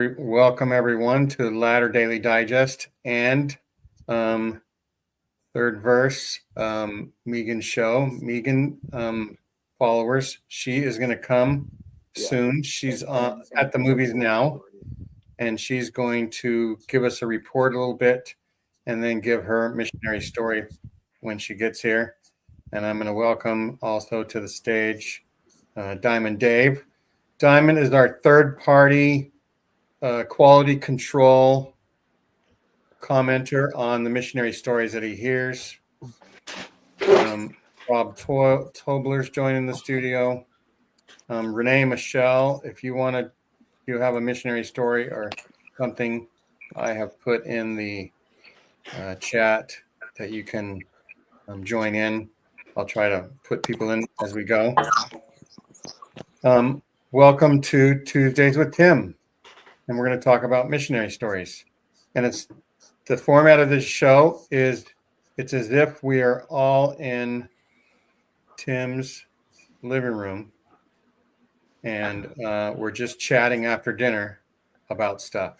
Welcome everyone to Latter Daily Digest and third verse Megan show. Megan followers, she is going to come soon. She's at the movies now, and she's going to give us a report a little bit and then give her missionary story when she gets here. And I'm going to welcome also to the stage Diamond Dave. Diamond is our third party quality control commenter on the missionary stories that he hears. Rob Tobler's joining the studio. Renee Michelle, if you have a missionary story or something, I have put in the chat that you can join in. I'll try to put people in as we go. Welcome to Tuesdays with Tim. And we're going to talk about missionary stories. And it's the format of this show is it's as if we are all in Tim's living room and we're just chatting after dinner about stuff.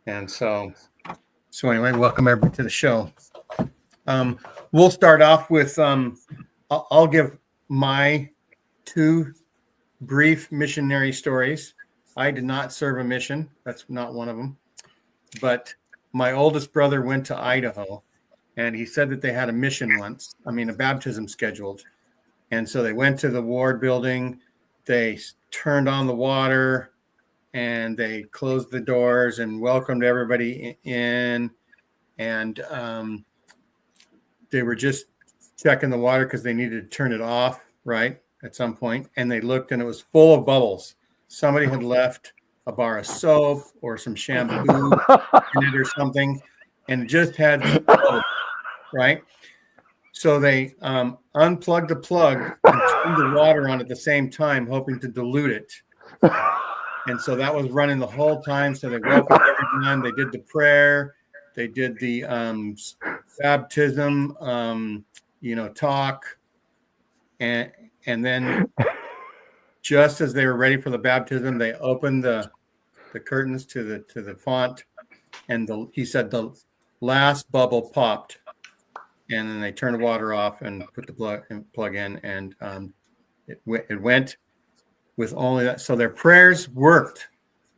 And so anyway, welcome everybody to the show. We'll start off with I'll give my two brief missionary stories. I did not serve a mission. That's not one of them. But my oldest brother went to Idaho, and he said that they had a mission once. A baptism scheduled. And so they went to the ward building. They turned on the water, and they closed the doors and welcomed everybody in. And they were just checking the water because they needed to turn it off, right, at some point. And they looked, and it was full of bubbles. Somebody had left a bar of soap or some shampoo in it or something, and it just had bubbles, right? So they unplugged the plug and turned the water on at the same time, hoping to dilute it. And so that was running the whole time. So they welcomed everyone. They did the prayer. They did the baptism, talk. And then just as they were ready for the baptism, they opened the curtains to the font, and he said the last bubble popped, and then they turned the water off and put the plug in, and it went with only that. So their prayers worked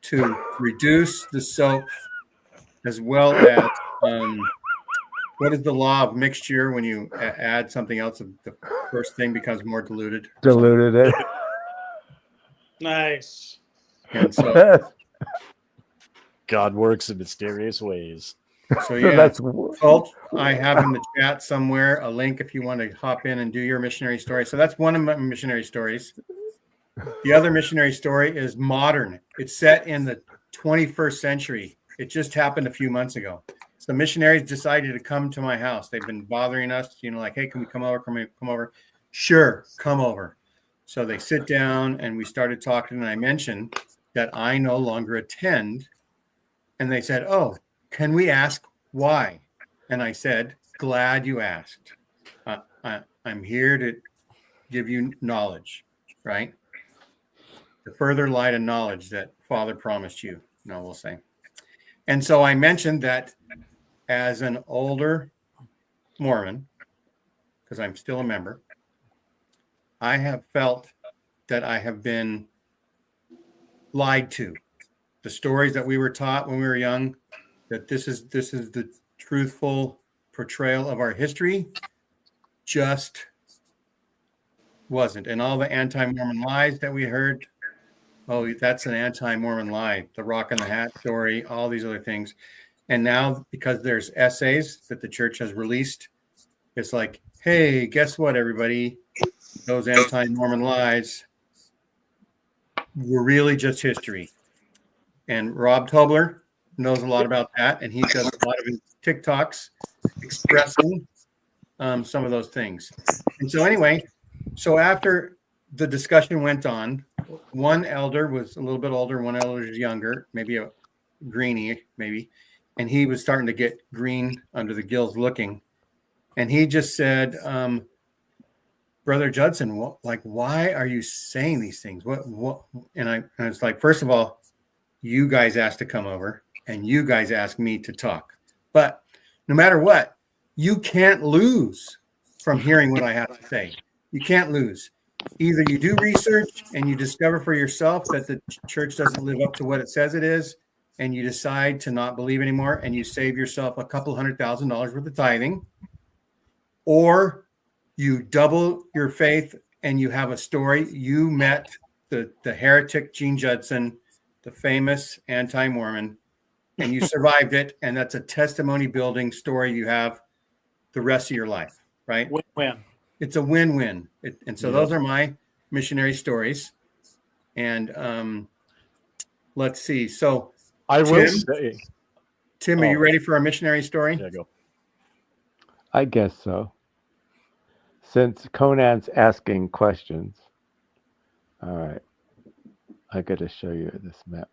to reduce the soap, as well as what is the law of mixture when you add something else? The first thing becomes more diluted. Diluted it. Nice. And so God works in mysterious ways. So yeah, Colt, I have in the chat somewhere a link if you want to hop in and do your missionary story. So that's one of my missionary stories. The other missionary story is modern. It's set in the 21st century. It just happened a few months ago. So missionaries decided to come to my house. They've been bothering us, like, hey, can we come over? Can we come over? Sure, come over. So they sit down and we started talking, and I mentioned that I no longer attend. And they said, oh, can we ask why? And I said, glad you asked. I'm here to give you knowledge, right? The further light and knowledge that Father promised you, we'll say. And so I mentioned that as an older Mormon, because I'm still a member, I have felt that I have been lied to. The stories that we were taught when we were young, that this is the truthful portrayal of our history, just wasn't. And all the anti-Mormon lies that we heard, oh, that's an anti-Mormon lie. The Rock and the Hat story, all these other things. And now, because there's essays that the church has released, it's like, hey, guess what, everybody? Those anti-Mormon lies were really just history. And Rob Tobler knows a lot about that, and he does a lot of his TikToks expressing some of those things. And so anyway, after the discussion went on, one elder was a little bit older, one elder was younger, maybe a greenie, maybe, and he was starting to get green under the gills looking. And he just said, Brother Judson, why are you saying these things? What? And it's like, first of all, you guys asked to come over and you guys asked me to talk. But no matter what, you can't lose from hearing what I have to say. You can't lose. Either you do research and you discover for yourself that the church doesn't live up to what it says it is, and you decide to not believe anymore and you save yourself a couple $100,000 worth of tithing, or you double your faith and you have a story. You met the heretic Gene Judson, the famous anti-Mormon, and you survived it. And that's a testimony building story you have the rest of your life, right? Win-win. It's a win-win. And so those are my missionary stories. And let's see. So I will say, Tim, are you ready for our missionary story? yeah, go. I guess so. Since Conan's asking questions. All right. I got to show you this map.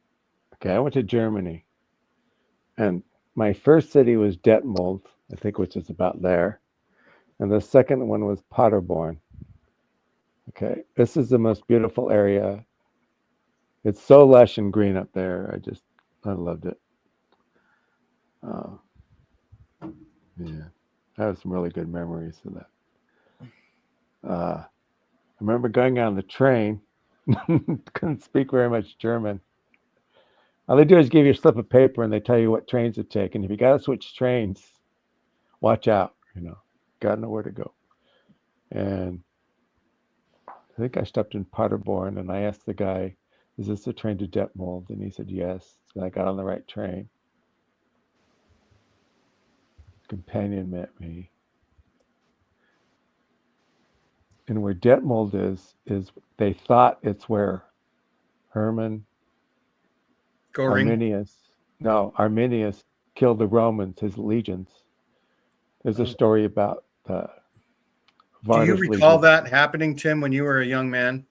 Okay, I went to Germany. And my first city was Detmold, I think, which is about there. And the second one was Paderborn. Okay, this is the most beautiful area. It's so lush and green up there. I loved it. Yeah, I have some really good memories of that. I remember going on the train. Couldn't speak very much German. All they do is give you a slip of paper and they tell you what trains to take. And if you got to switch trains, watch out. Got to know where to go. And I think I stopped in Paderborn and I asked the guy, "Is this the train to Detmold?" And he said, "Yes." And I got on the right train. Companion met me. And where Detmold is they thought it's where Herman Arminius killed the Romans, his legions. There's a story about Do you Varna's recall legions. that happening, Tim, when you were a young man?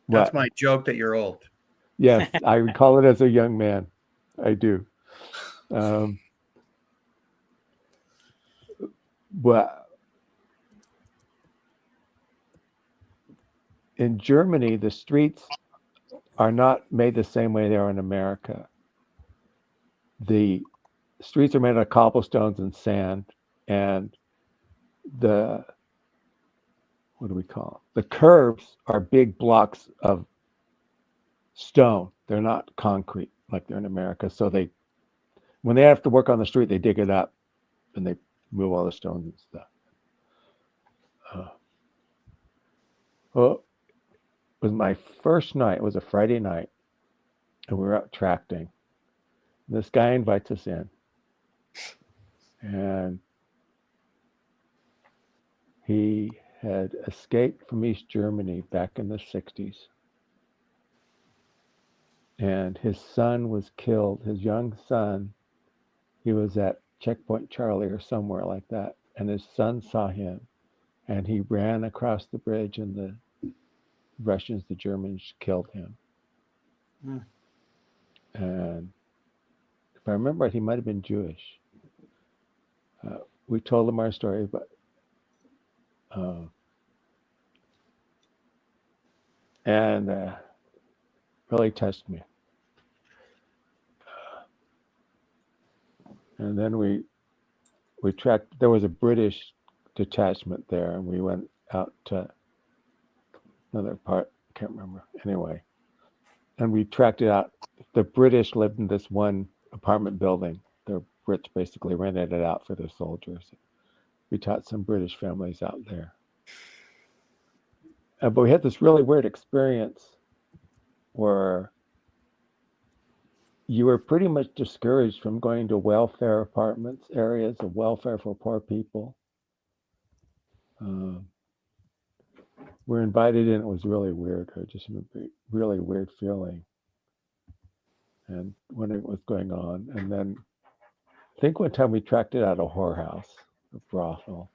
That's What? my joke that you're old. Yes, I recall it as a young man. I do. But in Germany, the streets are not made the same way they are in America. The streets are made out of cobblestones and sand, and the curbs are big blocks of stone. They're not concrete like they're in America. So when they have to work on the street, they dig it up and they move all the stones and stuff. Well, it was my first night. It was a Friday night, and we were out tracting. This guy invites us in, and he had escaped from East Germany back in the 60s. And his son was killed, his young son. He was at Checkpoint Charlie or somewhere like that. And his son saw him, and he ran across the bridge, and the Germans killed him. Mm. And if I remember right, he might have been Jewish. We told him our story, but really touched me. And then we tracked. There was a British detachment there, and we went out to another part. I can't remember. Anyway, and we tracked it out. The British lived in this one apartment building. The Brits basically rented it out for their soldiers. We taught some British families out there. But we had this really weird experience where you were pretty much discouraged from going to welfare apartments, areas of welfare for poor people. We're invited in. It was really weird. I just remember a really weird feeling and wondering what was going on. And then I think one time we tracked it out a whorehouse, a brothel.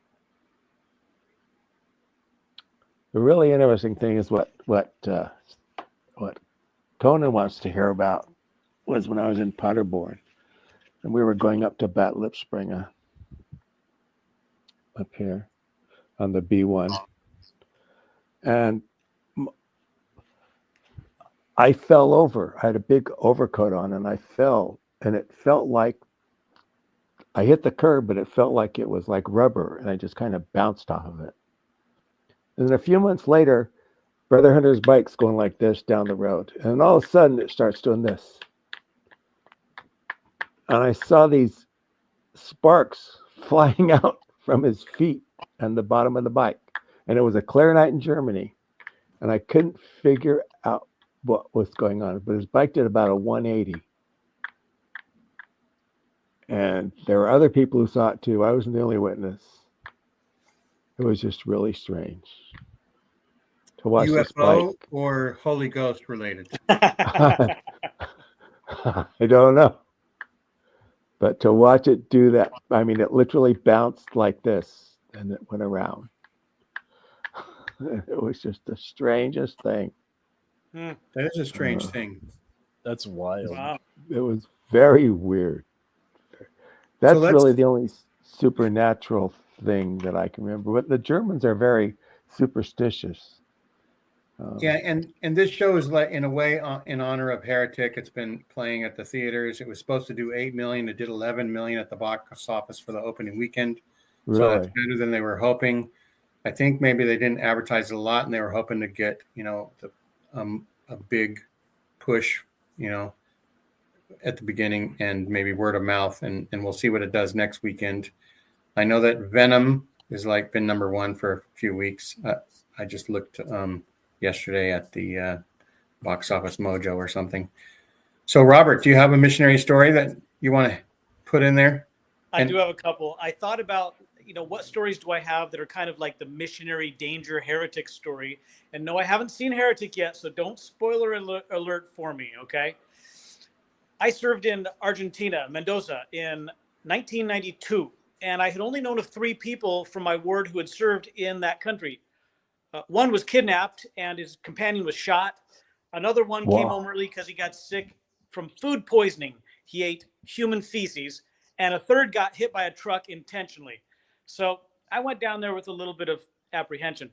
The really interesting thing is what Conan wants to hear about was when I was in Paderborn, and we were going up to Bad Lippspringe up here on the B1, and I fell over. I had a big overcoat on and I fell, and it felt like I hit the curb, but it felt like it was like rubber, and I just kind of bounced off of it. And then a few months later, Brother Hunter's bike's going like this down the road, and all of a sudden it starts doing this. And I saw these sparks flying out from his feet and the bottom of the bike. And it was a clear night in Germany, and I couldn't figure out what was going on. But his bike did about a 180. And there were other people who saw it too. I wasn't the only witness. It was just really strange to watch this UFO bike. or Holy Ghost related? I don't know. But to watch it do that, I mean, it literally bounced like this and it went around. It was just the strangest thing. That is a strange thing. That's wild. Wow. It was very weird. That's really the only supernatural thing that I can remember. But the Germans are very superstitious. Yeah, and this show is like in a way in honor of Heretic. It's been playing at the theaters. It was supposed to do 8 million. It did 11 million at the box office for the opening weekend. Really? So that's better than they were hoping. I think maybe they didn't advertise it a lot, and they were hoping to get a big push, at the beginning, and maybe word of mouth, and we'll see what it does next weekend. I know that Venom is been number one for a few weeks. I just looked yesterday at the box office mojo or something. So Robert, do you have a missionary story that you want to put in there? I do have a couple. I thought about, what stories do I have that are kind of like the missionary danger heretic story? And no, I haven't seen Heretic yet, so don't spoiler alert for me, okay? I served in Argentina, Mendoza, in 1992, and I had only known of 3 people from my ward who had served in that country. One was kidnapped and his companion was shot. Another one came home early because he got sick from food poisoning. He ate human feces. And a third got hit by a truck intentionally. So I went down there with a little bit of apprehension.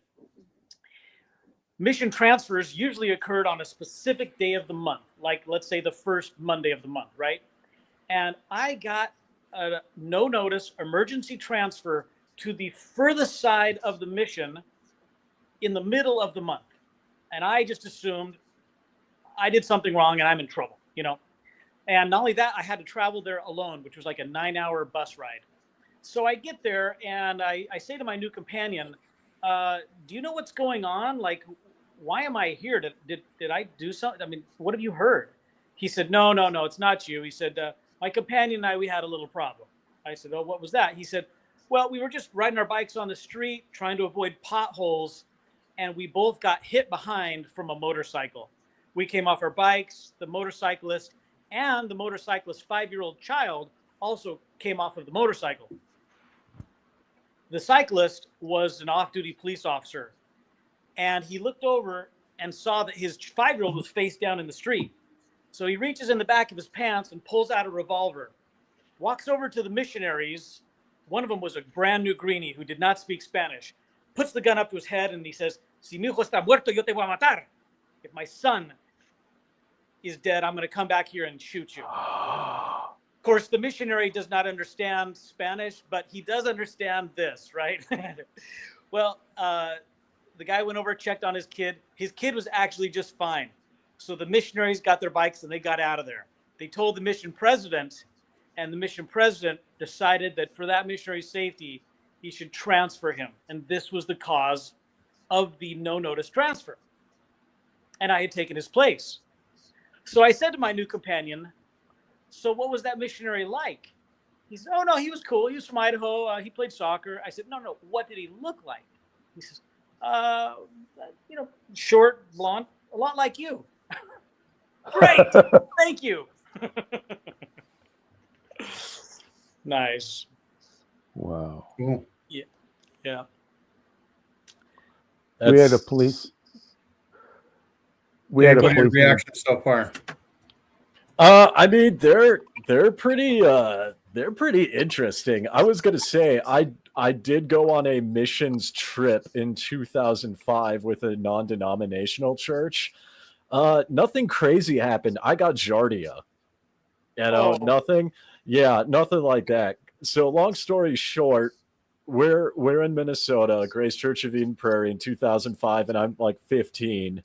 Mission transfers usually occurred on a specific day of the month, like let's say the first Monday of the month, right? And I got a no notice emergency transfer to the furthest side of the mission in the middle of the month. And I just assumed I did something wrong and I'm in trouble, And not only that, I had to travel there alone, which was like a 9-hour bus ride. So I get there and I say to my new companion, do you know what's going on? Like, why am I here? Did I do something? I mean, what have you heard? He said, no, it's not you. He said, my companion and I, we had a little problem. I said, oh, what was that? He said, well, we were just riding our bikes on the street, trying to avoid potholes, and we both got hit behind from a motorcycle. We came off our bikes, the motorcyclist and the motorcyclist's 5-year-old child also came off of the motorcycle. The cyclist was an off-duty police officer, and he looked over and saw that his 5-year-old was face down in the street. So he reaches in the back of his pants and pulls out a revolver, walks over to the missionaries. One of them was a brand new greenie who did not speak Spanish, puts the gun up to his head, and he says, "Si mi hijo está muerto, yo te voy a matar." If my son is dead, I'm going to come back here and shoot you. Of course, the missionary does not understand Spanish, but he does understand this, right? Well, the guy went over, checked on his kid. His kid was actually just fine. So the missionaries got their bikes and they got out of there. They told the mission president, and the mission president decided that for that missionary's safety, he should transfer him. And this was the cause of the no-notice transfer. And I had taken his place. So I said to my new companion, so what was that missionary like? He said, oh, no, he was cool. He was from Idaho. He played soccer. I said, no, what did he look like? He says, short, blonde, a lot like you. Great. Thank you. Nice. Wow. Cool. Yeah. We had a police. We had a What are your police. reactions so far? I mean, they're pretty interesting. I was gonna say I did go on a missions trip in 2005 with a non-denominational church. Nothing crazy happened. I got Giardia. You know, Oh. nothing. Yeah, nothing like that. So long story short, we're in Minnesota, Grace Church of Eden Prairie in 2005, and I'm like 15,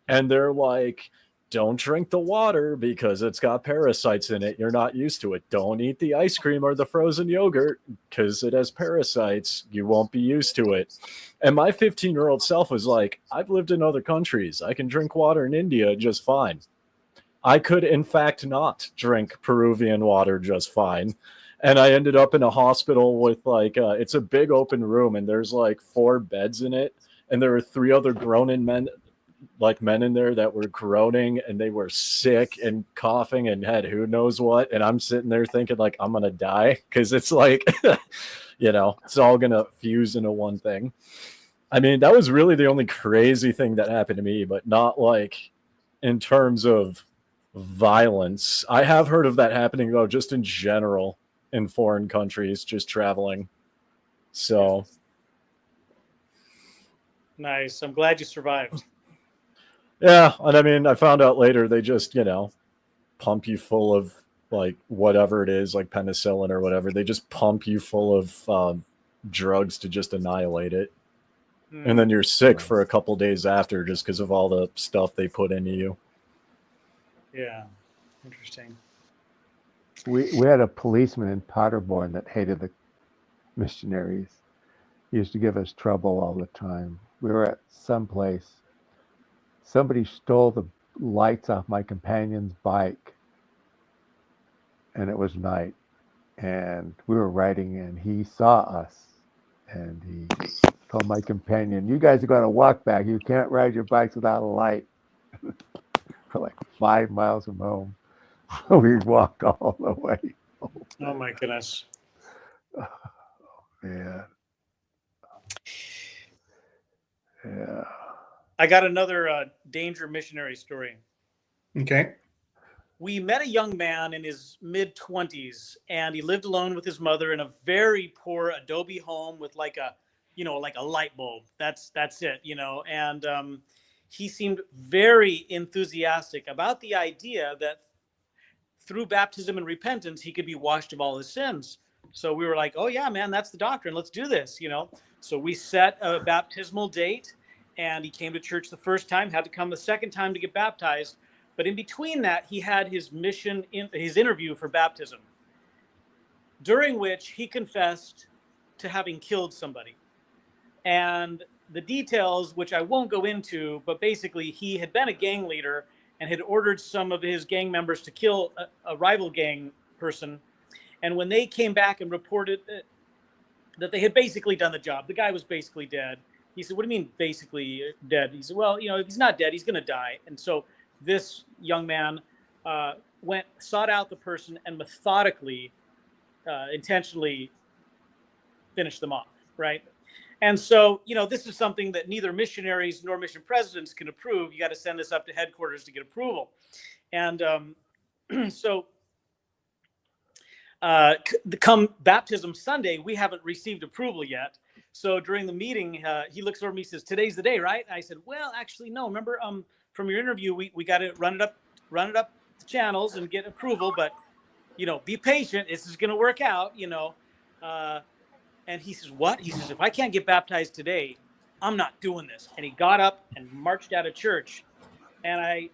and they're like, don't drink the water because it's got parasites in it. You're not used to it. Don't eat the ice cream or the frozen yogurt because it has parasites. You won't be used to it. And my 15-year-old self was like, I've lived in other countries. I can drink water in India just fine. I could, in fact, not drink Peruvian water just fine. And I ended up in a hospital with like, it's a big open room and there's like 4 beds in it. And there were 3 other grown-in men, like men in there that were groaning and they were sick and coughing and had who knows what. And I'm sitting there thinking like, I'm going to die because it's like, you know, it's all going to fuse into one thing. I mean, that was really the only crazy thing that happened to me, but not like in terms of violence. I have heard of that happening though, just in general in foreign countries, just traveling. So Nice. I'm glad you survived. yeah, and I mean, I found out later they just, you know, pump you full of like whatever it is, like penicillin or whatever. They just pump you full of drugs to just annihilate it. And then you're sick for a couple days after just because of all the stuff they put into you. Yeah. Interesting. We had a policeman in Paderborn that hated the missionaries. He used to give us trouble all the time. We were at some place. Somebody stole the lights off my companion's bike, and it was night. And we were riding, and he saw us, and he told my companion, "You guys are going to walk back. You can't ride your bikes without a light." For like 5 miles from home. We walked all the way. Oh my goodness. Yeah. Yeah. I got another danger missionary story. Okay. We met a young man in his mid-20s, and he lived alone with his mother in a very poor adobe home with like a, you know, like a light bulb. That's it, you know. And he seemed very enthusiastic about the idea that through baptism and repentance, he could be washed of all his sins. So we were like, oh yeah, man, that's the doctrine. Let's do this, you know. So we set a baptismal date, and he came to church the first time, had to come the second time to get baptized. But in between that, he had his his interview for baptism, during which he confessed to having killed somebody. And the details, which I won't go into, but basically he had been a gang leader and had ordered some of his gang members to kill a rival gang person. And when they came back and reported that they had basically done the job, the guy was basically dead. He said, "What do you mean basically dead?" He said, "Well, you know, if he's not dead, he's going to die." And so this young man sought out the person and methodically, intentionally finished them off, right? And so, you know, this is something that neither missionaries nor mission presidents can approve. You got to send this up to headquarters to get approval. And so come baptism Sunday, we haven't received approval yet. So during the meeting, he looks over me and says, "Today's the day, right?" I said, "Well, actually, no. Remember, from your interview, we got to run it up the channels and get approval. But, you know, be patient. This is going to work out, you know." And he says, "What?" He says, "If I can't get baptized today, I'm not doing this." And he got up and marched out of church. And I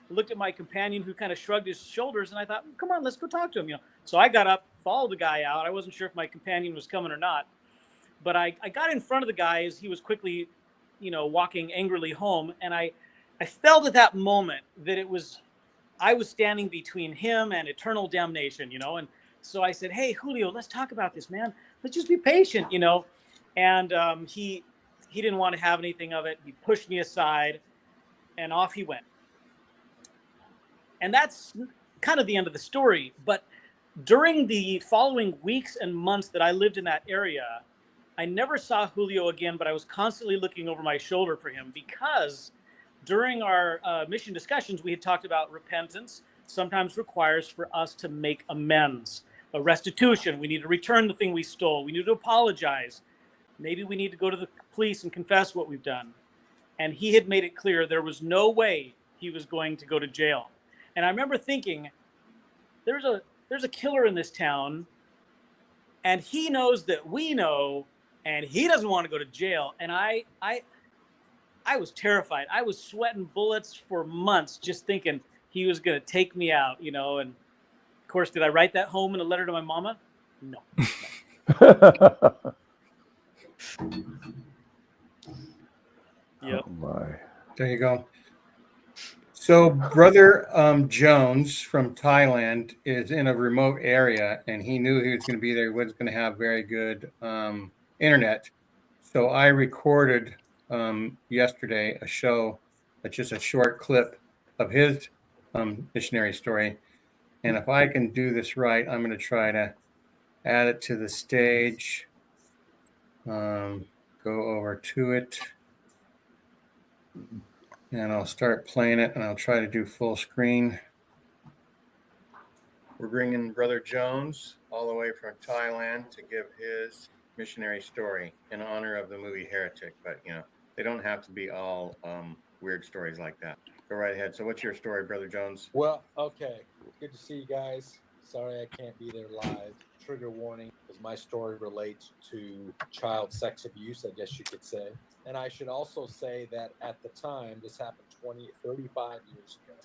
looked at my companion, who kind of shrugged his shoulders, and I thought, "Come on, let's go talk to him." You know, so I got up, followed the guy out. I wasn't sure if my companion was coming or not, but I got in front of the guy as he was quickly, you know, walking angrily home. And I felt at that moment that I was standing between him and eternal damnation, you know. And so I said, "Hey, Julio, let's talk about this, man. Let's just be patient, you know." And he didn't want to have anything of it. He pushed me aside, and off he went. And that's kind of the end of the story. But during the following weeks and months that I lived in that area, I never saw Julio again, but I was constantly looking over my shoulder for him, because during our mission discussions, we had talked about repentance sometimes requires for us to make amends, a restitution. We need to return the thing we stole. We need to apologize. Maybe we need to go to the police and confess what we've done. And he had made it clear there was no way he was going to go to jail. And I remember thinking, there's a killer in this town, and he knows that we know, and he doesn't want to go to jail. And I was terrified. I was sweating bullets for months just thinking he was going to take me out, you know. And of course, did I write that home in a letter to my mama? No. Yep. Oh my. There you go. So Brother Jones from Thailand is in a remote area, and he knew he was going to be there. He was going to have very good internet. So I recorded yesterday a show, just a short clip of his missionary story. And if I can do this right, I'm going to try to add it to the stage, go over to it. And I'll start playing it, and I'll try to do full screen. We're bringing Brother Jones all the way from Thailand to give his missionary story in honor of the movie Heretic. But, you know, they don't have to be all weird stories like that. Go right ahead. So what's your story, Brother Jones? Well, okay. Good to see you guys. Sorry I can't be there live. Trigger warning, because my story relates to child sex abuse, I guess you could say. And I should also say that at the time, this happened 35 years ago.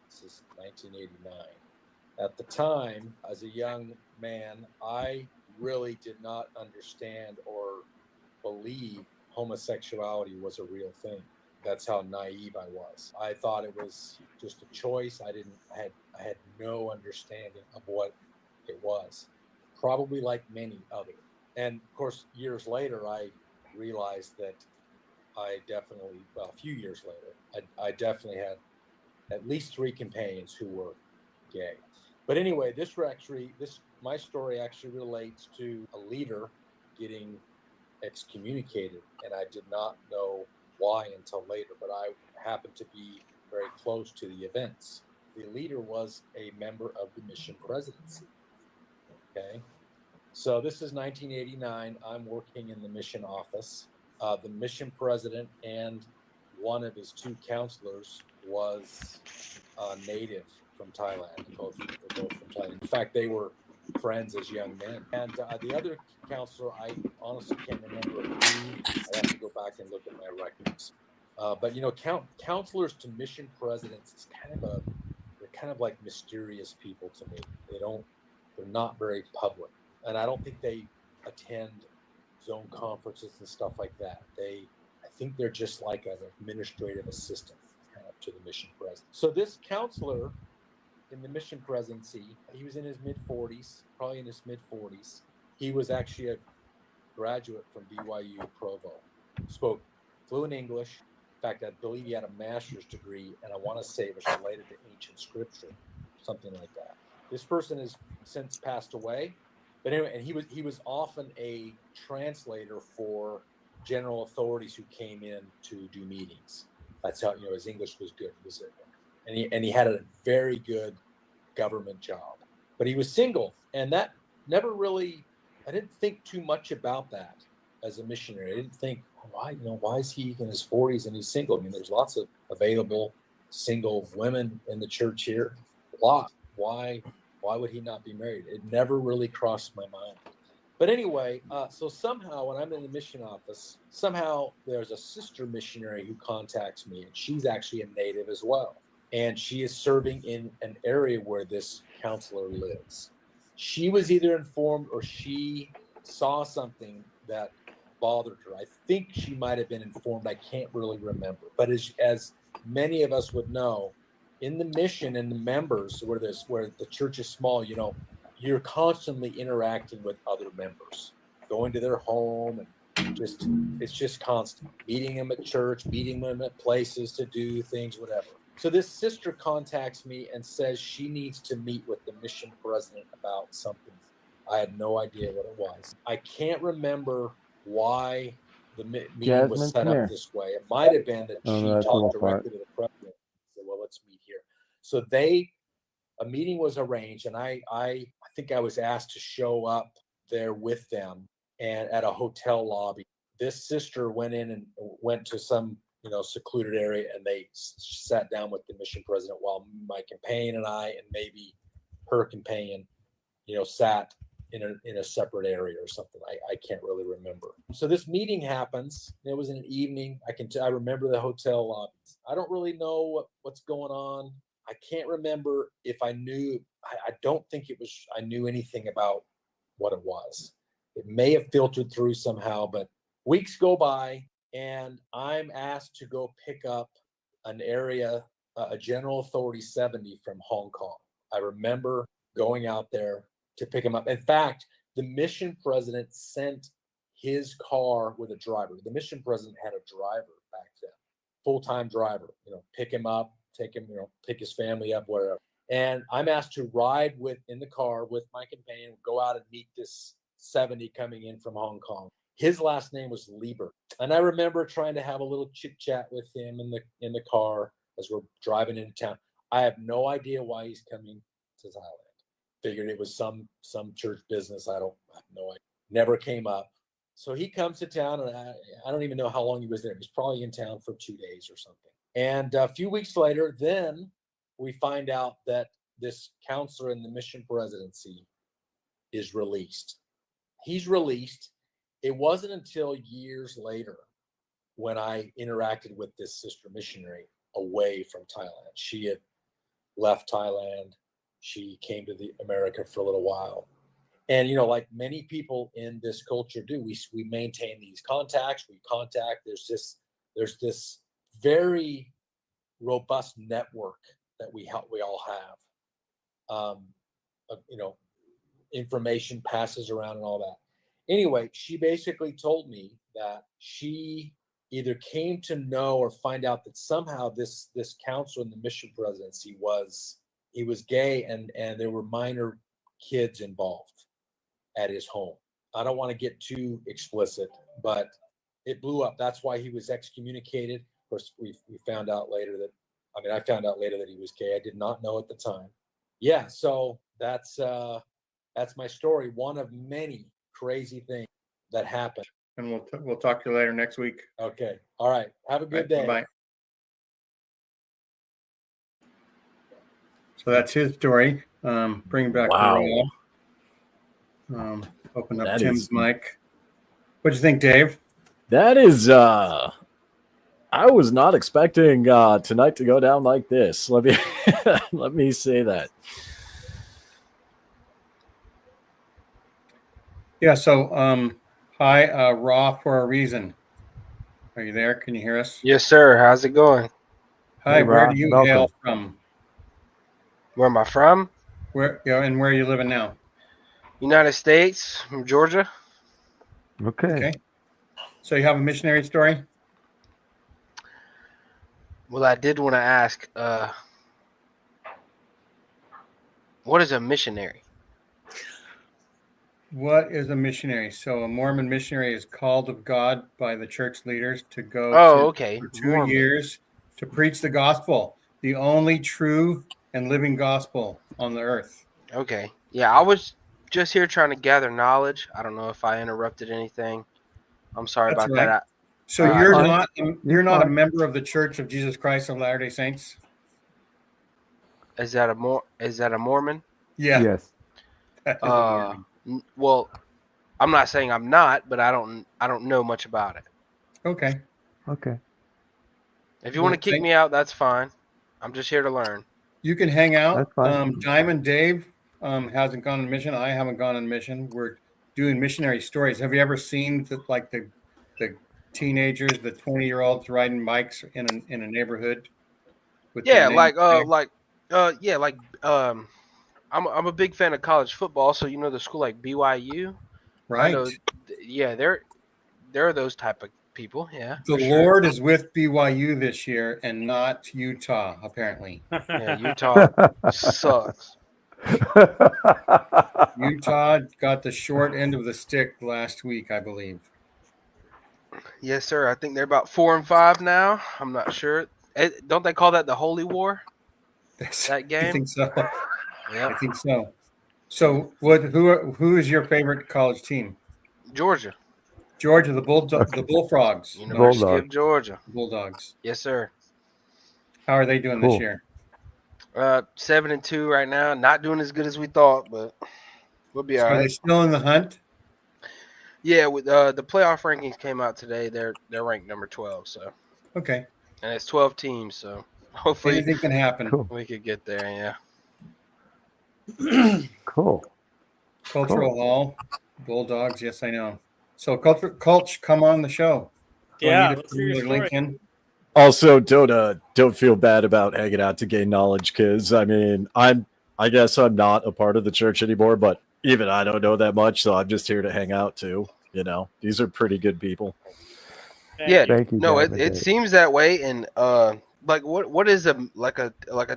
This is 1989. At the time, as a young man, I really did not understand or believe homosexuality was a real thing. That's how naive I was. I thought it was just a choice. I had no understanding of what it was. Probably like many other. And of course, years later, I realized that a few years later, I definitely had at least 3 companions who were gay. But anyway, my story actually relates to a leader getting excommunicated, and I did not know why until later, but I happened to be very close to the events. The leader was a member of the mission presidency. Okay. So this is 1989. I'm working in the mission office. The mission president and one of his 2 counselors was native from Thailand. They're both from Thailand. In fact, they were friends as young men. And the other counselor, I honestly can't remember who. I have to go back and look at my records. But you know, counselors to mission presidents, they're kind of like mysterious people to me. They're not very public, and I don't think they attend zone conferences and stuff like that. I think they're just like an administrative assistant kind of to the mission president. So this counselor in the mission presidency, he was in his mid-40s, probably in his mid-40s. He was actually a graduate from BYU Provo, spoke fluent English. In fact, I believe he had a master's degree, and I want to say it was related to ancient scripture, something like that. This person has since passed away, but anyway, and he was often a translator for general authorities who came in to do meetings. That's how, you know, his English was good. And he had a very good government job, but he was single, and that never really, I didn't think too much about that as a missionary. I didn't think, why is he in his 40s and he's single? I mean, there's lots of available single women in the church here. A lot. Why would he not be married? It never really crossed my mind. But anyway, so somehow when I'm in the mission office, somehow there's a sister missionary who contacts me, and she's actually a native as well. And she is serving in an area where this counselor lives. She was either informed or she saw something that bothered her. I think she might have been informed. I can't really remember. But as many of us would know, in the mission and the members where the church is small, you know, you're constantly interacting with other members, going to their home, and it's just constant. Meeting them at church, meeting them at places to do things, whatever. So this sister contacts me and says she needs to meet with the mission president about something. I had no idea what it was. I can't remember why the meeting was set up this way. It might have been that she talked directly to the president and said, well, let's meet here. So a meeting was arranged, and I think I was asked to show up there with them and at a hotel lobby. This sister went in and went to some secluded area, and they sat down with the mission president while my companion and I, and maybe her companion, sat in a separate area or something. I can't really remember. So this meeting happens. It was in an evening. I remember the hotel lobby. I don't really know what's going on. I can't remember if I knew. I don't think I knew anything about what it was. It may have filtered through somehow, but weeks go by, and I'm asked to go pick up an area, a General Authority 70 from Hong Kong. I remember going out there to pick him up. In fact, the mission president sent his car with a driver. The mission president had a driver back then, full-time driver, pick him up, take him, pick his family up, wherever. And I'm asked to ride in the car with my companion, go out and meet this 70 coming in from Hong Kong. His last name was Lieber. And I remember trying to have a little chit chat with him in the car as we're driving into town. I have no idea why he's coming to Thailand. Figured it was some church business. I have no idea. Never came up. So he comes to town, and I don't even know how long he was there. He was probably in town for 2 days or something. And a few weeks later, then we find out that this counselor in the mission presidency is released. He's released. It wasn't until years later when I interacted with this sister missionary away from Thailand. She had left Thailand. She came to America for a little while. And, like many people in this culture do, we maintain these contacts, we contact. There's this very robust network that we all have. Information passes around and all that. Anyway, she basically told me that she either came to know or find out that somehow this counselor in the mission presidency was gay, and there were minor kids involved at his home. I don't want to get too explicit, but it blew up. That's why he was excommunicated. Of course, we found out later I found out later that he was gay. I did not know at the time. Yeah, so that's my story. One of many crazy things that happened. And we'll talk to you later next week. Okay. All right. Have a good day. Bye. So that's his story. Bring back Wow. open up That Tim's is- mic. What'd you think, Dave? That is, I was not expecting tonight to go down like this. Let me let me say that. Yeah. So, hi, Raw for a reason. Are you there? Can you hear us? Yes, sir. How's it going? Hi. Hey, Where Raw. do you Welcome. hail from? Where am I from? And where are you living now? United States, from Georgia. Okay. Okay. So you have a missionary story? Well, I did want to ask, what is a missionary? What is a missionary? So a Mormon missionary is called of God by the church leaders to go Okay. for 2 Mormon. years to preach the gospel, the only true and living gospel on the earth. Okay. Yeah, I was just here trying to gather knowledge. I don't know if I interrupted anything. I'm sorry That's about right. that. So All you're right. not a fine. member of the Church of Jesus Christ of Latter-day Saints? Is that a Mormon? Yeah. Yes. that is a Mormon. Well, I'm not saying I'm not, but I don't know much about it. Okay. Okay. If you want to Well, kick thank- me out, that's fine. I'm just here to learn. You can hang out. That's fine. Diamond Dave hasn't gone on mission. I haven't gone on mission. We're doing missionary stories. Have you ever seen the teenagers, the 20-year-olds riding bikes in a neighborhood? With their Yeah, names like I'm a big fan of college football, so the school like BYU. right. I know, yeah, there are those type of people. Yeah, The for sure. Lord is with BYU this year and not Utah, apparently. Yeah, Utah sucks. Utah got the short end of the stick last week, I believe. Yes, sir. I think they're about 4-5 now. I'm not sure. Don't they call that the Holy War? That I game? think so. I Yeah, think so. So, who is your favorite college team? Georgia. Georgia, the Bullfrogs, University Bulldog. of Georgia. Bulldogs. Yes, sir. How are they doing Cool. this year? 7-2 right now. Not doing as good as we thought, but we'll be So all are they right. still in the hunt? Yeah, with the playoff rankings came out today. They're ranked number 12, so Okay. and it's 12 teams, so hopefully Anything can happen. Cool. we could get there. Yeah. Cool. Cultural Hall, Bulldogs. Yes, I know. So, Culch, come on the show. Do I Yeah, need to let's put hear your another link story. in? Also, don't feel bad about hanging out to gain knowledge, because I mean, I guess I'm not a part of the church anymore, but even I don't know that much, so I'm just here to hang out too. You know, these are pretty good people. Thank Yeah. you. Thank you. No, David. it seems that way. And like what is a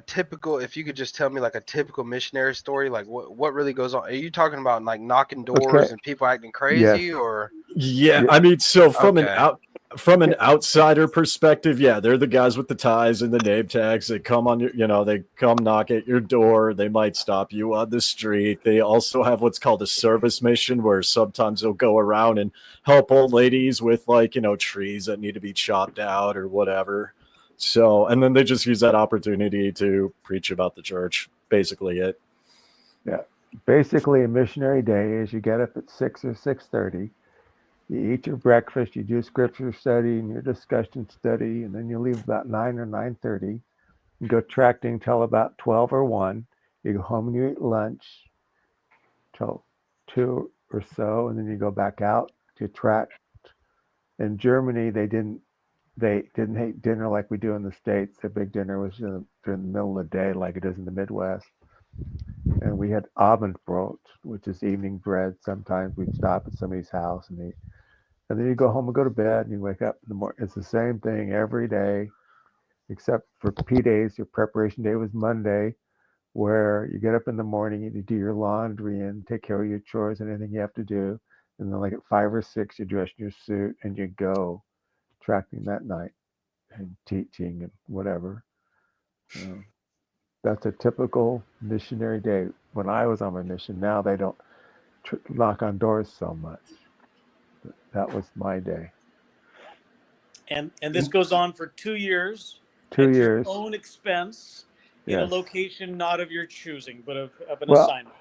typical? If you could just tell me like a typical missionary story, like what really goes on? Are you talking about like knocking doors Okay. and people acting crazy, or Yeah, Yeah. I mean, so from Okay. from an outsider perspective, yeah, they're the guys with the ties and the name tags. They come on your, they come knock at your door. They might stop you on the street. They also have what's called a service mission, where sometimes they'll go around and help old ladies with trees that need to be chopped out or whatever. So, and then they just use that opportunity to preach about the church. Basically, it. Basically, a missionary day is you get up at 6 or 6:30. You eat your breakfast, you do scripture study and your discussion study, and then you leave about 9 or 9:30. You go tracting till about 12 or 1. You go home and you eat lunch till 2 or so, and then you go back out to tract. In Germany, they didn't eat dinner like we do in the States. Their big dinner was during the middle of the day, like it is in the Midwest. And we had Abendbrot, which is evening bread. Sometimes we'd stop at somebody's house and eat. And then you go home and go to bed, and you wake up in the morning. It's the same thing every day, except for P days. Your preparation day was Monday, where you get up in the morning and you do your laundry and take care of your chores and anything you have to do. And then, like at 5 or 6, you dress in your suit and you go tracting that night and teaching and whatever. That's a typical missionary day. When I was on my mission, now they don't knock on doors so much. That was my day. And this goes on for 2 years. 2 at years. Your own expense in a Yes. location not of your choosing, but of an Well, assignment.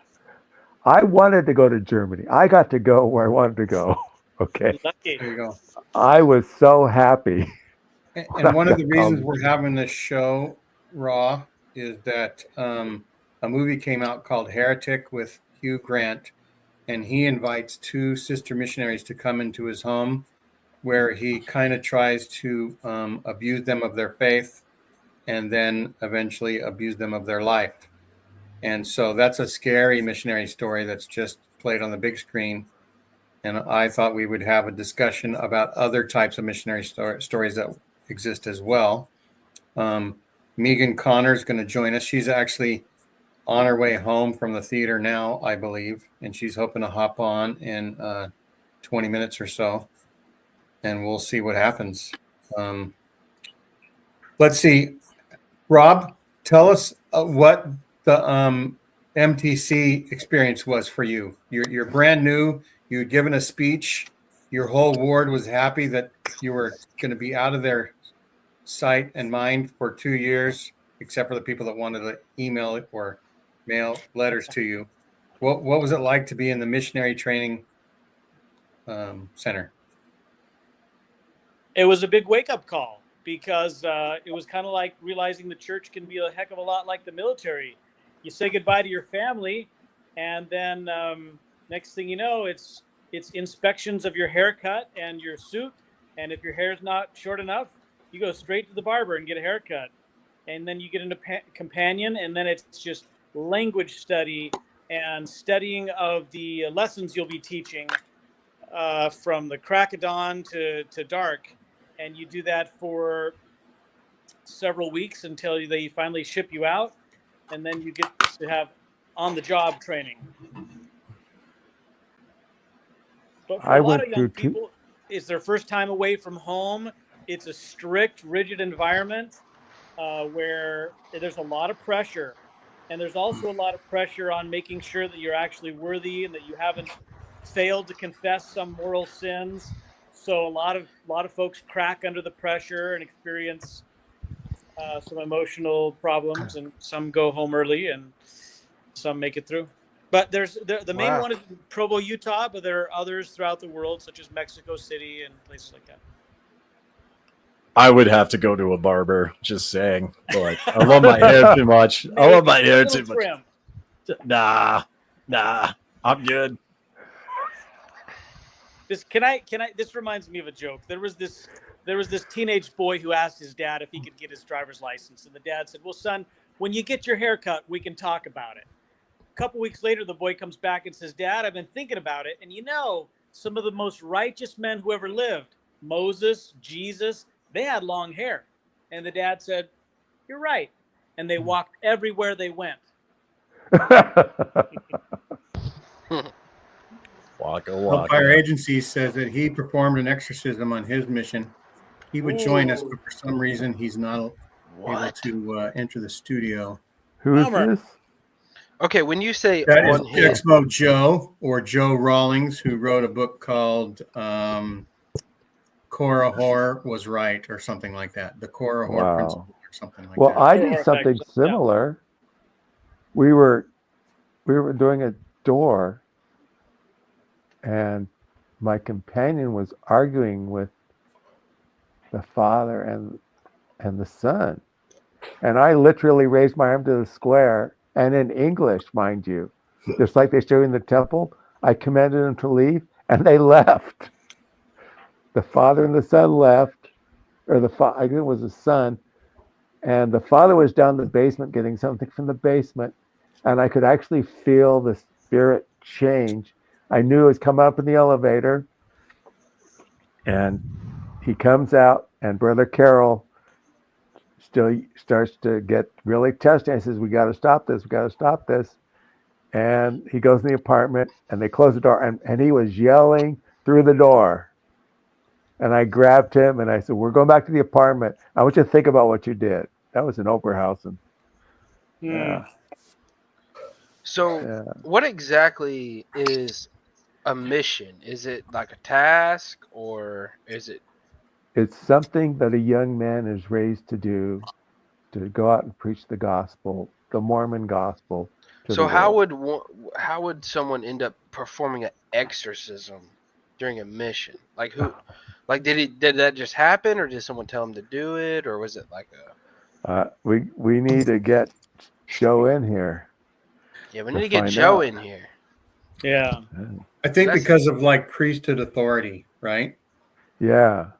I wanted to go to Germany. I got to go where I wanted to go. Okay. Lucky. There you go. I was so happy. And one of the reasons we're having this show, Raw, is that a movie came out called Heretic with Hugh Grant, and he invites 2 sister missionaries to come into his home, where he kind of tries to abuse them of their faith and then eventually abuse them of their life. And so that's a scary missionary story that's just played on the big screen. And I thought we would have a discussion about other types of missionary stories that exist as well. Megan Connor is going to join us. She's actually on her way home from the theater now, I believe, and she's hoping to hop on in 20 minutes or so, and we'll see what happens. Let's see. Rob, tell us what the MTC experience was for you. You're brand new. You had given a speech. Your whole ward was happy that you were going to be out of their sight and mind for 2 years, except for the people that wanted to email it or mail letters to you. What was it like to be in the missionary training center? It was a big wake-up call, because it was kind of like realizing the church can be a heck of a lot like the military. You say goodbye to your family, and then next thing you know, it's inspections of your haircut and your suit. And if your hair's not short enough, you go straight to the barber and get a haircut. And then you get a companion, and then it's just language study and studying of the lessons you'll be teaching from the crack of dawn to dark. And you do that for several weeks until they finally ship you out. And then you get to have on-the-job training. But for I a lot went of young through people, it's their first time away from home. It's a strict, rigid environment where there's a lot of pressure. And there's also a lot of pressure on making sure that you're actually worthy and that you haven't failed to confess some moral sins. So a lot of folks crack under the pressure and experience some emotional problems, and some go home early, and some make it through. But the main Wow. one is in Provo, Utah, but there are others throughout the world, such as Mexico City and places like that. I would have to go to a barber. Just saying, but I love my hair too much. I love my Maybe hair a little too much. trim. Nah, I'm good. This reminds me of a joke. There was this teenage boy who asked his dad if he could get his driver's license, and the dad said, "Well, son, when you get your hair cut, we can talk about it." A couple weeks later, the boy comes back and says, "Dad, I've been thinking about it, and some of the most righteous men who ever lived, Moses, Jesus, they had long hair." And the dad said, "You're right." And they walked everywhere they went. Waka Hellfire waka. Agency says that he performed an exorcism on his mission. He would join us, Ooh. but for some reason he's not able What? to enter the studio. Who is Bummer. this? Okay, when you say That is on his, Expo Joe, or Joe Rawlings, who wrote a book called Korihor Was Right, or something like that. The Korihor Wow. Principle, or something like Well, that. I Sure, did something effect, yeah. similar. We were doing a door, and my companion was arguing with the father and the son, and I literally raised my arm to the square, and in English, mind you, just like they show in the temple, I commanded them to leave, and they left. The father and the son left, or I think it was the son, and the father was down the basement getting something from the basement, and I could actually feel the spirit change. I knew it was coming up in the elevator, and he comes out, and Brother Carroll still starts to get really testy. I says, "We got to stop this. We got to stop this." And he goes in the apartment, and they close the door, and he was yelling through the door. And I grabbed him, and I said, "We're going back to the apartment. I want you to think about what you did." That was in Oberhausen. Yeah. so Yeah. what exactly is a mission? Is it like a task, or is it? It's something that a young man is raised to do, to go out and preach the gospel, the Mormon gospel, to So the world. how would someone end up performing an exorcism during a mission? Like who? Like did that just happen, or did someone tell him to do it, or was it like a? We need to get Joe in here. Yeah, we to need to get find Joe out. in here. Yeah. I think That's- because of like priesthood authority, right? Yeah.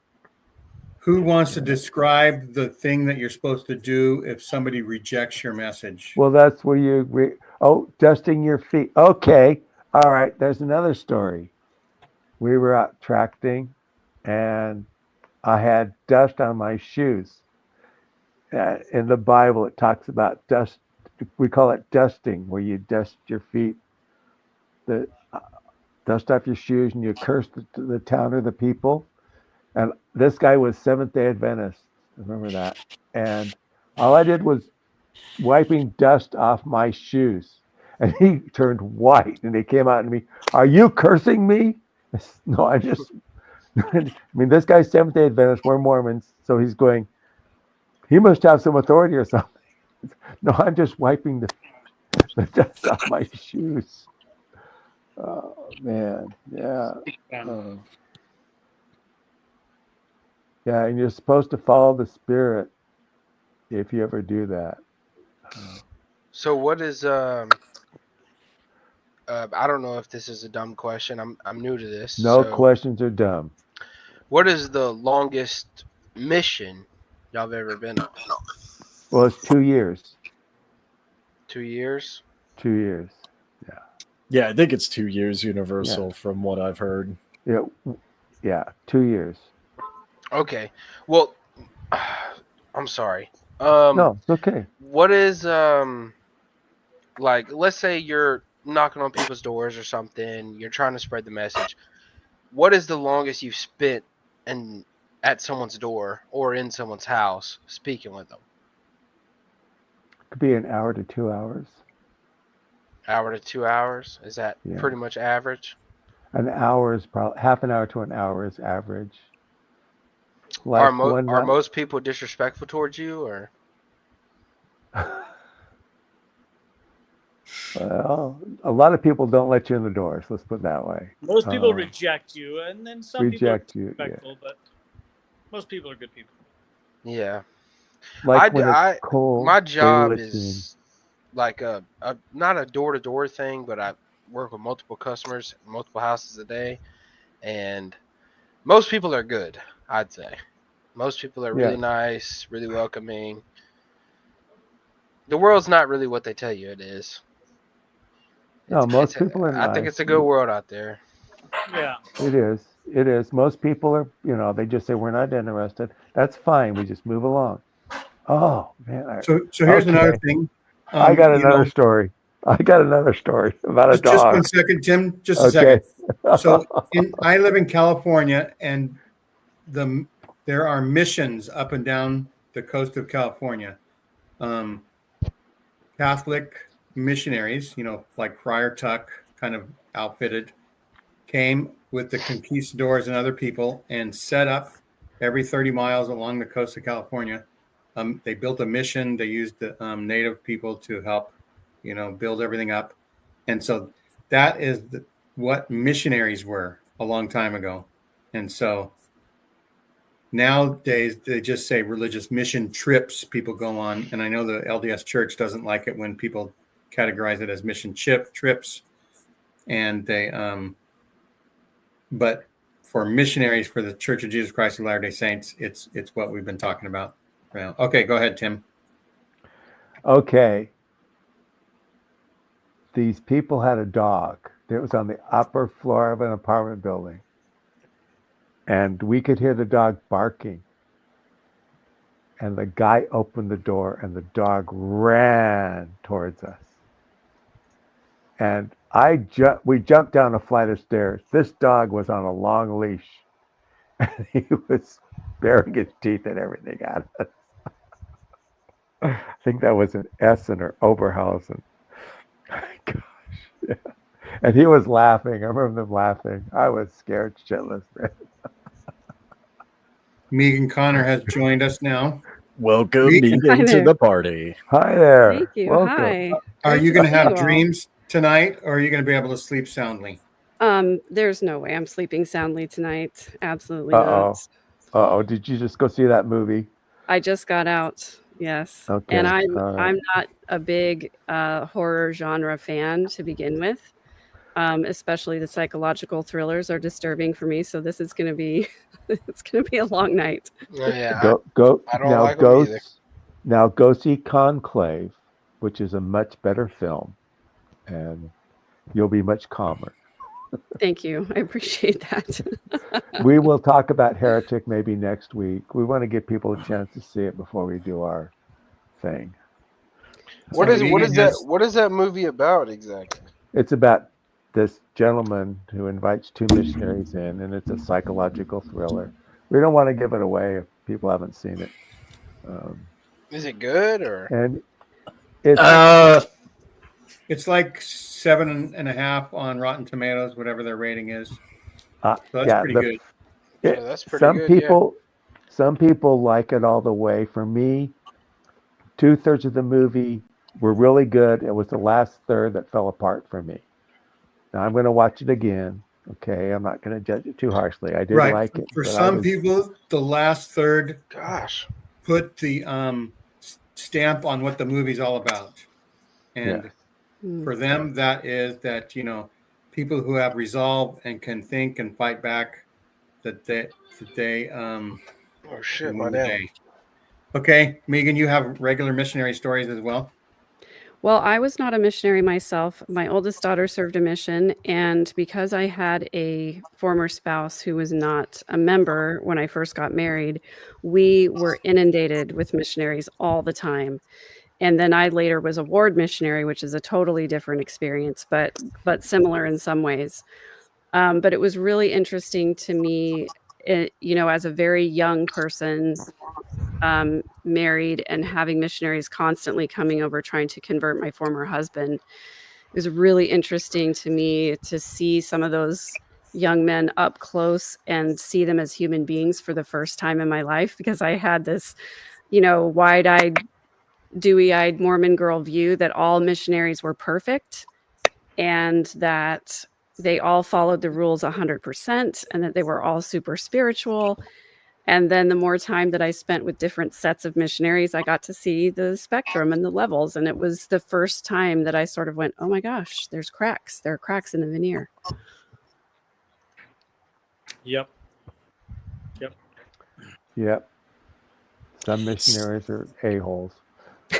Who wants to describe the thing that you're supposed to do if somebody rejects your message? Well, that's where you. Dusting your feet. Okay. All right. There's another story. We were out tracting, and I had dust on my shoes. In the Bible, it talks about dust. We call it dusting, where you dust your feet, dust off your shoes, and you curse the town or the people. And this guy was Seventh-day Adventist. Remember that. And all I did was wiping dust off my shoes. And he turned white, and he came out to me, "Are you cursing me?" I said, "No, I just," I mean, this guy's Seventh-day Adventist. We're Mormons. So he's going, he must have some authority or something. No, I'm just wiping the dust off my shoes. Oh, man. Yeah. Yeah, and you're supposed to follow the Spirit if you ever do that. So what is I don't know if this is a dumb question. I'm new to this. No so questions are dumb. What is the longest mission y'all have ever been on? Well, it's 2 years. 2 years? 2 years. Yeah, I think it's 2 years universal from what I've heard. Yeah, 2 years. Okay. Well, I'm sorry. No, it's okay. What is like, let's say you're knocking on people's doors or something, you're trying to spread the message. What is the longest you've spent at someone's door or in someone's house speaking with them? Could be an hour to 2 hours. Hour to 2 hours? Is that Yeah. pretty much average? An hour is probably half an hour to an hour is average. Like Are one night- most people disrespectful towards you, or Well, a lot of people don't let you in the doors. Let's put it that way. Most people reject you, and then some Reject people are you, yeah. respectful, but most people are good people. yeah? Like when it's cold, My they job let you in. is like a not a door to door thing, but I work with multiple customers, multiple houses a day, and most people are good. I'd say most people are really Yes. nice, really welcoming. The world's not really what they tell you it is. No, most people are I think nice. it's a good world out there. Yeah. It is. It is. Most people are, they just say we're not interested. That's fine. We just move along. Oh man. So here's another Okay. thing. I got you another know, story. I got another story about a just dog. 1 second, Tim. Just a Okay. second. So I live in California, and there are missions up and down the coast of California. Catholic missionaries, like Friar Tuck, kind of outfitted, came with the conquistadors and other people and set up every 30 miles along the coast of California. They built a mission. They used the native people to help, build everything up. And so that is what missionaries were a long time ago. And so nowadays they just say religious mission trips people go on. And I know the LDS Church doesn't like it when people categorize it as mission trips. And they, but for missionaries for the Church of Jesus Christ of Latter-day Saints, it's what we've been talking about now. Okay, go ahead, Tim. Okay. These people had a dog that was on the upper floor of an apartment building. And we could hear the dog barking. And the guy opened the door and the dog ran towards us. And we jumped down a flight of stairs. This dog was on a long leash. And he was baring his teeth and everything at us. I think that was an Essen or Oberhausen. Gosh, yeah. And he was laughing. I remember them laughing. I was scared shitless, man. Megan Connor has joined us now. Welcome, Megan. Megan, Hi to there. the party. Hi there. Thank you. Welcome. Hi. Are Great you to going to see have you all. dreams tonight, or are you going to be able to sleep soundly? There's no way I'm sleeping soundly tonight. Absolutely Uh-oh. not. Did you just go see that movie? I just got out. Yes. Okay. And all right. I'm not a big horror genre fan to begin with. Especially the psychological thrillers are disturbing for me. So this is going to be, it's going to be a long night. Yeah, Go I don't now. like 'em either. Now go see Conclave, which is a much better film, and you'll be much calmer. Thank you. I appreciate that. We will talk about Heretic maybe next week. We want to give people a chance to see it before we do our thing. What So is Megan that? has- What is that movie about exactly? It's about this gentleman who invites two missionaries in, and it's a psychological thriller. We don't want to give it away if people haven't seen it. Is it good or? And it's It's like 7.5 on Rotten Tomatoes, whatever their rating is. So that's yeah, pretty good. Yeah, that's pretty good, Some people like it all the way. For me, 2/3 of the movie were really good. It was the last third that fell apart for me. Now I'm going to watch it again. Okay, I'm not going to judge it too harshly. I did Right. like it. For but some people, the last third Gosh. put the stamp on what the movie's all about. And Yes. for them, that is that, people who have resolve and can think and fight back, that they Oh shit, win my the damn. day. Okay, Megan, you have regular missionary stories as well? Well, I was not a missionary myself. My oldest daughter served a mission, and because I had a former spouse who was not a member when I first got married, we were inundated with missionaries all the time. And then I later was a ward missionary, which is a totally different experience, but similar in some ways. But it was really interesting to me, as a very young person, married and having missionaries constantly coming over trying to convert my former husband. It was really interesting to me to see some of those young men up close and see them as human beings for the first time in my life, because I had this, wide-eyed, dewy-eyed Mormon girl view that all missionaries were perfect and that they all followed the rules 100% and that they were all super spiritual. And then the more time that I spent with different sets of missionaries, I got to see the spectrum and the levels. And it was the first time that I sort of went, oh my gosh, there's cracks. There are cracks in the veneer. Yep. Yep. Some missionaries are a-holes.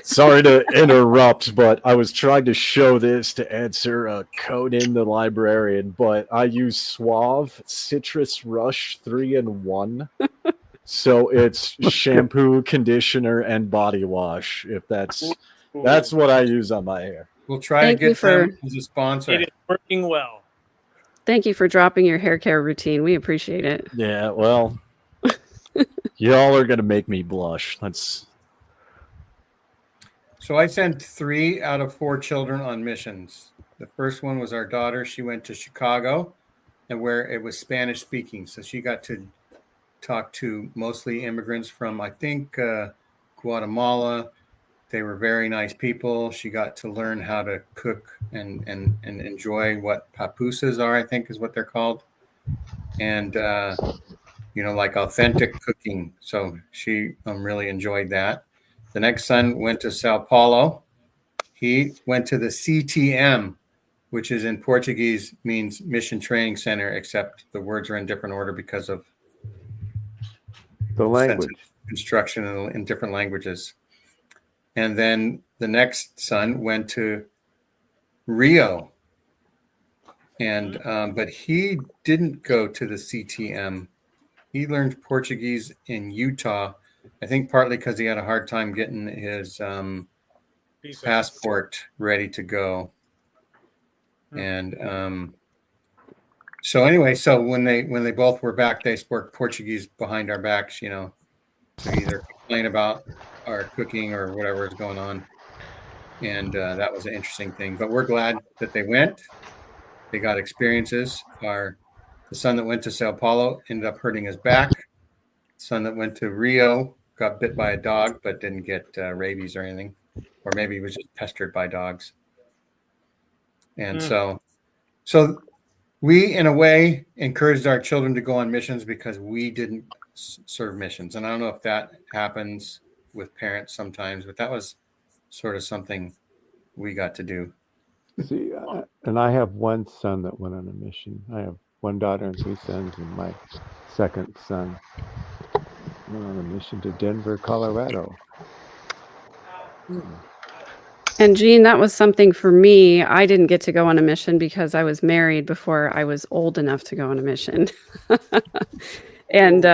Sorry to interrupt, but I was trying to show this to answer a Conan the Librarian, but I use Suave Citrus Rush 3-in-1. So it's shampoo, conditioner, and body wash. If that's what I use on my hair. We'll try Thank to you get for- them as a sponsor. It is working well. Thank you for dropping your hair care routine. We appreciate it. Yeah, well, y'all are gonna make me blush. So I sent 3 out of 4 children on missions. The first one was our daughter. She went to Chicago, and where it was Spanish speaking. So she got to talk to mostly immigrants from, I think, Guatemala. They were very nice people. She got to learn how to cook and enjoy what pupusas are, I think is what they're called. And, like authentic cooking. So she really enjoyed that. The next son went to Sao Paulo. He went to the CTM, which is in Portuguese means Mission Training Center, except the words are in different order because of The language. construction in different languages. And then the next son went to Rio. And but he didn't go to the CTM. He learned Portuguese in Utah. I think partly because he had a hard time getting his passport ready to go. And so anyway, so when they both were back, they spoke Portuguese behind our backs, to either complain about our cooking or whatever is going on. And that was an interesting thing. But we're glad that they went. They got experiences. The son that went to Sao Paulo ended up hurting his back. The son that went to Rio got bit by a dog, but didn't get rabies or anything. Or maybe he was just pestered by dogs. And so we, in a way, encouraged our children to go on missions because we didn't serve missions. And I don't know if that happens with parents sometimes, but that was sort of something we got to do. See, and I have one son that went on a mission. I have one daughter and 3 sons, and my second son went on a mission to Denver, Colorado. And Jean, that was something for me. I didn't get to go on a mission because I was married before I was old enough to go on a mission. And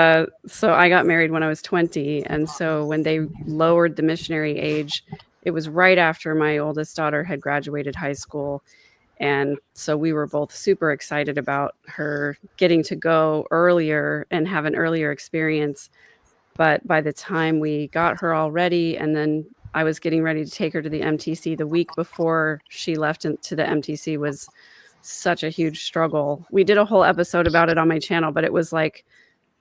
so I got married when I was 20. And so when they lowered the missionary age, it was right after my oldest daughter had graduated high school. And so we were both super excited about her getting to go earlier and have an earlier experience. But by the time we got her all ready, and then I was getting ready to take her to the MTC, the week before she left to the MTC was such a huge struggle. We did a whole episode about it on my channel, but it was like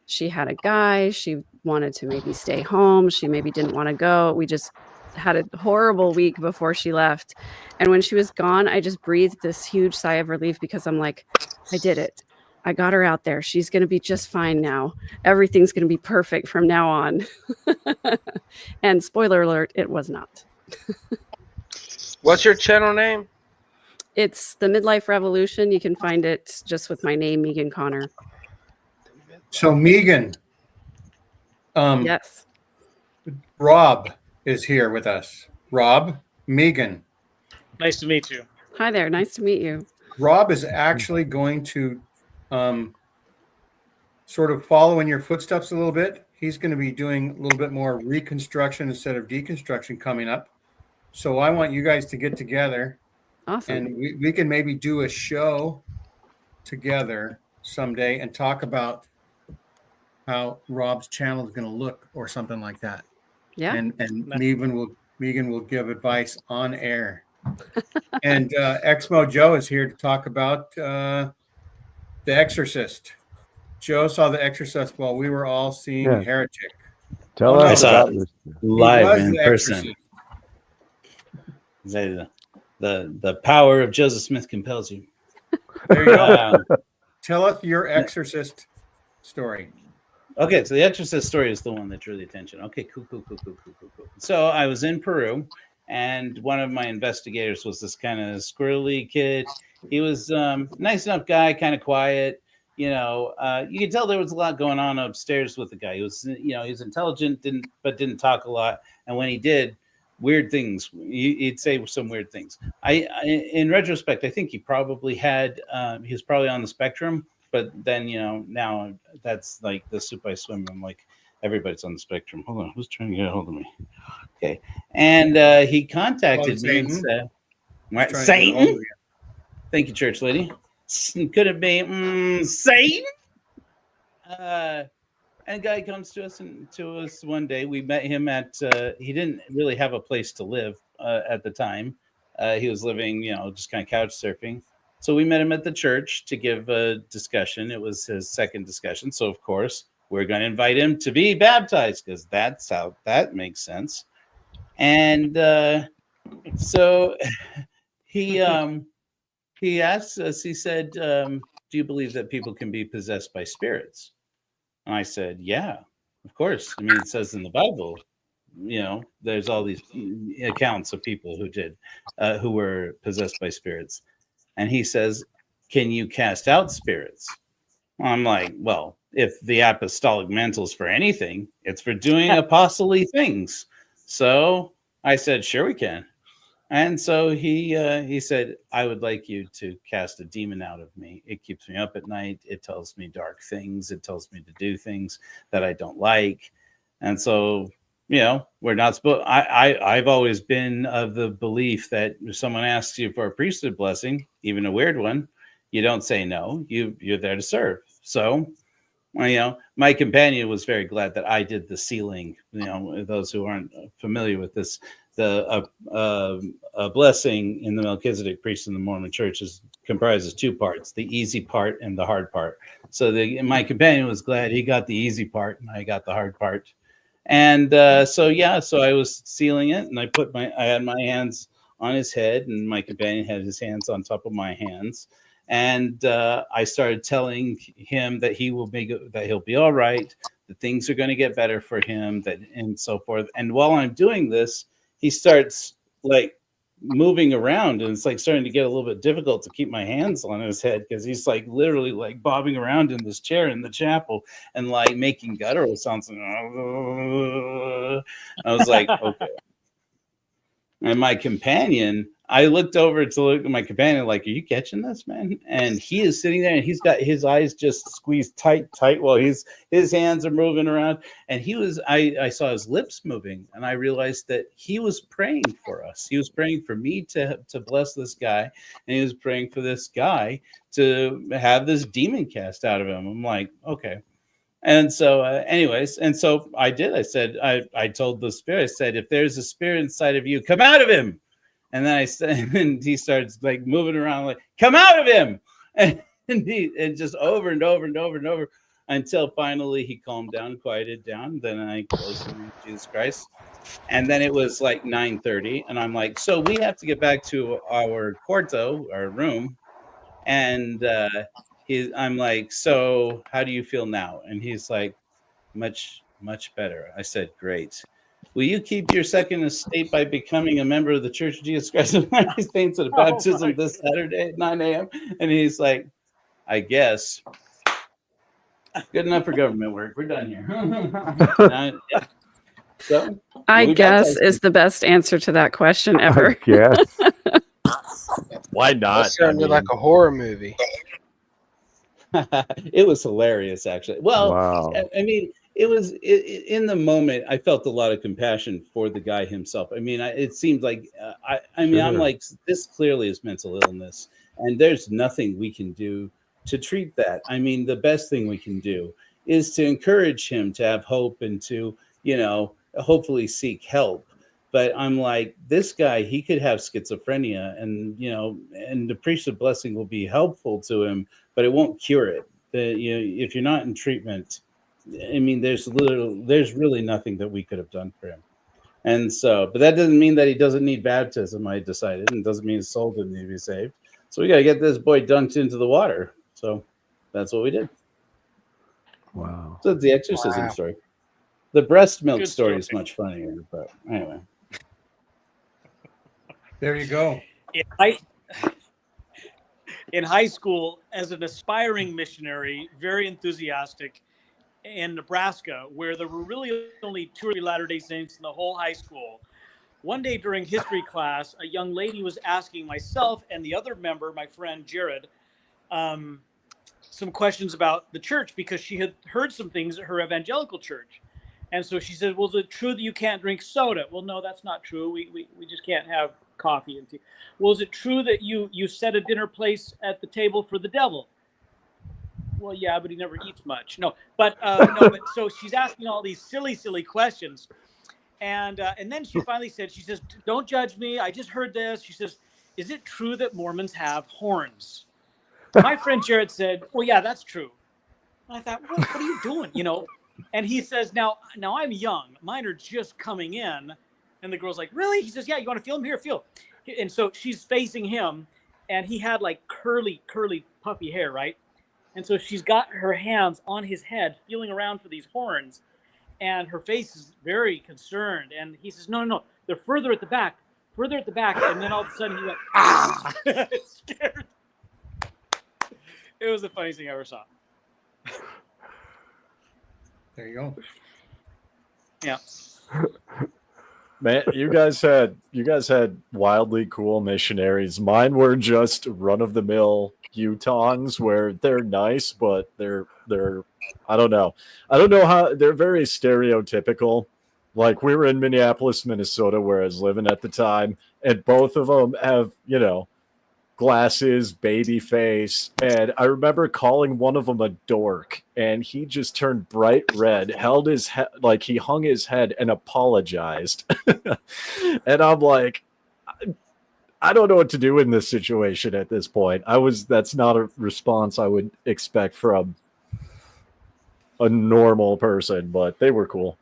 she had a guy. She wanted to maybe stay home. She maybe didn't want to go. We just had a horrible week before she left. And when she was gone, I just breathed this huge sigh of relief because I'm like, I did it. I got her out there. She's going to be just fine now. Everything's going to be perfect from now on. And spoiler alert, it was not. What's your channel name? It's the Midlife Revolution. You can find it just with my name, Megan Connor. So Megan, Yes. Rob is here with us. Rob, Megan. Nice to meet you. Hi there. Nice to meet you. Rob is actually going to sort of follow in your footsteps a little bit. He's going to be doing a little bit more reconstruction instead of deconstruction coming up. So I want you guys to get together Awesome. and we can maybe do a show together someday and talk about how Rob's channel is going to look or something like that. Yeah. And Megan will give advice on air. And Exmo Joe is here to talk about The Exorcist. Joe saw The Exorcist while we were all seeing Yeah. Heretic. Tell Oh, no, us I saw about it this. He live was in The person. Exorcist. Say the power of Joseph Smith compels you. There you go. Um, Tell us your Exorcist story. Okay, so the Exorcist story is the one that drew the attention. Okay, cool. So I was in Peru, and one of my investigators was this kind of squirrely kid. He was nice enough guy, kind of quiet. You could tell there was a lot going on upstairs with the guy. He was, he was intelligent, didn't talk a lot, and when he did, weird things. He'd say some weird things. In retrospect, I think he probably he was probably on the spectrum. But then, now that's like the soup I swim. I'm like, everybody's on the spectrum. Hold on, who's trying to get a hold of me? Okay. And he contacted me and said, what, Satan? Thank you, church lady. Could it be Satan? And guy comes to us one day. We met him at, he didn't really have a place to live at the time. He was living, just kind of couch surfing. So we met him at the church to give a discussion. It was his second discussion. So, of course, we're going to invite him to be baptized because that's how that makes sense. And so he asked us, he said, do you believe that people can be possessed by spirits? And I said, yeah, of course. I mean, it says in the Bible, there's all these accounts of people who were possessed by spirits. And he says, can you cast out spirits? I'm like, well, if the apostolic mantle is for anything, it's for doing apostolic things. So I said, sure, we can. And so he said, I would like you to cast a demon out of me. It keeps me up at night. It tells me dark things. It tells me to do things that I don't like. And so, we're not supposed. I've always been of the belief that if someone asks you for a priesthood blessing, even a weird one, you don't say no. You're there to serve. So, my companion was very glad that I did the sealing. Those who aren't familiar with this, a blessing in the Melchizedek priest in the Mormon Church comprises two parts: the easy part and the hard part. So my companion was glad he got the easy part, and I got the hard part. And so I was sealing it, and I had my hands on his head, and my companion had his hands on top of my hands, and I started telling him that he'll be all right, that things are going to get better for him, and so forth. And while I'm doing this, he starts like moving around, and it's like starting to get a little bit difficult to keep my hands on his head because he's like literally like bobbing around in this chair in the chapel and like making guttural sounds. I was like, okay. And my companion, I looked over to look at my companion like, are you catching this, man? And he is sitting there and he's got his eyes just squeezed tight while his hands are moving around. And I saw his lips moving, and I realized that he was praying for us. He was praying for me to bless this guy, and he was praying for this guy to have this demon cast out of him. I'm like, okay. And so anyways, and so I did. I said, I told the spirit, I said, if there's a spirit inside of you, come out of him. And then I said, and he starts like moving around, like, come out of him. And just over and over and over and over until finally he calmed down, quieted down. Then I closed him in Jesus Christ. And then it was like 9:30. And I'm like, so we have to get back to our quarto, our room. And I'm like, so how do you feel now? And he's like, much, much better. I said, great. Will you keep your second estate by becoming a member of the Church of Jesus Christ of Latter-day Saints at a baptism this Saturday at 9 a.m.? And he's like, I guess. Good enough for government work. We're done here. So I guess is the best answer to that question ever. Yes. Why not? That sounded like a horror movie. It was hilarious, actually. Well, Wow. I mean, it was in the moment. I felt a lot of compassion for the guy himself. I mean, it seemed like I'm like, this clearly is mental illness, and there's nothing we can do to treat that. I mean, the best thing we can do is to encourage him to have hope and to, hopefully seek help. But I'm like, this guy, he could have schizophrenia, and and the priesthood blessing will be helpful to him, but it won't cure it. If you're not in treatment, I mean, there's really nothing that we could have done for him. And so, but that doesn't mean that he doesn't need baptism, I decided, and doesn't mean his soul didn't need to be saved. So we got to get this boy dunked into the water. So that's what we did. Wow. So it's the exorcism story. The breast milk Good story story. is much funnier, but anyway. There you go. In high school, as an aspiring missionary, very enthusiastic, in Nebraska, where there were really only 2 or 3 Latter-day Saints in the whole high school. One day during history class, a young lady was asking myself and the other member, my friend Jared, some questions about the church because she had heard some things at her evangelical church. And so she said, well, is it true that you can't drink soda? Well, no, that's not true. We just can't have coffee and tea. Well, is it true that you set a dinner place at the table for the devil? Well, yeah, but he never eats much. But so she's asking all these silly questions. And then she finally said, she says, don't judge me. I just heard this. She says, is it true that Mormons have horns? My friend Jared said, well, yeah, that's true. And I thought, what are you doing? And he says, now I'm young. Mine are just coming in. And the girl's like, really? He says, yeah, you want to feel them? Here, feel. And so she's facing him, and he had like curly, puffy hair, right? And so she's got her hands on his head, feeling around for these horns, and her face is very concerned. And he says, no, they're further at the back. And then all of a sudden he went, ah, scared. It was the funniest thing I ever saw. There you go. Yeah. Man, you guys had wildly cool missionaries. Mine were just run of the mill Utahns, where they're nice, but they're I don't know how they're very stereotypical. Like, we were in Minneapolis, Minnesota, where I was living at the time, and both of them have glasses, baby face, and I remember calling one of them a dork, and he just turned bright red, held his head, like he hung his head and apologized. And I'm like, I don't know what to do in this situation at this point. That's not a response I would expect from a normal person, but they were cool.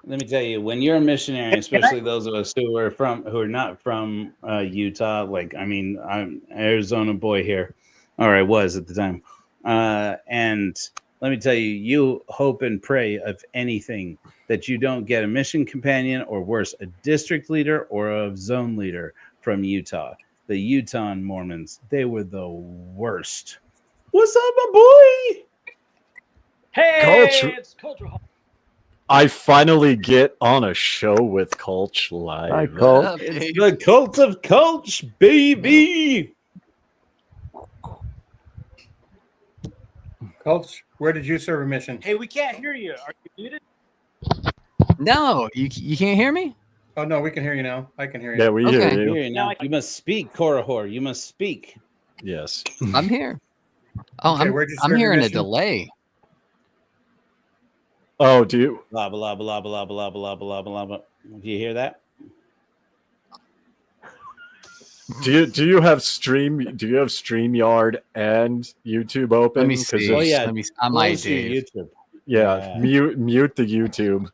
Let me tell you, when you're a missionary, especially those of us who are not from Utah, like, I mean, I'm an Arizona boy here, or I was at the time. And let me tell you, you hope and pray of anything that you don't get a mission companion, or worse, a district leader or a zone leader from Utah. The Utah Mormons, they were the worst. What's up, my boy? Hey, Culture. it's Culture Hall. I finally get on a show with Kulch live. Hi, Cole. It's the cult of Kulch, baby. Coach, where did you serve a mission? Hey, we can't hear you. Are you muted? No, you can't hear me? Oh, no, we can hear you now. I can hear you. Yeah, we Okay. hear you. Here now. You must speak, Korahor. You must speak. Yes. I'm here. Oh, Okay, where'd you I'm serve your hearing a mission? delay. Oh, do you? Blah blah blah blah blah blah blah blah blah. Do you hear that? Do you have StreamYard and YouTube open? Let me 'Cause see. Oh, it's- yeah. Let me. I might Close your do. YouTube. Yeah, Yeah. mute the YouTube.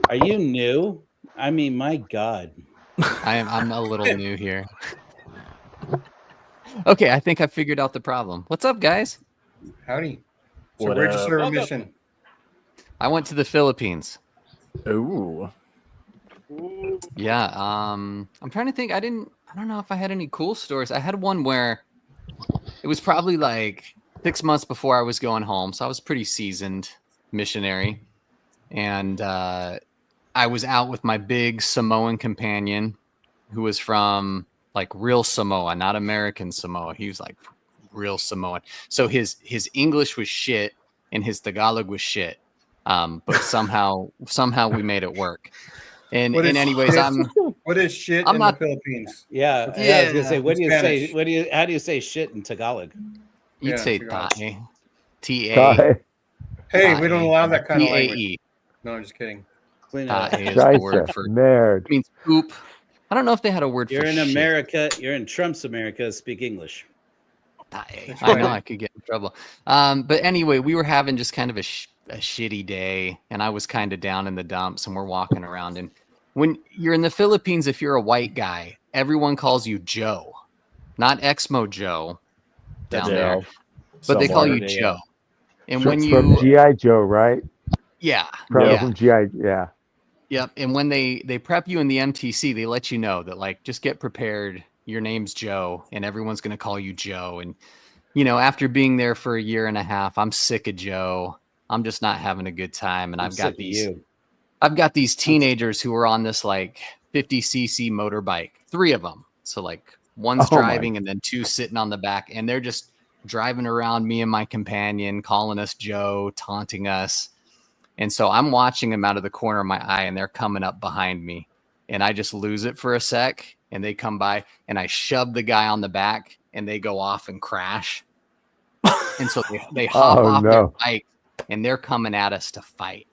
Are you new? I mean, my God. I'm a little new here. Okay, I think I figured out the problem. What's up, guys? Howdy. So What where'd you up? serve a Welcome. mission? I went to the Philippines. Ooh. Yeah. I'm trying to think. I don't know if I had any cool stories. I had one where it was probably like 6 months before I was going home, so I was pretty seasoned missionary, and I was out with my big Samoan companion, who was from like real Samoa, not American Samoa. He was like real Samoan. So his English was shit and his Tagalog was shit. But somehow we made it work. And What is anyways, shit? What is shit I'm in not- the Philippines? Yeah, I was gonna say, what do you Spanish. say? How do you say shit in Tagalog? you'd Yeah, say Tagalog. tae. T-A. Hi. Hey, we don't allow that kind of T-A-E. language. No, I'm just kidding. Clean it up. Tae is the word Scheisse, for merd. it means poop. I don't know if they had a word You're for in shit. America. You're in Trump's America. Speak English. Tae. That's I know right. I could get in trouble. But anyway, we were having just kind of a shitty day, and I was kind of down in the dumps, and we're walking around. And when you're in the Philippines, if you're a white guy, everyone calls you Joe, not Exmo Joe down Yeah. there, but they call you Somewhere, yeah. Joe. And From when you, G.I. Joe, right? yeah, From, yeah. from G.I. Yeah. Yep. And when they prep you in the MTC, they let you know that, like, just get prepared. Your name's Joe, and everyone's going to call you Joe. And, after being there for a year and a half, I'm sick of Joe. I'm just not having a good time. And I'm I've got sick of you. I've got these teenagers who are on this like 50cc motorbike, 3 of them. So like one's Oh, my. driving and then 2 sitting on the back, and they're just driving around me and my companion, calling us Joe, taunting us. And so I'm watching them out of the corner of my eye, and they're coming up behind me, and I just lose it for a sec, and they come by, and I shove the guy on the back, and they go off and crash. And so they hop Oh, off their no. bike, and they're coming at us to fight.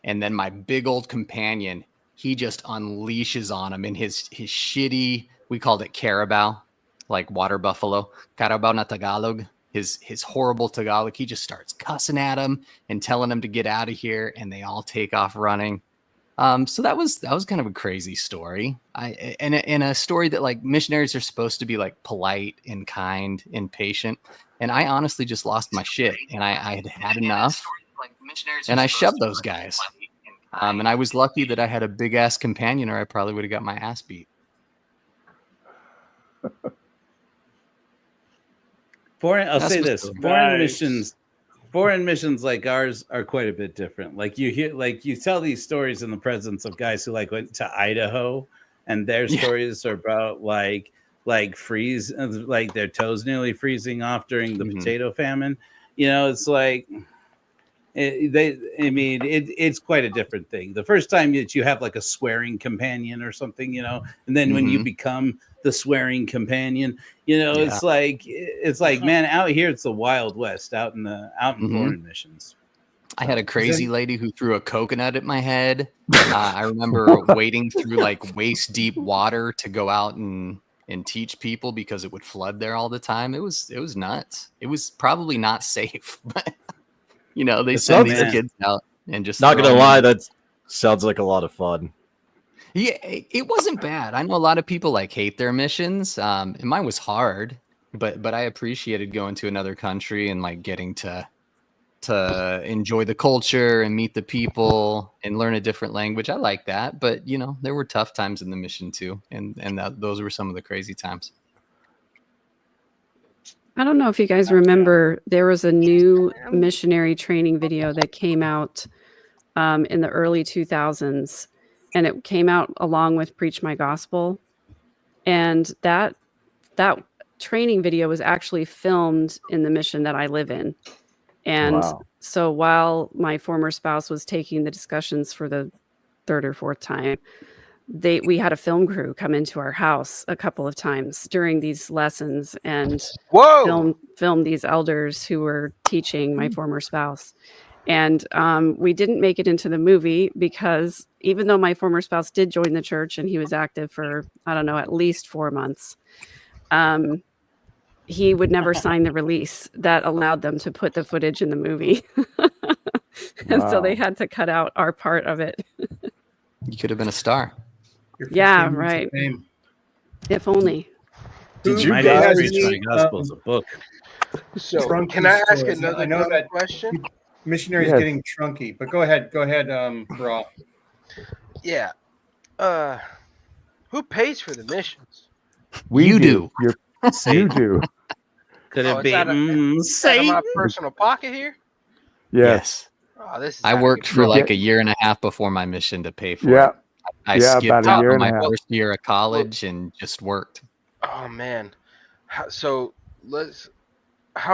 And then my big old companion, he just unleashes on him in his shitty, we called it Carabao, like water buffalo, Carabao na Tagalog, his horrible Tagalog. He just starts cussing at him and telling him to get out of here, and they all take off running. So that was kind of a crazy story. And a story that, like, missionaries are supposed to be like polite and kind and patient. And I honestly just lost my shit, and I had enough, and I shoved those guys. And I was lucky that I had a big ass companion, or I probably would have got my ass beat. I'll That's say what's this: good. foreign missions like ours are quite a bit different. Like you tell these stories in the presence of guys who like went to Idaho, and their stories are about like freeze, like their toes nearly freezing off during the potato famine. It's like it's quite a different thing. The first time that you have like a swearing companion or something, and then when you become the swearing companion, it's like man, out here it's the Wild West, out in foreign missions. I had a crazy lady who threw a coconut at my head. I remember wading through like waist deep water to go out and teach people because it would flood there all the time. It was nuts. It was probably not safe, but they send these kids out and just not gonna lie, that sounds like a lot of fun. Yeah, it wasn't bad. I know a lot of people like hate their missions. And mine was hard, but I appreciated going to another country and like getting to enjoy the culture and meet the people and learn a different language. I like that, but there were tough times in the mission too, and those were some of the crazy times. I don't know if you guys remember, there was a new missionary training video that came out in the early 2000s, and it came out along with Preach My Gospel. And that training video was actually filmed in the mission that I live in. And so while my former spouse was taking the discussions for the 3rd or 4th time, we had a film crew come into our house a couple of times during these lessons and film these elders who were teaching my former spouse. And we didn't make it into the movie because even though my former spouse did join the church and he was active for, I don't know, at least 4 months, he would never sign the release that allowed them to put the footage in the movie. And so they had to cut out our part of it. You could have been a star. Yeah, right. If only. Did you guys Preach My Gospel as a book? So can I ask another question? Missionaries getting trunky, but go ahead, Bra. Yeah. Who pays for the missions? You do. You do. Could it be out of my personal pocket here? Yes. Oh, this is I worked for like a year and a half before my mission to pay for it. I skipped about a out year on and a my half. first year of college and just worked. Oh man. How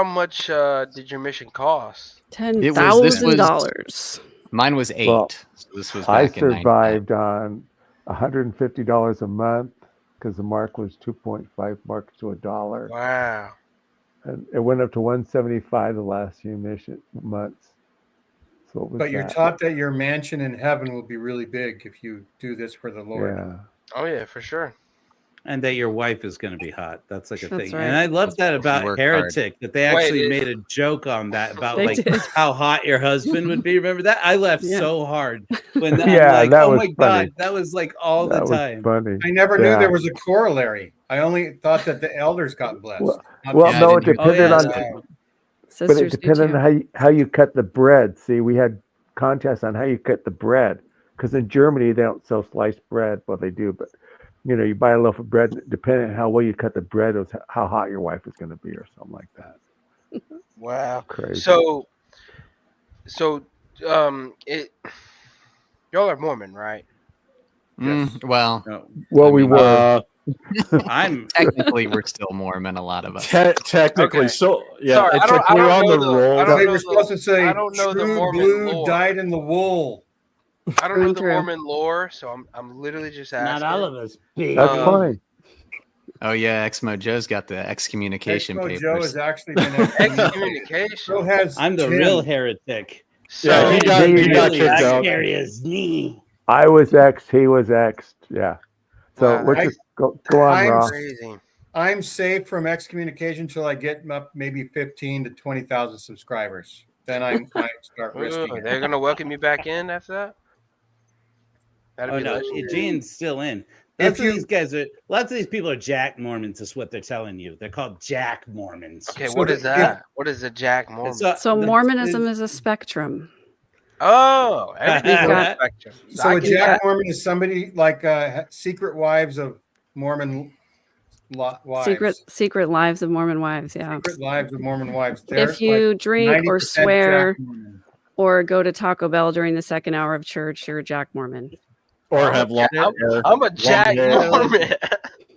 much did your mission cost? $10,000. Mine was $8. Well, so this was I back in 99. survived on $150 a month because the mark was 2.5 marks to $1. Wow. And it went up to $175 the last few months. So it was But you're that. taught that your mansion in heaven will be really big if you do this for the Lord. Yeah. Oh yeah, for sure. And that your wife is going to be hot. That's like a That's thing. right. And I love that You about work Heretic that they Wait, actually it- made a joke on that about They like did. how hot your husband would be. Remember that? I laughed Yeah. so hard when Yeah, I'm like, that oh was my funny. god, that was like all That the was time. funny. I never knew Yeah. there was a corollary. I only thought that the elders got blessed. Well, Not well, the I no, it didn't hear depended that. on, Oh, yeah. but it Sisters do depended on too. how you cut the bread. See, we had contests on how you cut the bread, because in Germany they don't sell sliced bread. Well, they do, but you buy a loaf of bread. Depending on how well you cut the bread, was how hot your wife was going to be, or something like that. Wow. Crazy. So it y'all are Mormon, right? Well, No, well, I we mean, were. I'm technically, we're still Mormon. A lot of us. Technically, Okay. so yeah, Sorry, it's I don't- like I we're don't on know the the- roll. I don't They know were the- supposed to say, I don't know the true Mormon blue lore. dyed in the wool. I don't Through know and the through. Mormon lore, so I'm literally just asking. not all of us. That's Um, fine. Oh yeah, Exmo Joe's got the excommunication Expo papers. Joe has actually been Excommunication. So has I'm the Tim. real heretic. So, Yeah, he got Really kicked out. Scary as me. I was X'd. He was X'd. Yeah. So Wow, let's that's- just go on, I'm- Ross. crazy. I'm safe from excommunication until I get up maybe 15 to 20,000 subscribers. Then I might start risking Ooh, it. they're gonna welcome you back in after that. That'd Oh be no, legendary. Gene's still in. If Lots of these guys are. Lots of these people are Jack Mormons. Is what they're telling you. They're called Jack Mormons. Okay, So what the- is that? What is a Jack Mormon? So Mormonism is a spectrum. Oh, everything's on the Got- spectrum. So I a get Jack that. Mormon is somebody like secret wives of Mormon wives. Secret lives of Mormon wives. Yeah. Secret lives of Mormon wives. They're If you like drink or 90% Jack swear Mormon. or go to Taco Bell during the second hour of church, you're a Jack Mormon. Or have long hair. I'm a Jack hair. Mormon.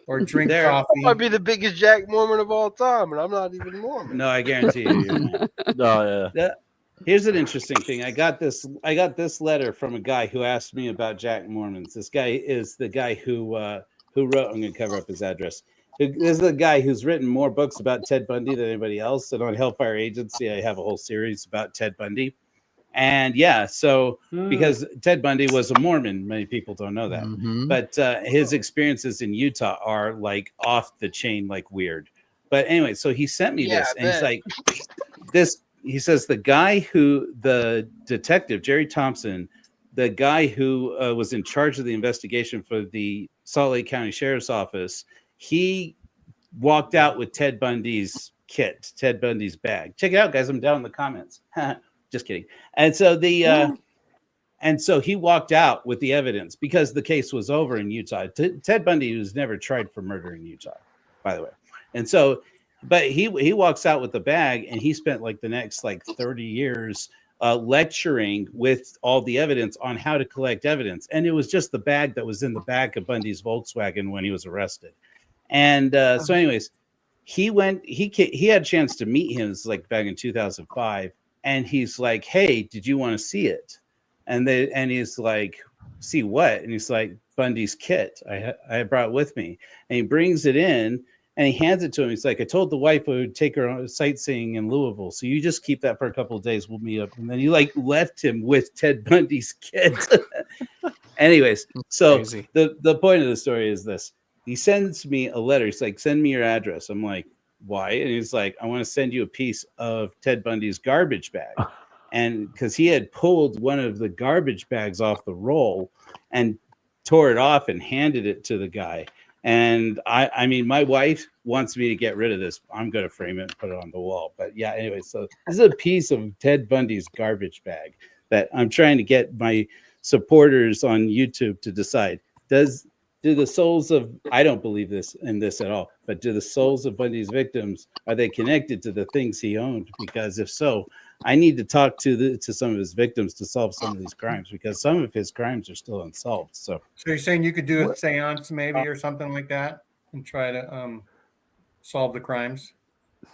Or drink They're- I coffee. might be the biggest Jack Mormon of all time, and I'm not even Mormon. No, I guarantee you. You're not. No, yeah. Here's an interesting thing. I got this letter from a guy who asked me about Jack Mormons. This guy is the guy who wrote. I'm going to cover up his address. This is the guy who's written more books about Ted Bundy than anybody else. And on Hellfire Agency, I have a whole series about Ted Bundy. And yeah, so because Ted Bundy was a Mormon, many people don't know that. Mhm. But his experiences in Utah are like off the chain, like weird. But anyway, so he sent me Yeah, this, I and he's bet. like, this. He says the detective Jerry Thompson, the guy who was in charge of the investigation for the Salt Lake County Sheriff's Office, he walked out with Ted Bundy's kit, Ted Bundy's bag. Check it out, guys. I'm down in the comments. Just kidding. And so and so he walked out with the evidence because the case was over in Utah. Ted Bundy was never tried for murder in Utah, by the way. And so, but he walks out with the bag, and he spent like the next like 30 years lecturing with all the evidence on how to collect evidence. And it was just the bag that was in the back of Bundy's Volkswagen when he was arrested. And so, anyways, he had a chance to meet him. It's like back in 2005, and he's like, "Hey, did you want to see it?" And he's like, "See what?" And he's like, "Bundy's kit. I brought it with me." And he brings it in. And he hands it to him. He's like, I told the wife I would take her on sightseeing in Louisville. So you just keep that for a couple of days. We'll meet up. And then he like left him with Ted Bundy's kid. Anyways, so Crazy. the point of the story is this. He sends me a letter. He's like, send me your address. I'm like, why? And he's like, I want to send you a piece of Ted Bundy's garbage bag. And because he had pulled one of the garbage bags off the roll and tore it off and handed it to the guy. And I mean, my wife wants me to get rid of this. I'm going to frame it and put it on the wall. But yeah, anyway, so this is a piece of Ted Bundy's garbage bag that I'm trying to get my supporters on YouTube to decide. Do the souls of, I don't believe this in this at all, but do the souls of Bundy's victims, are they connected to the things he owned? Because if so, I need to talk to some of his victims to solve some of these crimes, because some of his crimes are still unsolved. So So you're saying you could do a seance maybe or something like that and try to solve the crimes?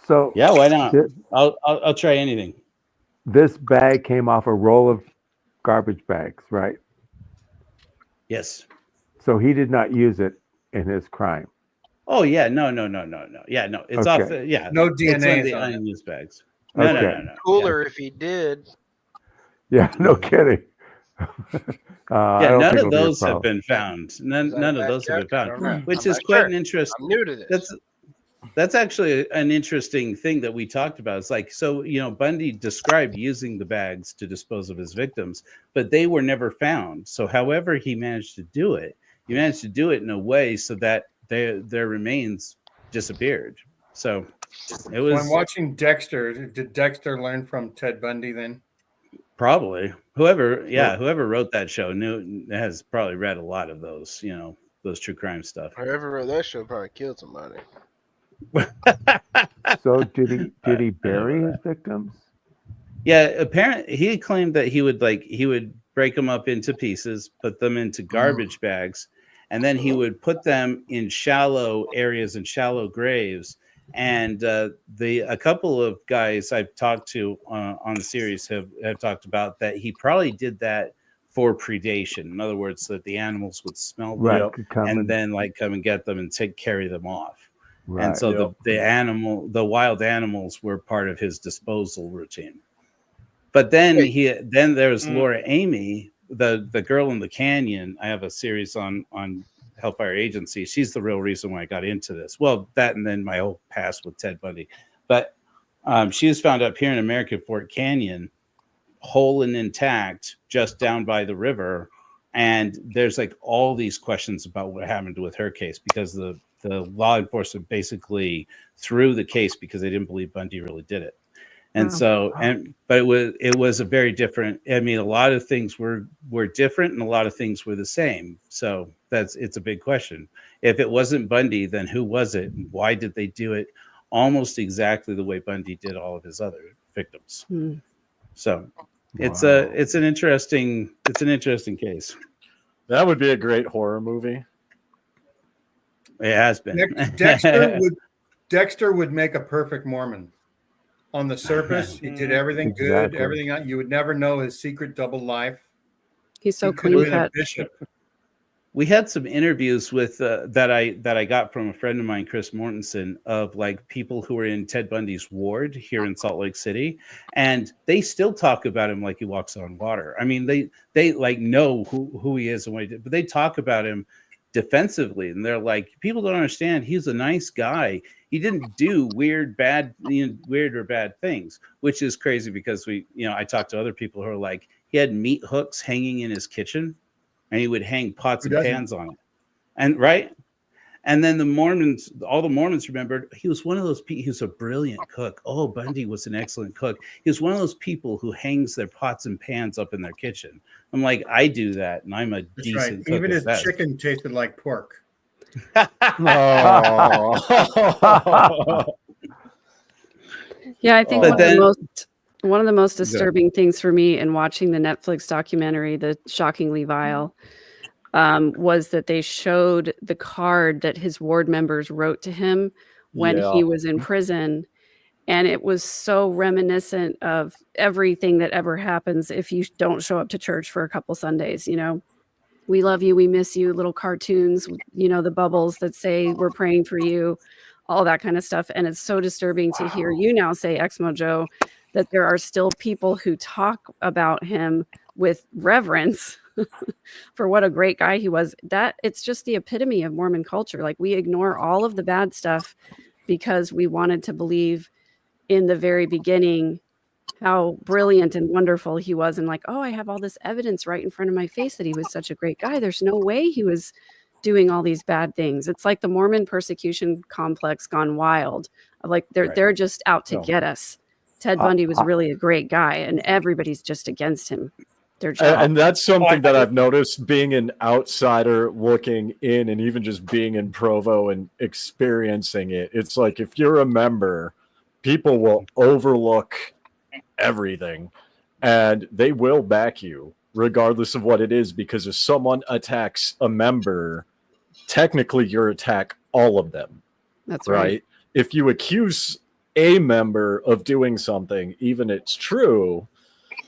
So yeah, why not? thi- I'll try anything. this bag came off a roll of garbage bags, right? Yes. So he did not use it in his crime. Oh yeah, no. Yeah, no. It's off. Okay. Yeah, No it's one of DNA the is on it. unused bags. No. Cooler if he did. Yeah, no kidding. I Yeah, don't none think of it'll be a those have problem. been found. Is that a None of bad those have been joke? I found, don't know. which I'm is not quite sure. an interest. I'm new to this. That's actually an interesting thing that we talked about. It's like, so, Bundy described using the bags to dispose of his victims, but they were never found. So however he managed to do it, he managed to do it in a way so that their remains disappeared. So it When was watching Dexter, did Dexter learn from Ted Bundy then? probably whoever wrote that show has probably read a lot of those, those true crime stuff. Whoever wrote that show probably killed somebody. So did he I know bury about his victims? Yeah, apparently he claimed that he would break them up into pieces, put them into garbage bags, and then he would put them in shallow areas and shallow graves. And a couple of guys I've talked to on the series have talked about that he probably did that for predation. In other words, so that the animals would smell them Right. Could come and then come and get them and carry them off. right. And so the wild animals were part of his disposal routine. But then then there's Laura Amy, the girl in the canyon. I have a series on Hellfire Agency. She's the real reason why I got into this. Well, that and then my whole past with Ted Bundy. But she was found up here in American Fort Canyon, whole and intact, just down by the river. And there's all these questions about what happened with her case because the law enforcement basically threw the case because they didn't believe Bundy really did it. And but it was a very different. I mean, a lot of things were different, and a lot of things were the same. So it's a big question. If it wasn't Bundy, then who was it? And why did they do it almost exactly the way Bundy did all of his other victims? So it's an interesting case. That would be a great horror movie. It has been. Dexter would make a perfect Mormon. On the surface, he did everything good, everything. You would never know his secret double life. He's so He could have clean been a cut. bishop. We had some interviews with that I got from a friend of mine, Chris Mortensen, of people who were in Ted Bundy's ward here in Salt Lake City, and they still talk about him like he walks on water. I mean, they know who he is and what he did, but they talk about him defensively, and they're like, people don't understand. He's a nice guy. He didn't do weird or bad things, which is crazy because I talked to other people who are like, he had meat hooks hanging in his kitchen. And he would hang pots and pans on it. And then all the Mormons remembered he was one of those people. He was a brilliant cook. Oh, Bundy was an excellent cook. He was one of those people who hangs their pots and pans up in their kitchen. I'm like, I do that, and I'm a decent cook. Even his chicken tasted like pork. Yeah, I think one of the most disturbing things for me in watching the Netflix documentary, The Shockingly Vile, was that they showed the card that his ward members wrote to him when he was in prison. And it was so reminiscent of everything that ever happens if you don't show up to church for a couple Sundays. We love you, we miss you, little cartoons, the bubbles that say we're praying for you, all that kind of stuff. And it's so disturbing to hear you now say, Exmo Joe, that there are still people who talk about him with reverence for what a great guy he was. That it's just the epitome of Mormon culture. We ignore all of the bad stuff because we wanted to believe in the very beginning how brilliant and wonderful he was. And I have all this evidence right in front of my face that he was such a great guy. There's no way he was doing all these bad things. It's like the Mormon persecution complex gone wild. They're just out to get us. Ted Bundy was really a great guy, and everybody's just against him. And that's something that I've noticed being an outsider looking in and even just being in Provo and experiencing it. It's like if you're a member, people will overlook everything and they will back you regardless of what it is, because if someone attacks a member, technically you attack all of them. That's right. If you accuse a member of doing something, even it's true,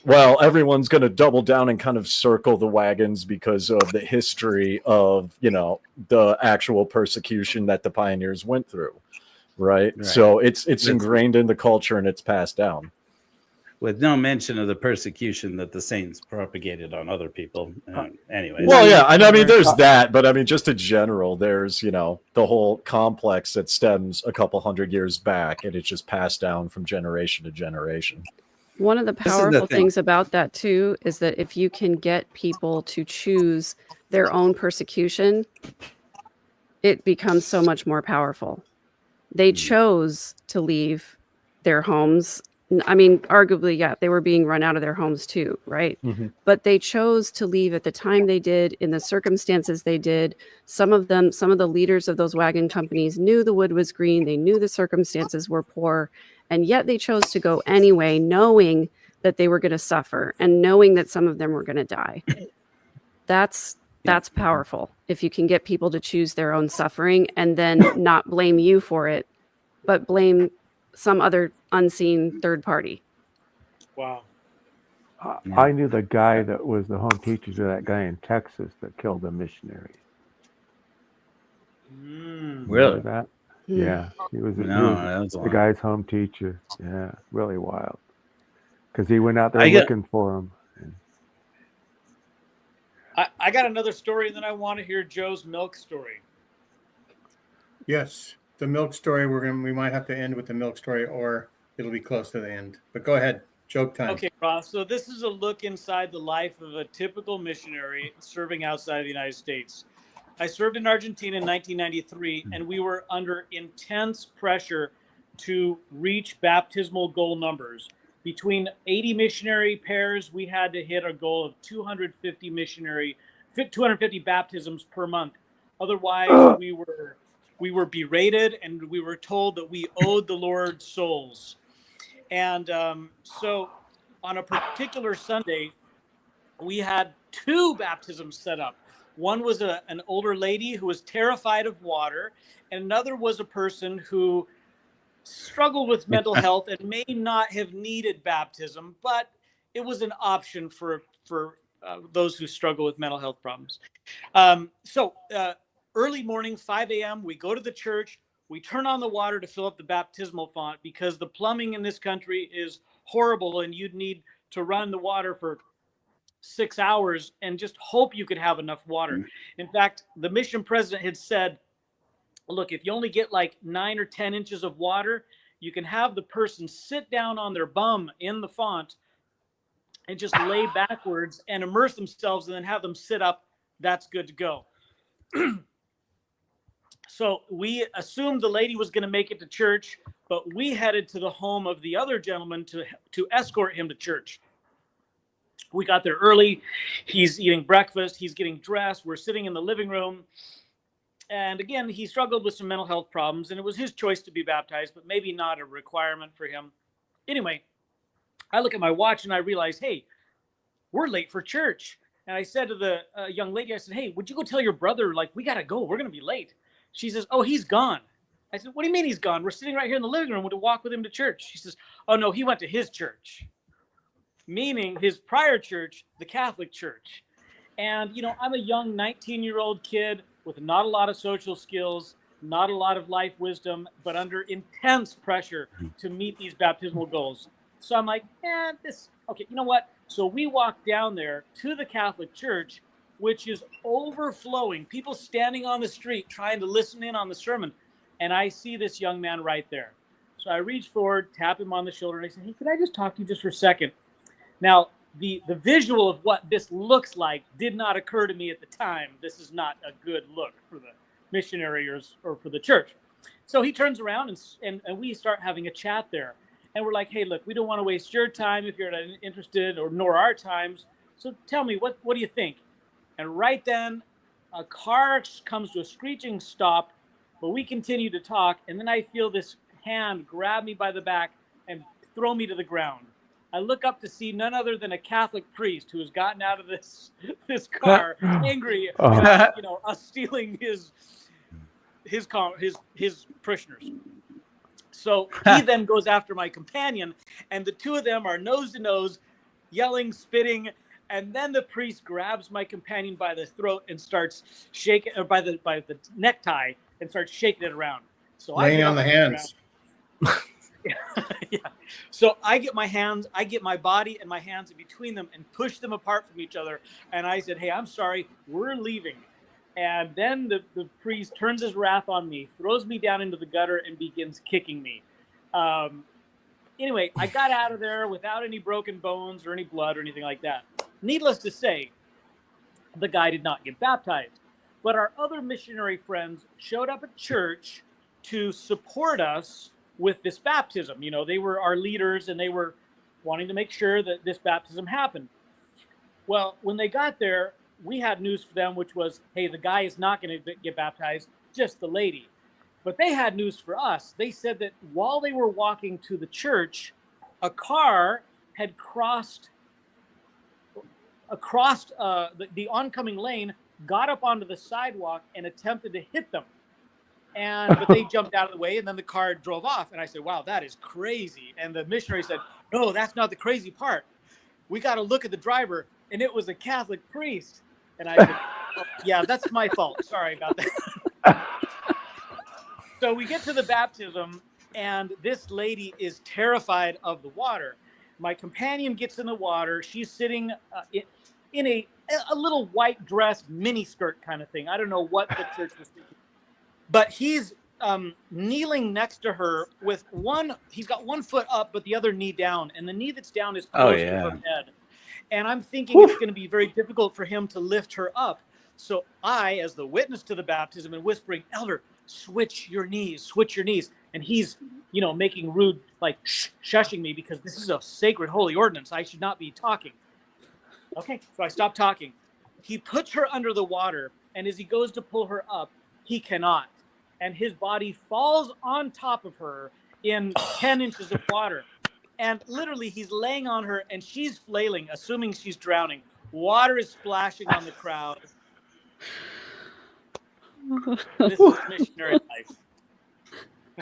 well, everyone's going to double down and kind of circle the wagons because of the history of, the actual persecution that the pioneers went through. Right. So it's ingrained in the culture and it's passed down. with no mention of the persecution that the saints propagated on other people. Anyways. Well, yeah, and I mean, there's that, but I mean, just in general, there's, the whole complex that stems a couple hundred years back, and it's just passed down from generation to generation. One of the is the powerful thing. things about that too is that if you can get people to choose their own persecution, it becomes so much more powerful. They chose to leave their homes. I mean, arguably, yeah, they were being run out of their homes too, right? Mm-hmm. But they chose to leave at the time they did, in the circumstances they did. Some of the leaders of those wagon companies knew the wood was green. They knew the circumstances were poor, and yet they chose to go anyway, knowing that they were going to suffer and knowing that some of them were going to die. That's powerful. If you can get people to choose their own suffering and then not blame you for it, but blame some other unseen third party. Wow. I knew the guy that was the home teacher to that guy in Texas that killed the missionaries. Really? Remember that? Yeah, he was That's the guy's home teacher. Yeah, really wild. Because he went out there looking for him. I got another story, and then I want to hear Joe's milk story. Yes, the milk story. We might have to end with the milk story, or it'll be close to the end. But go ahead, joke time. Okay, Ross. So this is a look inside the life of a typical missionary serving outside of the United States. I served in Argentina in 1993, and we were under intense pressure to reach baptismal goal numbers. Between 80 missionary pairs, we had to hit a goal of 250 baptisms per month. Otherwise, we were berated, and we were told that we owed the Lord souls. And so on a particular Sunday, we had 2 baptisms set up. One was an older lady who was terrified of water, and another was a person who struggled with mental health and may not have needed baptism, but it was an option for those who struggle with mental health problems. So early morning, 5 a.m., we go to the church. We turn on the water to fill up the baptismal font because the plumbing in this country is horrible, and you'd need to run the water for 6 hours and just hope you could have enough water. In fact, the mission president had said, look, if you only get like 9 or 10 inches of water, you can have the person sit down on their bum in the font and just lay backwards and immerse themselves and then have them sit up. That's good to go. So we assumed the lady was going to make it to church, but we headed to the home of the other gentleman to escort him to church. We got there early. He's eating breakfast. He's getting dressed. We're sitting in the living room. And again, he struggled with some mental health problems, and it was his choice to be baptized, but maybe not a requirement for him. Anyway, I look at my watch and I realize, hey, we're late for church. And I said to the young lady, I said, hey, would you go tell your brother, like, we got to go. We're going to be late. She says, oh, he's gone. I said, what do you mean he's gone? We're sitting right here in the living room to walk with him to church. She says, oh, no, he went to his church, meaning his prior church, the Catholic Church. And, I'm a young 19-year-old kid with not a lot of social skills, not a lot of life wisdom, but under intense pressure to meet these baptismal goals. So I'm like, okay, you know what? So we walk down there to the Catholic Church, which is overflowing, people standing on the street trying to listen in on the sermon. And I see this young man right there. So I reach forward, tap him on the shoulder, and I say, hey, can I just talk to you just for a second? Now, the visual of what this looks like did not occur to me at the time. This is not a good look for the missionary or for the church. So he turns around and we start having a chat there. And we're like, hey, look, we don't want to waste your time if you're not interested, or nor our times. So tell me, what do you think? And right then, a car comes to a screeching stop, but we continue to talk. And then I feel this hand grab me by the back and throw me to the ground. I look up to see none other than a Catholic priest who has gotten out of this car, angry about us stealing his parishioners. So he then goes after my companion, and the two of them are nose to nose, yelling, spitting, and then the priest grabs my companion by the throat and starts shaking, or by the necktie, and starts shaking it around. So laying on the hands. Yeah. So So I get my body and my hands in between them and push them apart from each other. And I said, hey, I'm sorry, we're leaving. And then the priest turns his wrath on me, throws me down into the gutter, and begins kicking me. Anyway, I got out of there without any broken bones or any blood or anything like that. Needless to say, the guy did not get baptized. But our other missionary friends showed up at church to support us with this baptism. You know, they were our leaders and they were wanting to make sure that this baptism happened. Well, when they got there, we had news for them, which was, hey, the guy is not going to get baptized, just the lady. But they had news for us. They said that while they were walking to the church, a car had crossed the oncoming lane, got up onto the sidewalk and attempted to hit them. But they jumped out of the way, and then the car drove off. And I said, wow, that is crazy. And the missionary said, no, that's not the crazy part. We got to look at the driver, and it was a Catholic priest. And I said, oh, yeah, that's my fault. Sorry about that. So we get to the baptism, and this lady is terrified of the water. My companion gets in the water. She's sitting in a little white dress mini skirt kind of thing. I don't know what the church was thinking. But he's kneeling next to her with he's got one foot up, but the other knee down. And the knee that's down is close to her head. And I'm thinking it's going to be very difficult for him to lift her up. So I, as the witness to the baptism, and whispering, elder, switch your knees. And he's, making rude, like shushing me because this is a sacred holy ordinance. I should not be talking. Okay, so I stopped talking. He puts her under the water, and as he goes to pull her up, he cannot. And his body falls on top of her in 10 inches of water. And literally, he's laying on her, and she's flailing, assuming she's drowning. Water is splashing on the crowd. This is missionary life.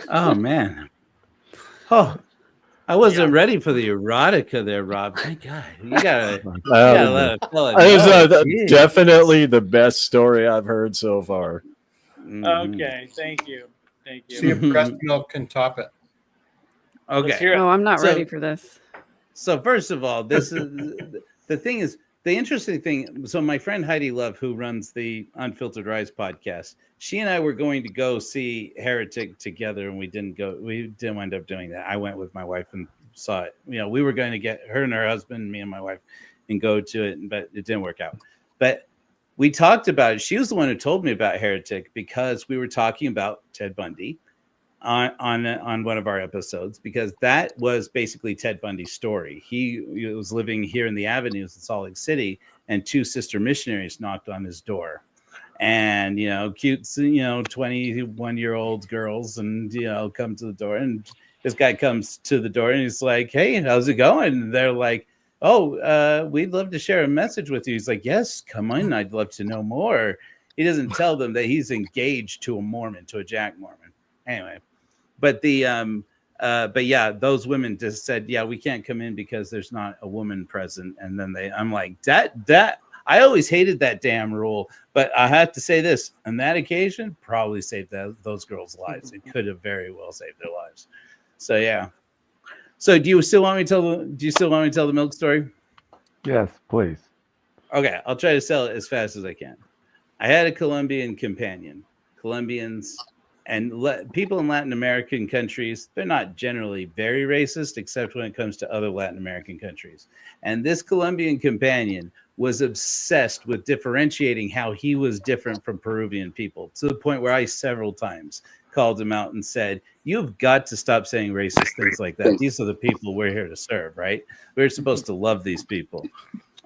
Oh, man. Oh, I wasn't ready for the erotica there, Rob. Thank God. You gotta let it fill it. That is definitely the best story I've heard so far. Okay, thank you. See if breast milk can top it. Okay. Oh, I'm not ready for this. So first of all, this is the thing is the interesting thing. So my friend Heidi Love, who runs the Unfiltered Rise podcast, she and I were going to go see Heretic together, and we didn't go. We didn't wind up doing that. I went with my wife and saw it. We were going to get her and her husband, me and my wife, and go to it, but it didn't work out. But we talked about it. She was the one who told me about Heretic because we were talking about Ted Bundy on one of our episodes, because that was basically Ted Bundy's story. He was living here in the Avenues in Salt Lake City, and two sister missionaries knocked on his door. And, cute, 21-year-old girls, and, come to the door. And this guy comes to the door and he's like, hey, how's it going? And they're like, oh, we'd love to share a message with you. He's like, yes, come on. I'd love to know more. He doesn't tell them that he's engaged to a Mormon, to a Jack Mormon. Anyway, but those women just said, yeah, we can't come in because there's not a woman present. And then I'm like, that I always hated that damn rule, but I have to say this: on that occasion, probably saved those girls' lives. It could have very well saved their lives. So yeah. So do you still want me to tell the milk story? Yes, please. Okay, I'll try to sell it as fast as I can. I had a Colombian companion. Colombians and people in Latin American countries, they're not generally very racist, except when it comes to other Latin American countries. And this Colombian companion was obsessed with differentiating how he was different from Peruvian people, to the point where I several times called him out and said, you've got to stop saying racist things like that. These are the people we're here to serve, right? We're supposed to love these people.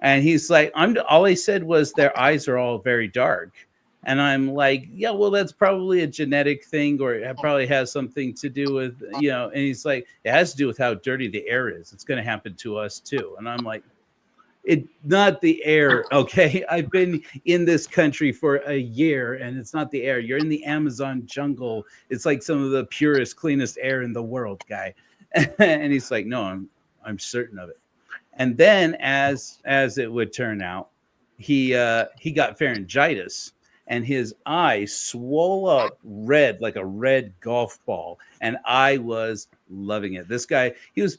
And he's like, all he said was their eyes are all very dark. And I'm like, yeah, well, that's probably a genetic thing, or it probably has something to do with, and he's like, it has to do with how dirty the air is. It's going to happen to us too. And I'm like, it's not the air. Okay. I've been in this country for a year, and it's not the air. You're in the Amazon jungle. It's like some of the purest, cleanest air in the world, guy. And he's like, no, I'm certain of it. And then as it would turn out, he got pharyngitis, and his eye swole up red like a red golf ball. And I was loving it. This guy, he was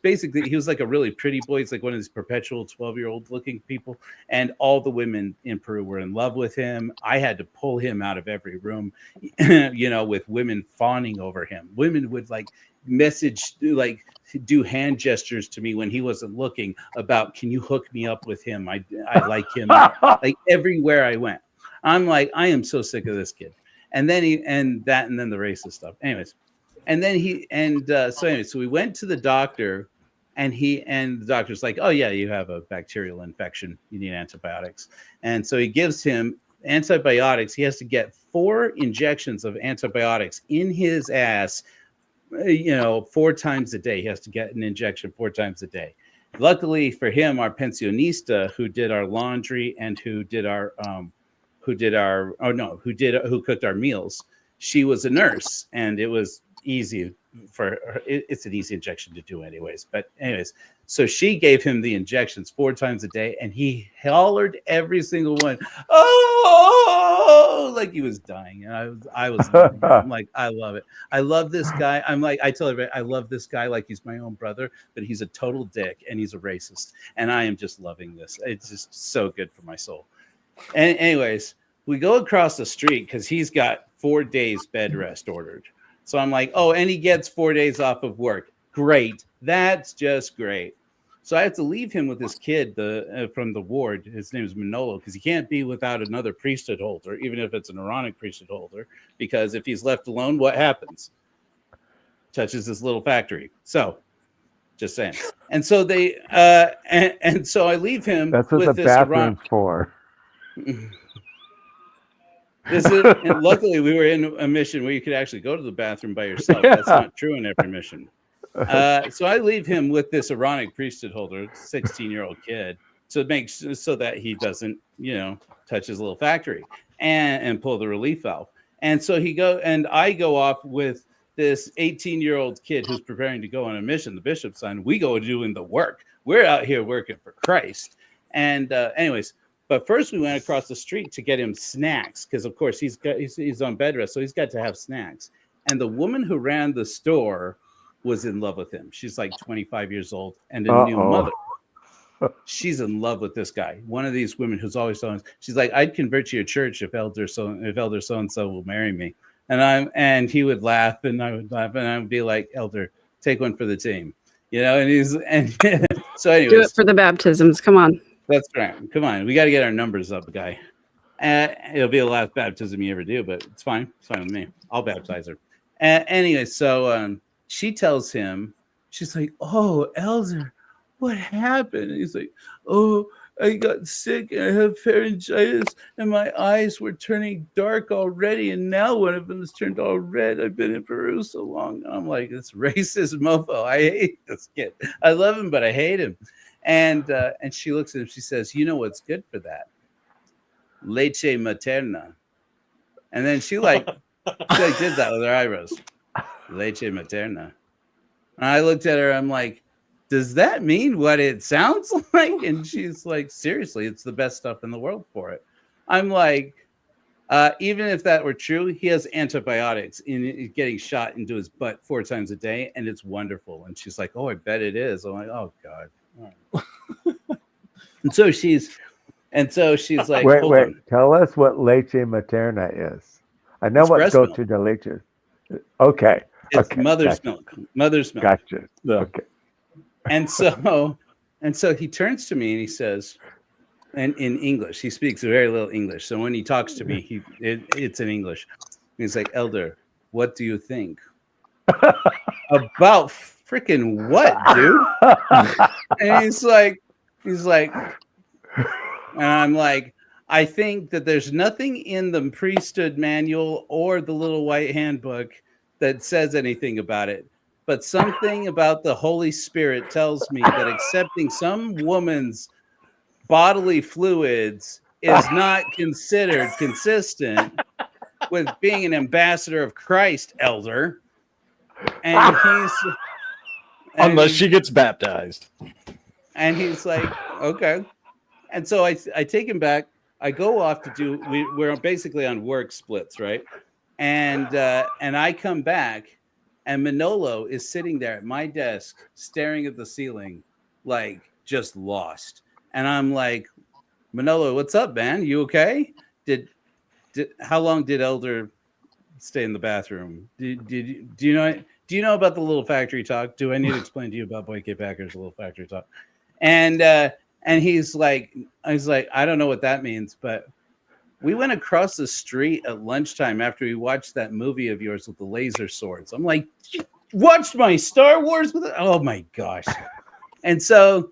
like a really pretty boy. He's like one of these perpetual 12-year-old looking people. And all the women in Peru were in love with him. I had to pull him out of every room, with women fawning over him. Women would like do hand gestures to me when he wasn't looking about, can you hook me up with him? I like him. Like everywhere I went. I'm like, I am so sick of this kid. And then then the racist stuff. Anyways. And then so we went to the doctor, and the doctor's like, oh yeah, you have a bacterial infection. You need antibiotics. And so he gives him antibiotics. He has to get 4 injections of antibiotics in his ass, 4 times a day. He has to get an injection 4 times a day. Luckily for him, our pensionista who did our laundry and who cooked our meals, she was a nurse, and it was easy for her. It's an easy injection to do anyways. But anyways, so she gave him the injections 4 times a day, and he hollered every single one, oh, like he was dying. And I was I'm like, I love it. I love this guy. I'm like, I tell everybody, I love this guy like he's my own brother, but he's a total dick and he's a racist. And I am just loving this. It's just so good for my soul. And anyways, we go across the street because he's got 4 days bed rest ordered. So I'm like, oh, and he gets 4 days off of work. Great. That's just great. So I have to leave him with this kid from the ward. His name is Manolo, because he can't be without another priesthood holder, even if it's an Aaronic priesthood holder, because if he's left alone, what happens? Touches this little factory. So just saying. And so and so I leave him. That's what with the bathroom's for. And luckily we were in a mission where you could actually go to the bathroom by yourself. Yeah. That's not true in every mission. So I leave him with this Aaronic priesthood holder, 16-year-old kid, so that he doesn't, touch his little factory and pull the relief valve. And so I go off with this 18-year-old kid who's preparing to go on a mission, the bishop's son. We go doing the work. We're out here working for Christ. And anyways, but first we went across the street to get him snacks, because of course he's on bed rest, so he's got to have snacks. And the woman who ran the store was in love with him. She's like 25 years old and a new mother. She's in love with this guy. One of these women who's always telling, she's like, I'd convert to your church if elder so and so will marry me. And he would laugh, and I would laugh, and I would be like, Elder, take one for the team, and so anyways, do it for the baptisms. Come on. That's right. Come on. We got to get our numbers up, guy. It'll be the last baptism you ever do, but it's fine. It's fine with me. I'll baptize her. Anyway, so she tells him, she's like, oh, Elder, what happened? And he's like, oh, I got sick and I have pharyngitis and my eyes were turning dark already. And now one of them has turned all red. I've been in Peru so long. And I'm like, this racist mofo. I hate this kid. I love him, but I hate him. And she looks at him. She says, you know what's good for that? Leche materna. And then she did that with her eyebrows. Leche materna. And I looked at her. I'm like, does that mean what it sounds like? And she's like, seriously, it's the best stuff in the world for it. I'm like, even if that were true, he has antibiotics in getting shot into his butt 4 times a day, and it's wonderful. And she's like, oh, I bet it is. I'm like, oh God. and so she's like, wait, tell us what leche materna is. I know what go to the leche. Okay. It's mother's milk. Mother's milk. Gotcha. Okay. And so he turns to me and he says, and in English, he speaks very little English. So when he talks to me, it's in English. He's like, Elder, what do you think? About freaking what, dude? And he's like, and I'm like, I think that there's nothing in the priesthood manual or the little white handbook that says anything about it. But something about the Holy Spirit tells me that accepting some woman's bodily fluids is not considered consistent with being an ambassador of Christ, Elder. And unless she gets baptized. And he's like, okay. And so I take him back. I go off to we're basically on work splits, right? And I come back. And Manolo is sitting there at my desk, staring at the ceiling, like just lost. And I'm like, Manolo, what's up, man? You okay? How long did Elder stay in the bathroom? Do you know about the little factory talk? Do I need to explain to you about Boy K. Packer's little factory talk? And he's like, I don't know what that means, but we went across the street at lunchtime after we watched that movie of yours with the laser swords. I'm like, you watched my Star Wars with it? Oh my gosh. And so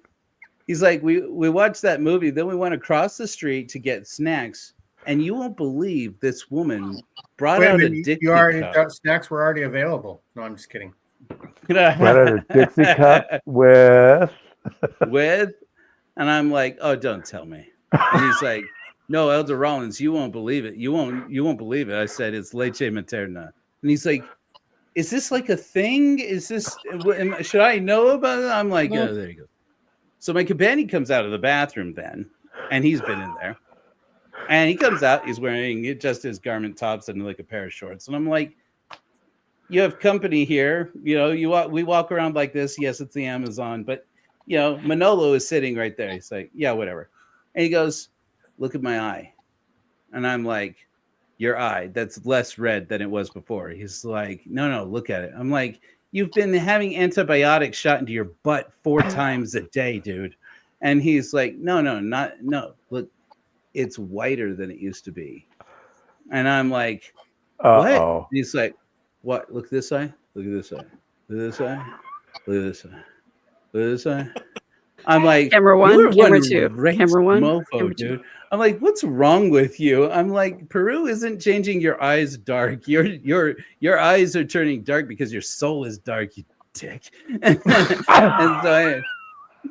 he's like, we watched that movie, then we went across the street to get snacks. And you won't believe this woman brought out a Dixie cup. Snacks were already available. No, I'm just kidding. Brought out a Dixie cup with, and I'm like, oh, don't tell me. And he's like, no, Elder Rollins, you won't believe it. You won't believe it. I said it's leche materna, and he's like, is this like a thing? Is this? Should I know about it? I'm like, oh, there you go. So my companion comes out of the bathroom then, and he's been in there. And he comes out, he's wearing just his garment tops and like a pair of shorts. And I'm like, you have company here. You know, we walk around like this. Yes, it's the Amazon. But, you know, Manolo is sitting right there. He's like, yeah, whatever. And he goes, look at my eye. And I'm like, your eye, that's less red than it was before. He's like, no, look at it. I'm like, you've been having antibiotics shot into your butt 4 times a day, dude. And he's like, no, look. It's whiter than it used to be. And I'm like, what? He's like, what? Look at this eye. Look at this eye. Look at this eye. Look at this eye. Look at this eye. I'm like, camera 1, camera 2, camera 1, mofo, camera 2. dude. I'm like, what's wrong with you? I'm like, Peru isn't changing your eyes dark. Your eyes are turning dark because your soul is dark, you dick. And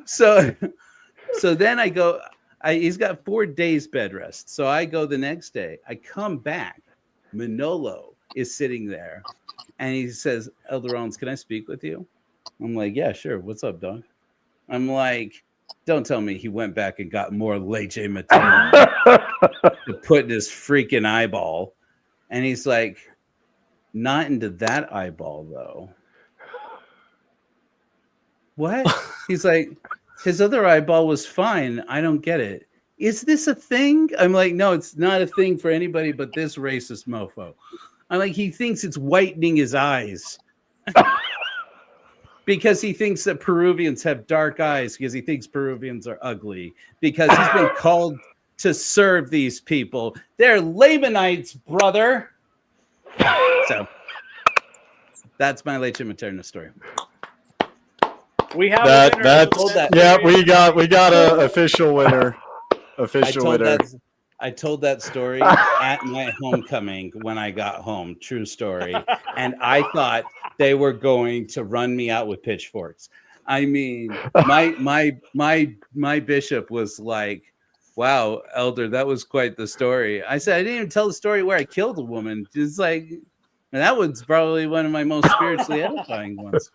so then I go. He's got 4 days bed rest. So I go the next day. I come back. Manolo is sitting there. And he says, Elder Rollins, can I speak with you? I'm like, yeah, sure. What's up, dog? I'm like, don't tell me he went back and got more leche materna to put in his freaking eyeball. And he's like, not into that eyeball, though. What? He's like, his other eyeball was fine. I don't get it. Is this a thing? I'm like, no, it's not a thing for anybody but this racist mofo. I'm like, he thinks it's whitening his eyes. Because he thinks that Peruvians have dark eyes, because he thinks Peruvians are ugly, because he's been called to serve these people. They're Lamanites, brother. So that's my leche materna story. We have a winner. Yeah, we got an official winner. I told that story at my homecoming when I got home. True story. And I thought they were going to run me out with pitchforks. I mean, my bishop was like, "Wow, Elder, that was quite the story." I said, "I didn't even tell the story where I killed a woman." Just like, and that was probably one of my most spiritually edifying ones.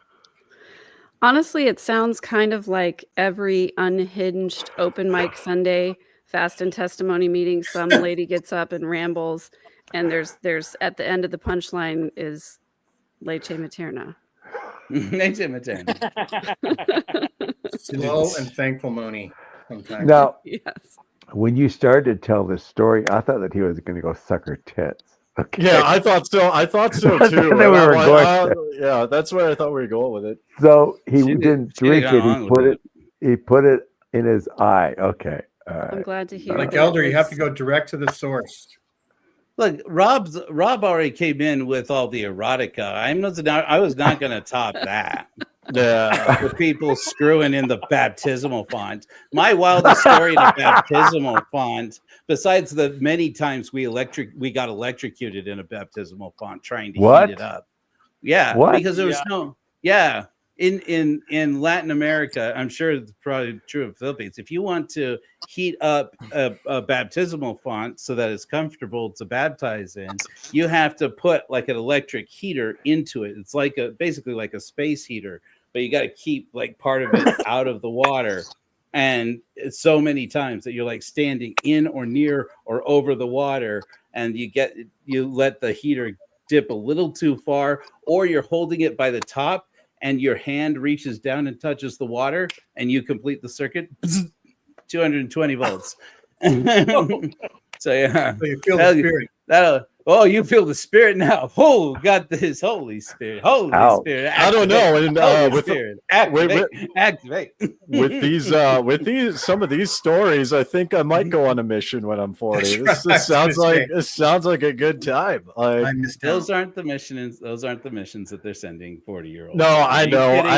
Honestly, it sounds kind of like every unhinged open mic Sunday fast and testimony meeting. Some lady gets up and rambles, and there's at the end of the punchline is leche materna. Leche materna. Slow and thankful Moni. Sometimes. Now, Yes. when you started to tell this story, I thought that he was going to go suck her tits. Okay. Yeah, I thought so. I thought so That's too. where we were going. Yeah, that's where I thought we were going with it. So he She didn't did drink go it. on He with put it. it. He put it in his eye. Okay. All I'm right. glad to hear. Like that Elder, it you have was- to go direct to the source. Look, Rob already came in with all the erotica. I was not going to top that. Yeah. The people screwing in the baptismal font. My wildest story in a baptismal font, besides the many times we got electrocuted in a baptismal font trying to What? heat it up. Yeah, What? because there was no. Yeah, in Latin America, I'm sure it's probably true of Philippines. If you want to heat up a baptismal font so that it's comfortable to baptize in, you have to put like an electric heater into it. It's like basically like a space heater, but you got to keep like part of it out of the water. And it's so many times that you're like standing in or near or over the water, and you let the heater dip a little too far, or you're holding it by the top and your hand reaches down and touches the water and you complete the circuit. 220 volts. So yeah, So you feel the spirit. Oh, you feel the spirit now. Oh, got this Holy Spirit. Holy Ouch. Spirit. I don't know. And Holy with Spirit. Activate. Activate. with these some of these stories, I think I might go on a mission when I'm 40. This sounds like a good time. I missed out. Those aren't the missions. Those aren't the missions that they're sending 40-year-olds. No, I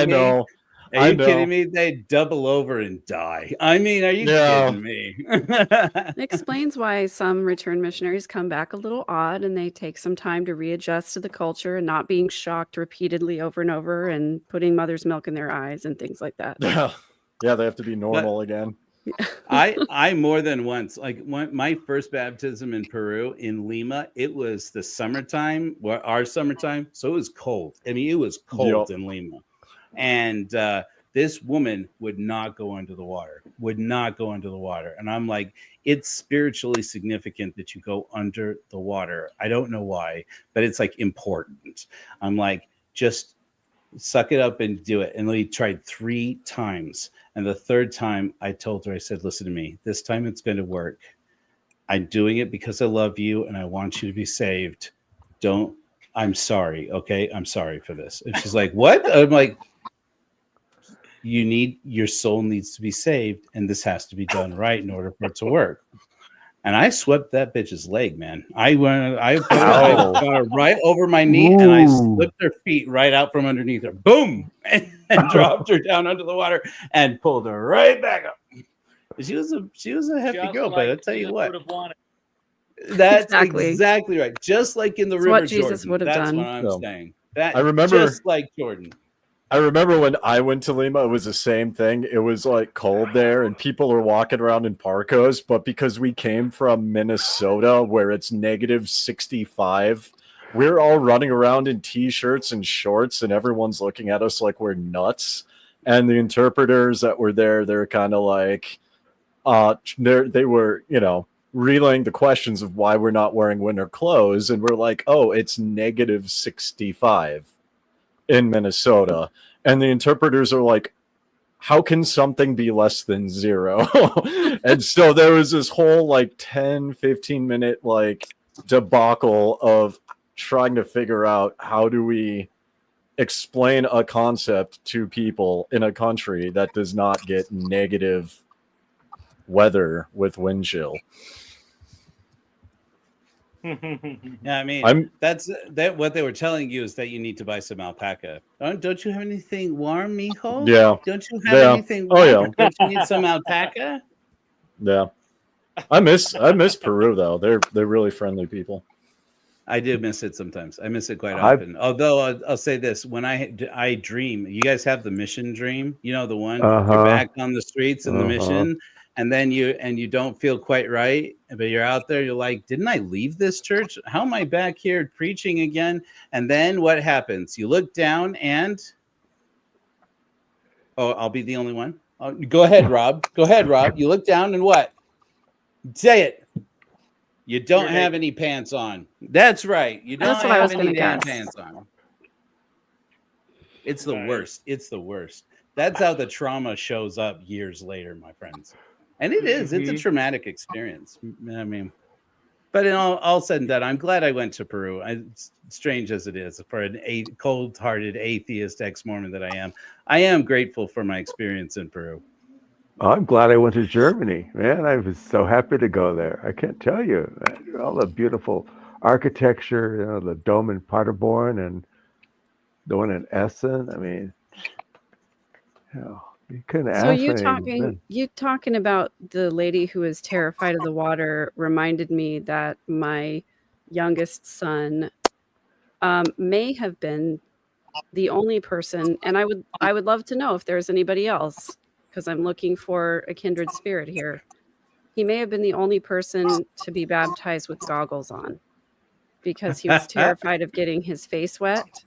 know. Are you kidding me? They double over and die. I mean, are you kidding me? It explains why some return missionaries come back a little odd and they take some time to readjust to the culture and not being shocked repeatedly over and over and putting mother's milk in their eyes and things like that. Yeah, they have to be normal again. I more than once, like my first baptism in Peru, in Lima, it was the summertime, our summertime, so it was cold. I mean, it was cold in Lima. And this woman would not go under the water, And I'm like, it's spiritually significant that you go under the water. I don't know why, but it's like important. I'm like, just suck it up and do it. And we tried 3 times. And the third time I told her, I said, listen to me, this time it's going to work. I'm doing it because I love you and I want you to be saved. I'm sorry. Okay. I'm sorry for this. And she's like, what? I'm like, your soul needs to be saved, and this has to be done right in order for it to work. And I swept that bitch's leg, man. I put her right over my knee, and I slipped her feet right out from underneath her. Boom! And dropped her down under the water and pulled her right back up. She was a hefty girl, but I'll tell you what. That's exactly right. Just like in the River what Jesus Jordan. would have done. That's what I'm saying. That I remember just like Jordan. I remember when I went to Lima, it was the same thing. It was like cold there and people were walking around in parkas, but because we came from Minnesota where it's negative 65, we're all running around in t-shirts and shorts and everyone's looking at us like we're nuts. And the interpreters that were there, they're kind of like, they were, relaying the questions of why we're not wearing winter clothes. And we're like, oh, it's negative 65. In Minnesota, and the interpreters are like, how can something be less than 0? And so there was this whole 10-15 minute debacle of trying to figure out how do we explain a concept to people in a country that does not get negative weather with wind chill. Yeah, I mean, that's what they were telling you is that you need to buy some alpaca. Don't you have anything warm, mijo? Yeah. Don't you have anything warm? Oh, yeah. Don't you need some alpaca? Yeah. I miss Peru though. They're really friendly people. I do miss it sometimes. I miss it quite often. Although I'll say this: when I dream, you guys have the mission dream. You know the one you're back on the streets in the mission. And then you don't feel quite right, but you're out there. You're like, didn't I leave this church? How am I back here preaching again? And then what happens? You look down and I'll be the only one. Go ahead, Rob. Go ahead, Rob. You look down and what? Say it. You don't have any pants on. That's right. You don't have any damn pants on. It's the worst. It's the worst. That's how the trauma shows up years later, my friends. And it is. It's a traumatic experience. I mean, but in all said and done, I'm glad I went to Peru. Strange as it is, for a cold-hearted atheist ex-Mormon that I am grateful for my experience in Peru. I'm glad I went to Germany, man. I was so happy to go there. I can't tell you all the beautiful architecture, the dome in Paderborn and the one in Essen. I mean, you couldn't ask. So you talking about the lady who is terrified of the water reminded me that my youngest son may have been the only person, and I would love to know if there's anybody else, because I'm looking for a kindred spirit here. He may have been the only person to be baptized with goggles on because he was terrified of getting his face wet.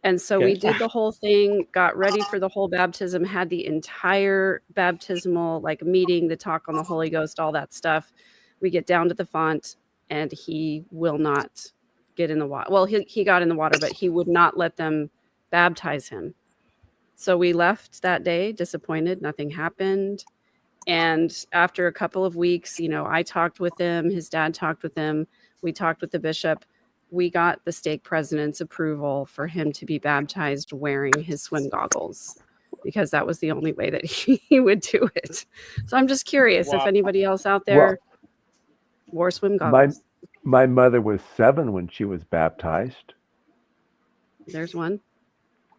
And so we did the whole thing, got ready for the whole baptism, had the entire baptismal meeting, the talk on the Holy Ghost, all that stuff. We get down to the font and he will not get in the water. Well, he got in the water, but he would not let them baptize him. So we left that day disappointed. Nothing happened. And after a couple of weeks, I talked with him. His dad talked with him. We talked with the bishop. We got the stake president's approval for him to be baptized wearing his swim goggles, because that was the only way that he would do it. So I'm just curious if anybody else out there wore swim goggles. My mother was 7 when she was baptized. There's one.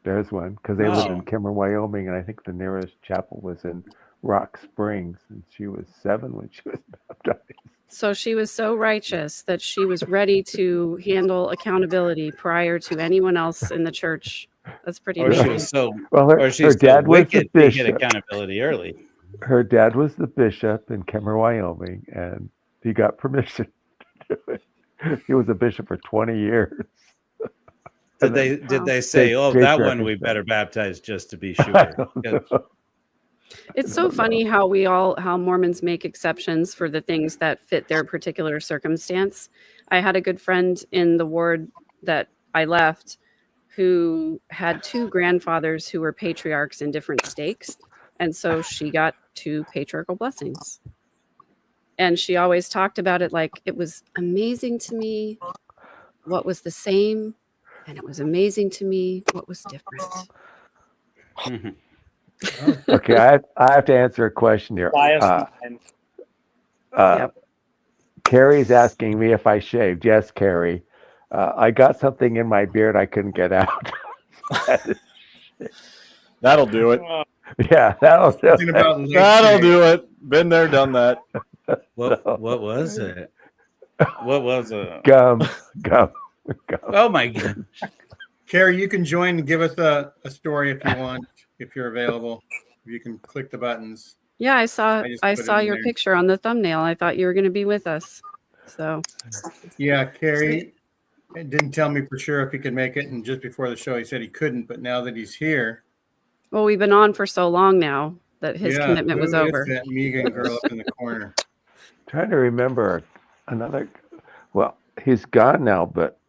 There's one, because they lived in Kimmer, Wyoming, and I think the nearest chapel was in Rock Springs, and she was 7 when she was baptized. So she was so righteous that she was ready to handle accountability prior to anyone else in the church. That's pretty Or she amazing. was so, Well, or she's her dad was the wicked to get bishop. accountability early. Her dad was the bishop in Kimmer, Wyoming, and he got permission to do it. He was a bishop for 20 years. Did they say, "Oh, that one we better baptize just to be sure"? It's so funny how Mormons make exceptions for the things that fit their particular circumstance. I had a good friend in the ward that I left who had 2 grandfathers who were patriarchs in different stakes. And so she got 2 patriarchal blessings. And she always talked about it like it was amazing to me what was the same, and it was amazing to me what was different. Okay, I have to answer a question here. Carrie's asking me if I shaved. Yes, Carrie. I got something in my beard I couldn't get out. That'll do it. Yeah, that'll do it. That'll do it. Been there, done that. What was it? What was it? Gum. Oh my God. Carrie, you can join and give us a story if you want, if you're available. You can click the buttons. Yeah, I saw your there. picture on the thumbnail. I thought you were going to be with us. So Yeah, Carrie didn't tell me for sure if he could make it, and just before the show he said he couldn't, but now that he's here. well, we've been on for so long now that his commitment was who is over. that Megan girl up in the corner? Trying to remember another. Well, he's gone now, but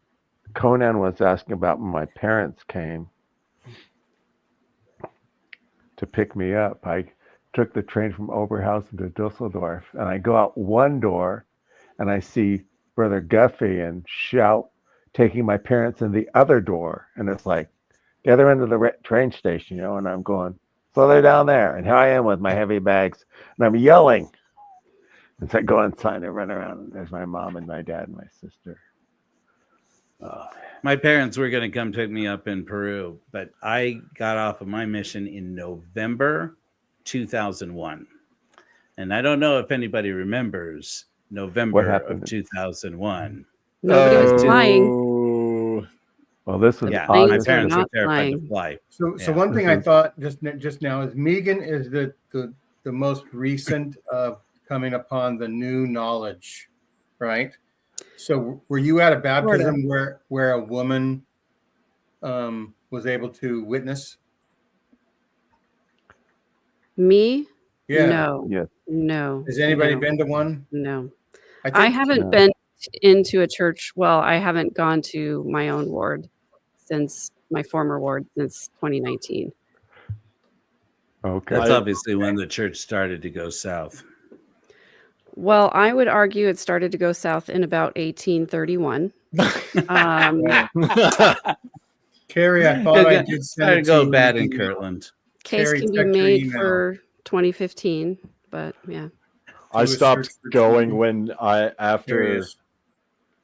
Conan was asking about when my parents came to pick me up. I took the train from Oberhausen to Dusseldorf, and I go out one door, and I see Brother Guffey and Shout taking my parents in the other door, and it's like the other end of the train station, and I'm going, so they're down there, and here I am with my heavy bags, and I'm yelling. And so I go inside and run around, and there's my mom and my dad and my sister. My parents were going to come pick me up in Peru, but I got off of my mission in November 2001. And I don't know if anybody remembers November of 2001. Nobody was flying. Well, this was my August. parents were Not terrified flying. to fly. So one thing I thought just now is Megan is the most recent of coming upon the new knowledge, right? So were you at a baptism where a woman was able to witness? Me? Yeah. No. Yes. No. Has anybody no, been to one? No. I I think haven't been into a church. Well, I haven't gone to my own ward since my former ward since 2019. Okay. That's obviously when the church started to go south. Well, I would argue it started to go south in about 1831. Carrie, I thought I did send Started it to go to bad you. in Kirtland. Case Carrie, can be check your made email. for 2015, but yeah. I Do a stopped search for going June. when There he after is.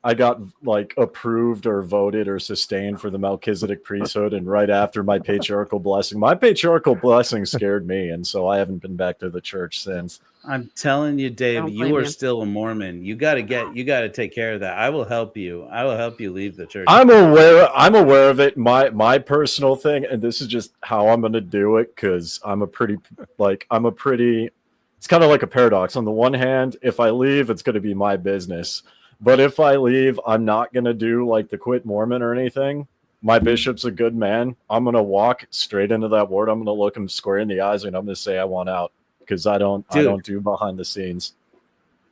I got like approved or voted or sustained for the Melchizedek priesthood, and right after my patriarchal blessing scared me, and so I haven't been back to the church since. I'm telling you, Dave, Don't you blame are you. still a Mormon. You got to take care of that. I will help you. I will help you leave the church. I'm aware of it. My personal thing, and this is just how I'm going to do it, because I'm a pretty. It's kind of like a paradox. On the one hand, if I leave, it's going to be my business. But if I leave, I'm not going to do like the quit Mormon or anything. My bishop's a good man. I'm going to walk straight into that ward. I'm going to look him square in the eyes, and I'm going to say I want out, because I don't do behind the scenes.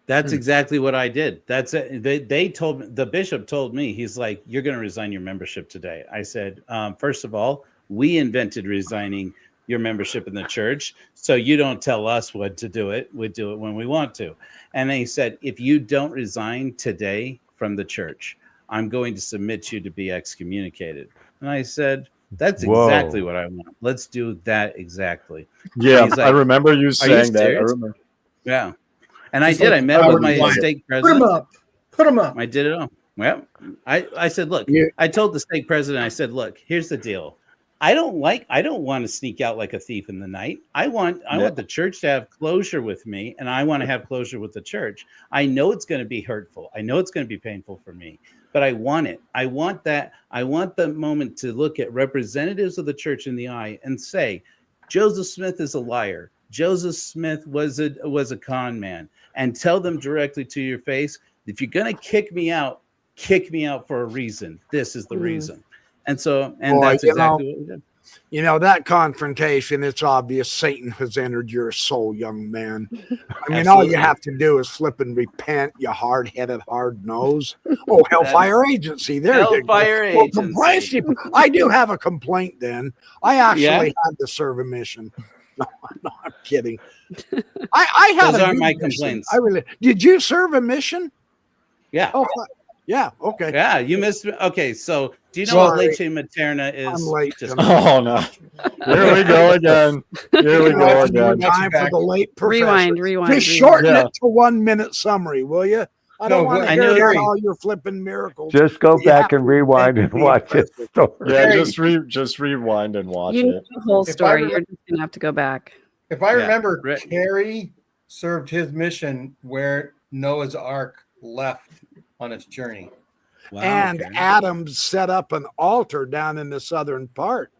That's exactly what I did. That's it. They told me, the bishop told me, he's like, you're going to resign your membership today. I said, first of all, we invented resigning your membership in the church. So you don't tell us what to do it. We do it when we want to. And then he said, if you don't resign today from the church, I'm going to submit you to be excommunicated. And I said, that's exactly what I want. Let's do that exactly. Yeah, He's like, I remember you saying that. I serious? remember. Yeah. And I did. I met with my stake president. Put him up. I did it all. Well, I said, look, I told the stake president, I said, look, here's the deal. I don't want to sneak out like a thief in the night. I want the church to have closure with me, and I want to have closure with the church. I know it's going to be hurtful. I know it's going to be painful for me, but I want it. I want that. I want the moment to look at representatives of the church in the eye and say, Joseph Smith is a liar. Joseph Smith was a con man, and tell them directly to your face, if you're going to kick me out for a reason. This is the reason. And so, that's exactly what we did. You know, that confrontation, it's obvious Satan has entered your soul, young man. I mean, all you have to do is flip and repent, you hard-headed, hard-nosed. Oh, Hellfire Agency. There Hellfire Agency. I do have a complaint then. I actually had to serve a mission. No, I'm kidding. I had Those aren't my mission. complaints. Did you serve a mission? Yeah. Oh, yeah. Okay. Yeah, you missed. Okay, so do you know what leche materna is? I'm late. Oh no! Here we go again. Here we go again. Time for the late professor. Rewind. Just shorten it to 1 minute summary, will you? I don't want to hear all your flipping miracles. Just go back and rewind and watch it. Yeah, just rewind and watch You need it. the whole story. You're just gonna have to go back. If I remember, Terry served his mission where Noah's Ark left on its journey. Wow, and Adam set up an altar down in the southern part.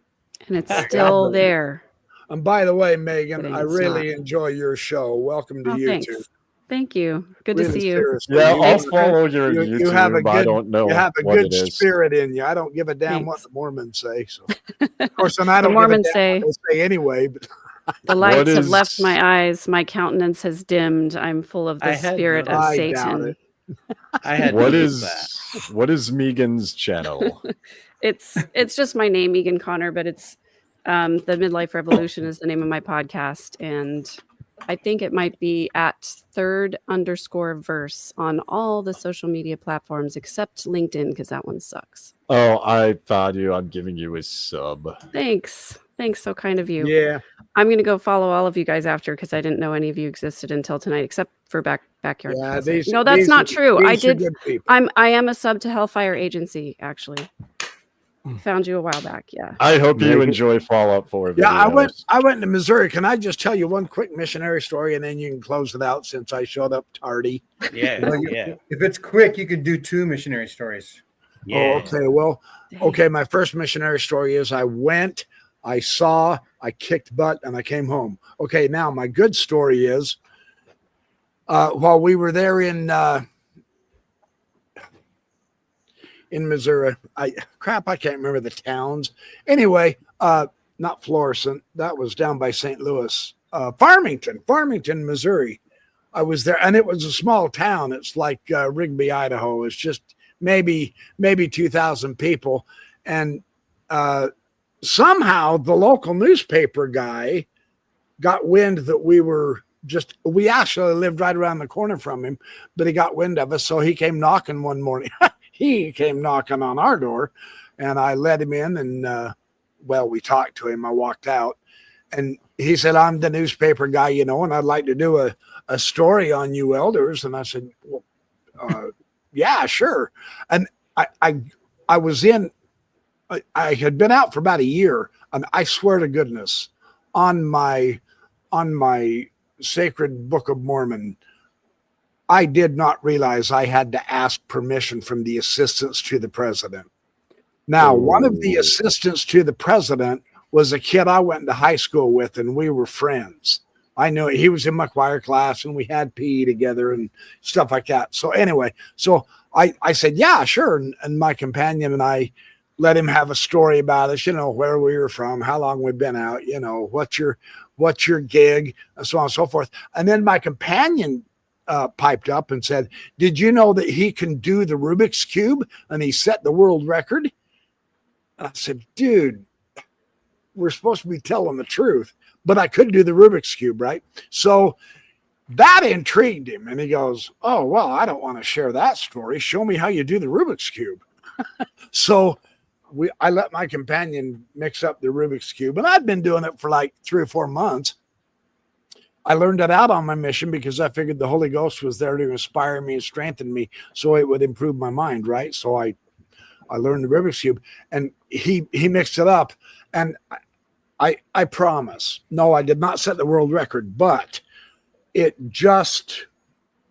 And it's still there. And by the way, Megan, I really enjoy your show. Welcome to YouTube. Thanks. Thank you. Good to see you. Yeah, I'll follow your YouTube. You have a good, I don't know. You have a good spirit in you. I don't give a damn what the Mormons say. So, of course, and I don't the Mormons say anyway. But the lights have left my eyes. My countenance has dimmed. I'm full of the spirit of Satan. What is Megan's channel? It's just my name, Megan Connor, but it's the Midlife Revolution is the name of my podcast, and I think it might be at _verse on all the social media platforms except LinkedIn, because that one sucks. Oh, I thought you. I'm giving you a sub. Thanks. So kind of you. Yeah. I'm going to go follow all of you guys after, because I didn't know any of you existed until tonight, except for backyard. Yeah, no, that's not true. I am a sub to Hellfire Agency, actually. Found you a while back. Yeah. I hope you enjoy Fallout 4 videos. Yeah, I went to Missouri. Can I just tell you one quick missionary story, and then you can close it out since I showed up tardy? Yeah. If it's quick, you could do 2 missionary stories. Yeah. Oh, okay. Well, okay. My first missionary story is I went, I saw, I kicked butt, and I came home. Okay. Now my good story is while we were there in Missouri, I can't remember the towns. Anyway, not Florissant. That was down by St. Louis. Farmington, Missouri. I was there, and it was a small town. It's like Rigby, Idaho. It's just maybe 2,000 people. And somehow the local newspaper guy got wind that we actually lived right around the corner from him, but he got wind of us. So he came knocking one morning. He came knocking on our door, and I let him in, and we talked to him. I walked out, and he said, I'm the newspaper guy, and I'd like to do a story on you elders. And I said, well, yeah, sure. And I was I had been out for about a year, and I swear to goodness, on my sacred Book of Mormon, I did not realize I had to ask permission from the assistants to the president. Now, one of the assistants to the president was a kid I went to high school with, and we were friends. I knew he was in my choir class, and we had PE together and stuff like that. So anyway, I said, yeah, sure. And my companion and I let him have a story about us, where we were from, how long we've been out, what's your gig, and so on and so forth. And then my companion piped up and said, "Did you know that he can do the Rubik's Cube?" And he set the world record. I said, "Dude, we're supposed to be telling the truth, but I could do the Rubik's Cube, right?" So that intrigued him. And he goes, "Oh, well, I don't want to share that story. Show me how you do the Rubik's Cube." So I let my companion mix up the Rubik's Cube, and I'd been doing it for like 3 or 4 months. I learned it out on my mission because I figured the Holy Ghost was there to inspire me and strengthen me so it would improve my mind, right? So I learned the Rubik's Cube, and he mixed it up. And I promise, no, I did not set the world record, but it just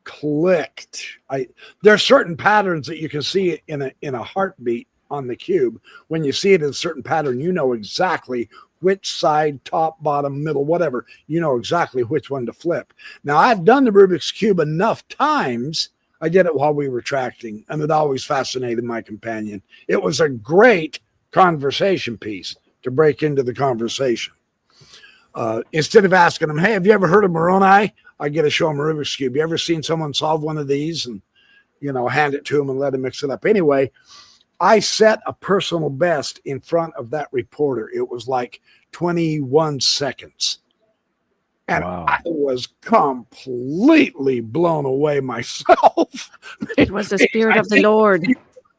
clicked. There are certain patterns that you can see in a heartbeat on the cube. When you see it in a certain pattern, you know exactly which side, top, bottom, middle, whatever, you know exactly which one to flip. Now, I've done the Rubik's Cube enough times. I did it while we were tracting, and it always fascinated my companion. It was a great conversation piece to break into the conversation. Instead of asking them, "Hey, have you ever heard of Moroni?" I get to show them a Rubik's Cube. You ever seen someone solve one of these and, hand it to them and let them mix it up? Anyway, I set a personal best in front of that reporter. It was like 21 seconds. And Wow. I was completely blown away myself. It was the Spirit of the Lord.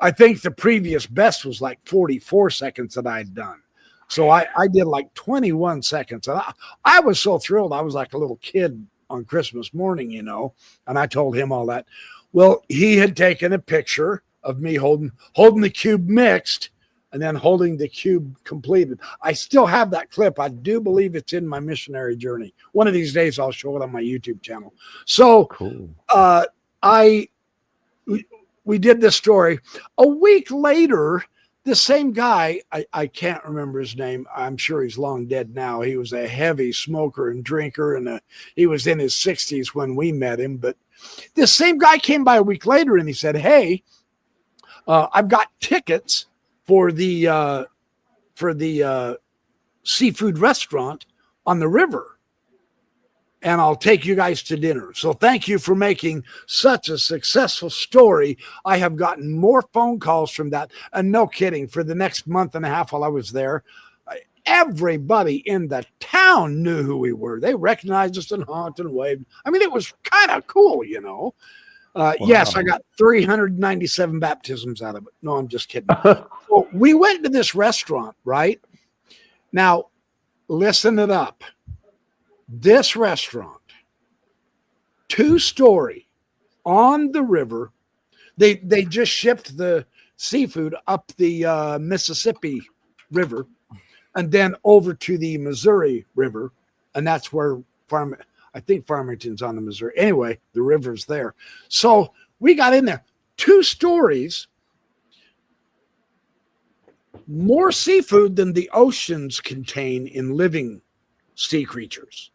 I think the previous best was like 44 seconds that I'd done. So I did like 21 seconds. And I was so thrilled. I was like a little kid on Christmas morning, and I told him all that. Well, he had taken a picture of me holding the cube mixed and then holding the cube completed. I still have that clip. I do believe it's in my missionary journey. One of these days I'll show it on my YouTube channel. So Cool. we did this story. A week later, the same guy, I can't remember his name. I'm sure he's long dead now. He was a heavy smoker and drinker, and he was in his 60s when we met him. But this same guy came by a week later and he said, "Hey, I've got tickets for the seafood restaurant on the river, and I'll take you guys to dinner. So thank you for making such a successful story." I have gotten more phone calls from that. And no kidding, for the next month and a half while I was there, everybody in the town knew who we were. They recognized us and honked and waved. I mean, it was kind of cool, Yes, I got 397 baptisms out of it. No, I'm just kidding. So we went to this restaurant, right? Now, listen it up. This restaurant, 2-story on the river. They just shipped the seafood up the Mississippi River and then over to the Missouri River. And that's where I think Farmington's on the Missouri. Anyway, the river's there. So we got in there. 2 stories, more seafood than the oceans contain in living sea creatures.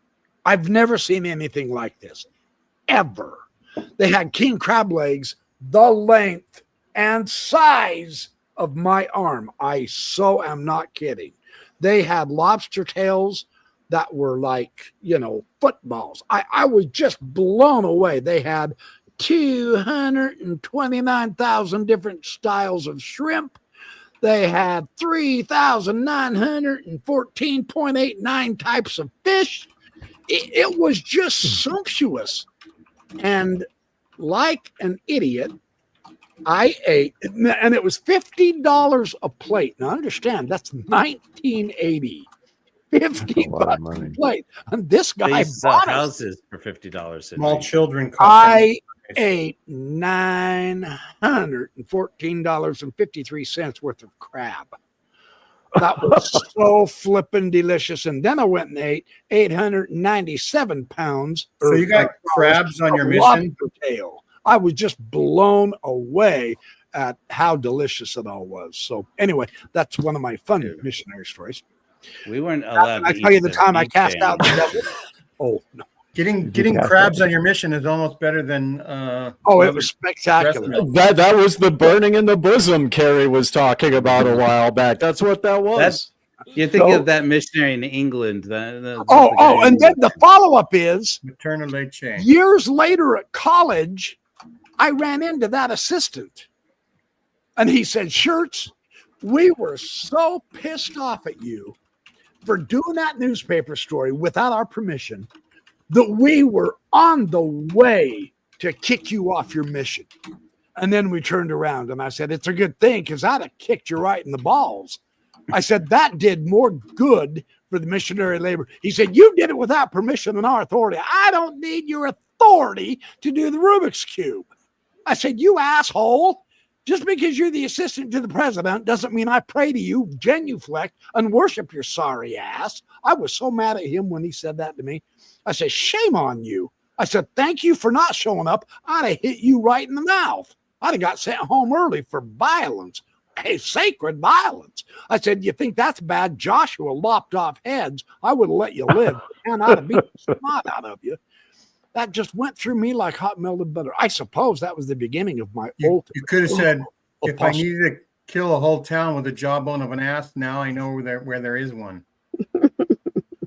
I've never seen anything like this, ever. They had king crab legs the length and size of my arm. I so am not kidding. They had lobster tails that were like, footballs. I was just blown away. They had 229,000 different styles of shrimp. They had 3,914.89 types of fish. It was just sumptuous. And like an idiot, I ate, and it was $50 a plate. Now understand, that's 1980. $50 a plate. And this guy bought houses for $50. Small children. I ate $914.53 worth of crab. That was so flippin' delicious. And then I went and ate 897 pounds. So you got crabs on your mission? Tail. I was just blown away at how delicious it all was. So anyway, that's one of my fun missionary stories. We weren't allowed. I tell you the time I cast out the devil. Oh no. Getting crabs on your mission is almost better than it was spectacular. That was the burning in the bosom Carrie was talking about a while back. That's what that was. You're thinking So- of that missionary in England. The And then the follow-up is Maternal leche. years later at college, I ran into that assistant. And he said, Shirts, we were so pissed off at you for doing that newspaper story without our permission that we were on the way to kick you off your mission. And then we turned around and I said, it's a good thing because I'd have kicked you right in the balls. I said, that did more good for the missionary labor. He said, you did it without permission and our authority. I don't need your authority to do the Rubik's Cube. I said, you asshole. Just because you're the assistant to the president doesn't mean I pray to you, genuflect, and worship your sorry ass. I was so mad at him when he said that to me. I said, shame on you. I said, thank you for not showing up. I'd have hit you right in the mouth. I'd have got sent home early for violence, sacred violence. I said, you think that's bad? Joshua lopped off heads. I would have let you live. And I'd have beat the snot out of you. That just went through me like hot melted butter. I suppose that was the beginning of my You ultimate. could have said, if I apostasy. needed to kill a whole town with a jawbone of an ass, now I know where there is one.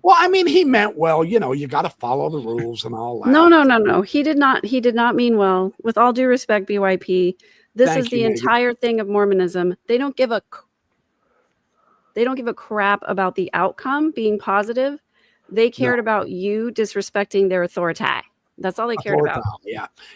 Well, I mean, he meant well. You know, you got to follow the rules and all that. No. He did not mean well. With all due respect, BYP, this Thank is the you, Megan. entire thing of Mormonism. They don't give a crap about the outcome being positive. They cared about you disrespecting their authority. That's all they cared about.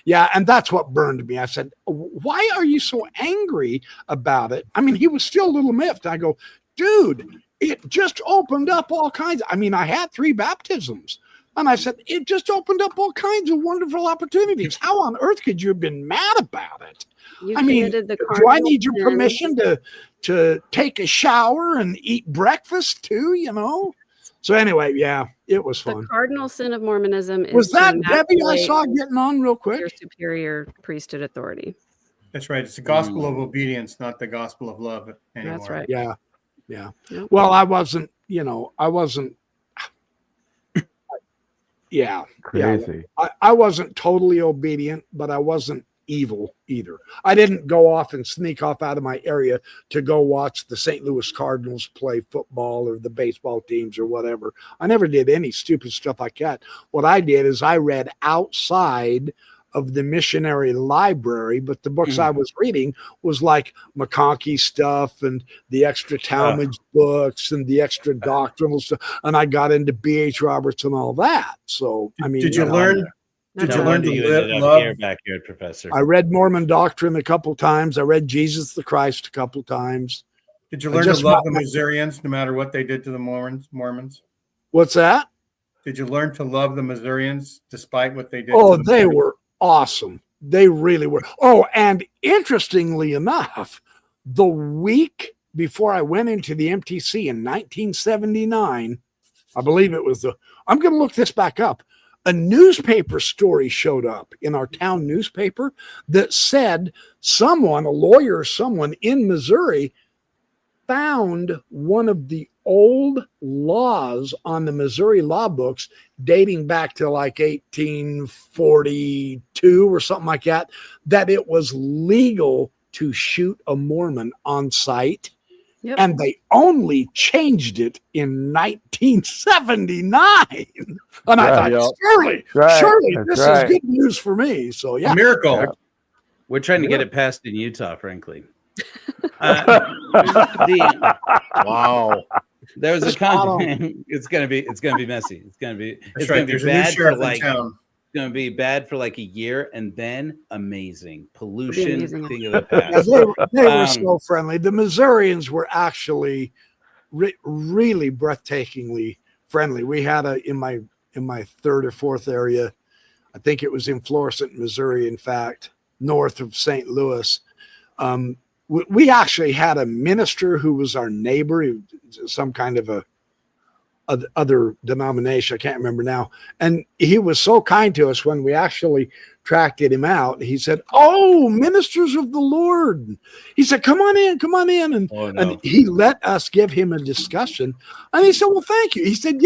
Yeah. And that's what burned me. I said, why are you so angry about it? I mean, he was still a little miffed. I go, dude, it just opened up all kinds. I mean, I had 3 baptisms. And I said, it just opened up all kinds of wonderful opportunities. How on earth could you have been mad about it? You I mean, committed the do I cardinal need your sin. permission to take a shower and eat breakfast too, you know? So anyway, yeah, it was The fun. cardinal sin of Mormonism is Was to that Debbie I emasculate saw getting on real quick? your superior priesthood authority. That's right. It's the gospel of obedience, not the gospel of love anymore. That's right. Yeah. Yep. Well, I wasn't. Yeah. Crazy. I wasn't totally obedient, but I wasn't evil either. I didn't go off and sneak off out of my area to go watch the St. Louis Cardinals play football or the baseball teams or whatever. I never did any stupid stuff like that. What I did is I read outside of the missionary library, but the books I was reading was like McConkie stuff and the extra Talmage books and the extra doctrinal stuff. And I got into B.H. Roberts and all that. So, I mean, Did you learn? Did you learn to you ended up love? here, backyard professor? I read Mormon doctrine a couple times. I read Jesus the Christ a couple times. Did you I learn to just love the want- Missourians no matter what they did to the Mormons? What's that? Did you learn to love the Missourians despite what they did? Oh, to the they Mormons? were awesome. They really were. Oh, and interestingly enough, the week before I went into the MTC in 1979, I believe it was I'm going to look this back up. A newspaper story showed up in our town newspaper that said someone, a lawyer or someone in Missouri, found one of the old laws on the Missouri law books dating back to like 1842 or something like that, that it was legal to shoot a Mormon on sight. Yep. And they only changed it in 1979. And I thought, Yeah. surely That's this right. is good news for me. So A yeah. miracle. Yeah. We're trying to get it passed in Utah, frankly. Wow. There was a Spot on. it's gonna be messy. It's gonna be That's right. be There's a new bad for sheriff in like town. gonna be bad for like a year and then amazing. Pollution amazing. thing of the Yeah, past. they were Um, so friendly. The Missourians were actually really breathtakingly friendly. We had in my 3rd or 4th area, I think it was in Florissant, Missouri, in fact, north of St. Louis. We actually had a minister who was our neighbor, some kind of other denomination. I can't remember now. And he was so kind to us when we actually tracked him out. He said, "Oh, ministers of the Lord." He said, come on in. And, Oh, no. and he let us give him a discussion. And he said, well, thank you. He said,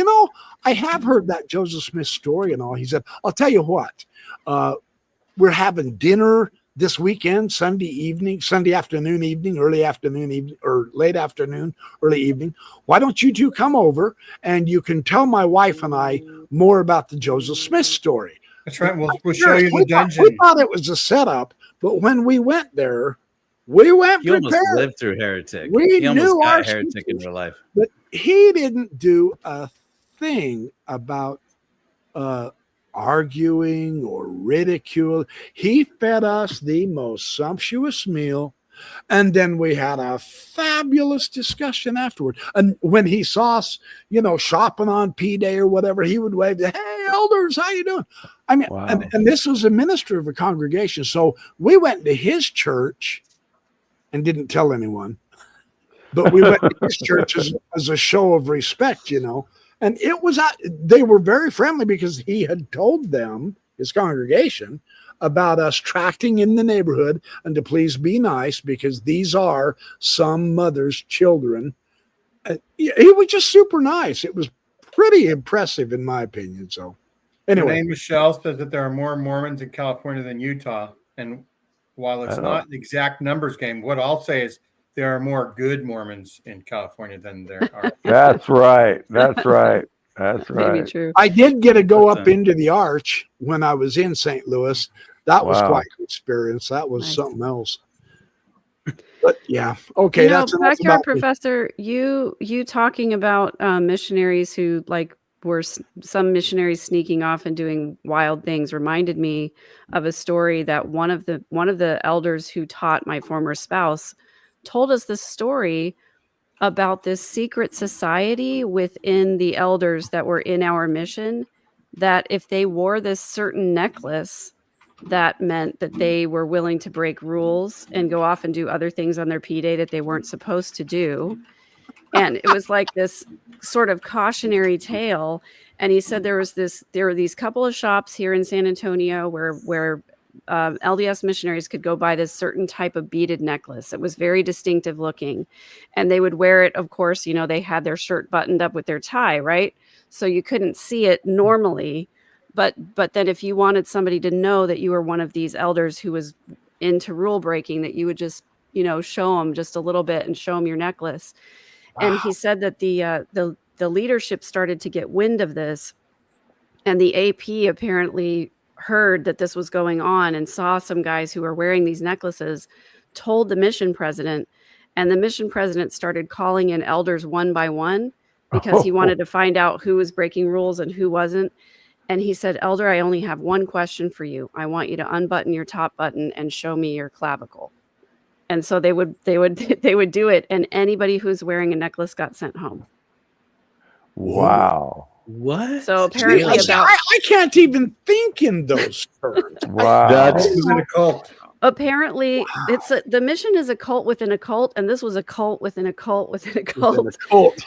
I have heard that Joseph Smith story and all. He said, I'll tell you what, we're having dinner this weekend, Sunday afternoon, evening, early afternoon, evening, or late afternoon, early evening. Why don't you two come over and you can tell my wife and I more about the Joseph Smith story? That's right. We'll show you the We dungeon. thought it was a setup, but when we went there, we went You almost prepared. lived through Heretic. We You almost knew got our Heretic in scriptures. real life. But he didn't do a thing about arguing or ridicule. He fed us the most sumptuous meal. And then we had a fabulous discussion afterward. And when he saw us, shopping on P-Day or whatever, he would wave, "Hey, elders, how you doing?" I mean, Wow. and this was a minister of a congregation. So we went to his church and didn't tell anyone. But we went to his church as a show of respect, And it was, they were very friendly because he had told them, his congregation, about us tracting in the neighborhood and to please be nice because these are some mother's children. He was just super nice. It was pretty impressive in my opinion. So anyway. Renee Michelle says that there are more Mormons in California than Utah. And while it's not the exact numbers game, what I'll say is there are more good Mormons in California than there are. That's right. That's right. That's right. Maybe true. I did get to go up into the arch when I was in St. Louis. That was Wow. quite an experience. That was Nice. something else. But yeah, okay. That's enough Backyard about me. Professor, you talking about missionaries who were some missionaries sneaking off and doing wild things reminded me of a story that one of the elders who taught my former spouse told us this story about this secret society within the elders that were in our mission, that if they wore this certain necklace, that meant that they were willing to break rules and go off and do other things on their P-Day that they weren't supposed to do. And it was like this sort of cautionary tale. And he said there were these couple of shops here in San Antonio where LDS missionaries could go buy this certain type of beaded necklace. It was very distinctive looking, and they would wear it. Of course, they had their shirt buttoned up with their tie, right? So you couldn't see it normally. But then if you wanted somebody to know that you were one of these elders who was into rule breaking, that you would just, show them just a little bit and show them your necklace. Wow. And he said that the leadership started to get wind of this, and the AP apparently heard that this was going on and saw some guys who were wearing these necklaces, told the mission president, and the mission president started calling in elders one by one because he wanted to find out who was breaking rules and who wasn't. And he said, "Elder, I only have one question for you. I want you to unbutton your top button and show me your clavicle." And so they would do it, and anybody who's wearing a necklace got sent home. Wow. What? So apparently I can't even think in those terms. Wow. That's Within a cult. Apparently, the mission is a cult within a cult, and this was a cult within a cult within a cult.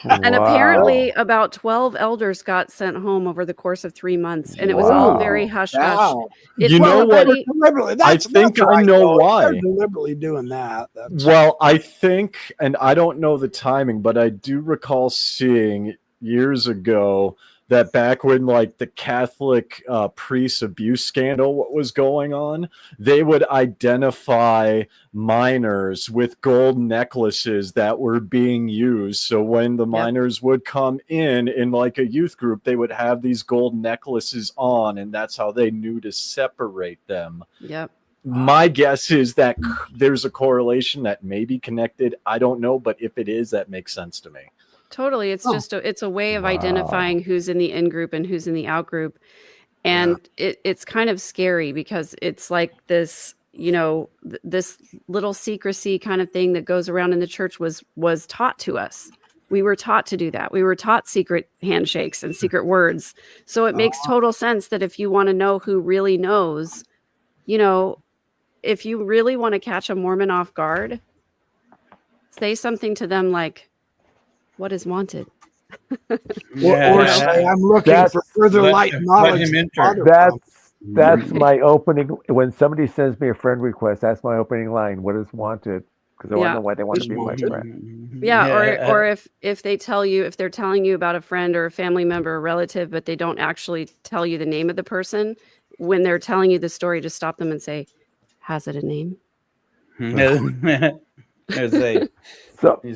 And apparently, about 12 elders got sent home over the course of 3 months, and it was all very hush hush. Wow. You know what? I think I know why. They're deliberately doing that. Well, I think, and I don't know the timing, but I do recall seeing years ago that back when the Catholic priest abuse scandal what was going on, they would identify minors with gold necklaces that were being used. So when the minors would come in a youth group, they would have these gold necklaces on, and that's how they knew to separate them. Yep. My guess is that there's a correlation that may be connected. I don't know, but if it is, that makes sense to me. Totally. It's just it's a way of identifying who's in the in group and who's in the out group. And it's kind of scary because it's like this, this little secrecy kind of thing that goes around in the church was taught to us. We were taught to do that. We were taught secret handshakes and secret words. So it makes total sense that if you want to know who really knows, if you really want to catch a Mormon off guard, say something to them like, "What is wanted?" Or say, "I'm looking for further light knowledge." That's my opening. When somebody sends me a friend request, that's my opening line. What is wanted? Because I want to know why they want to be my friend. Yeah, or if they're telling you about a friend or a family member or relative, but they don't actually tell you the name of the person, when they're telling you the story, just stop them and say, Has it a name? So you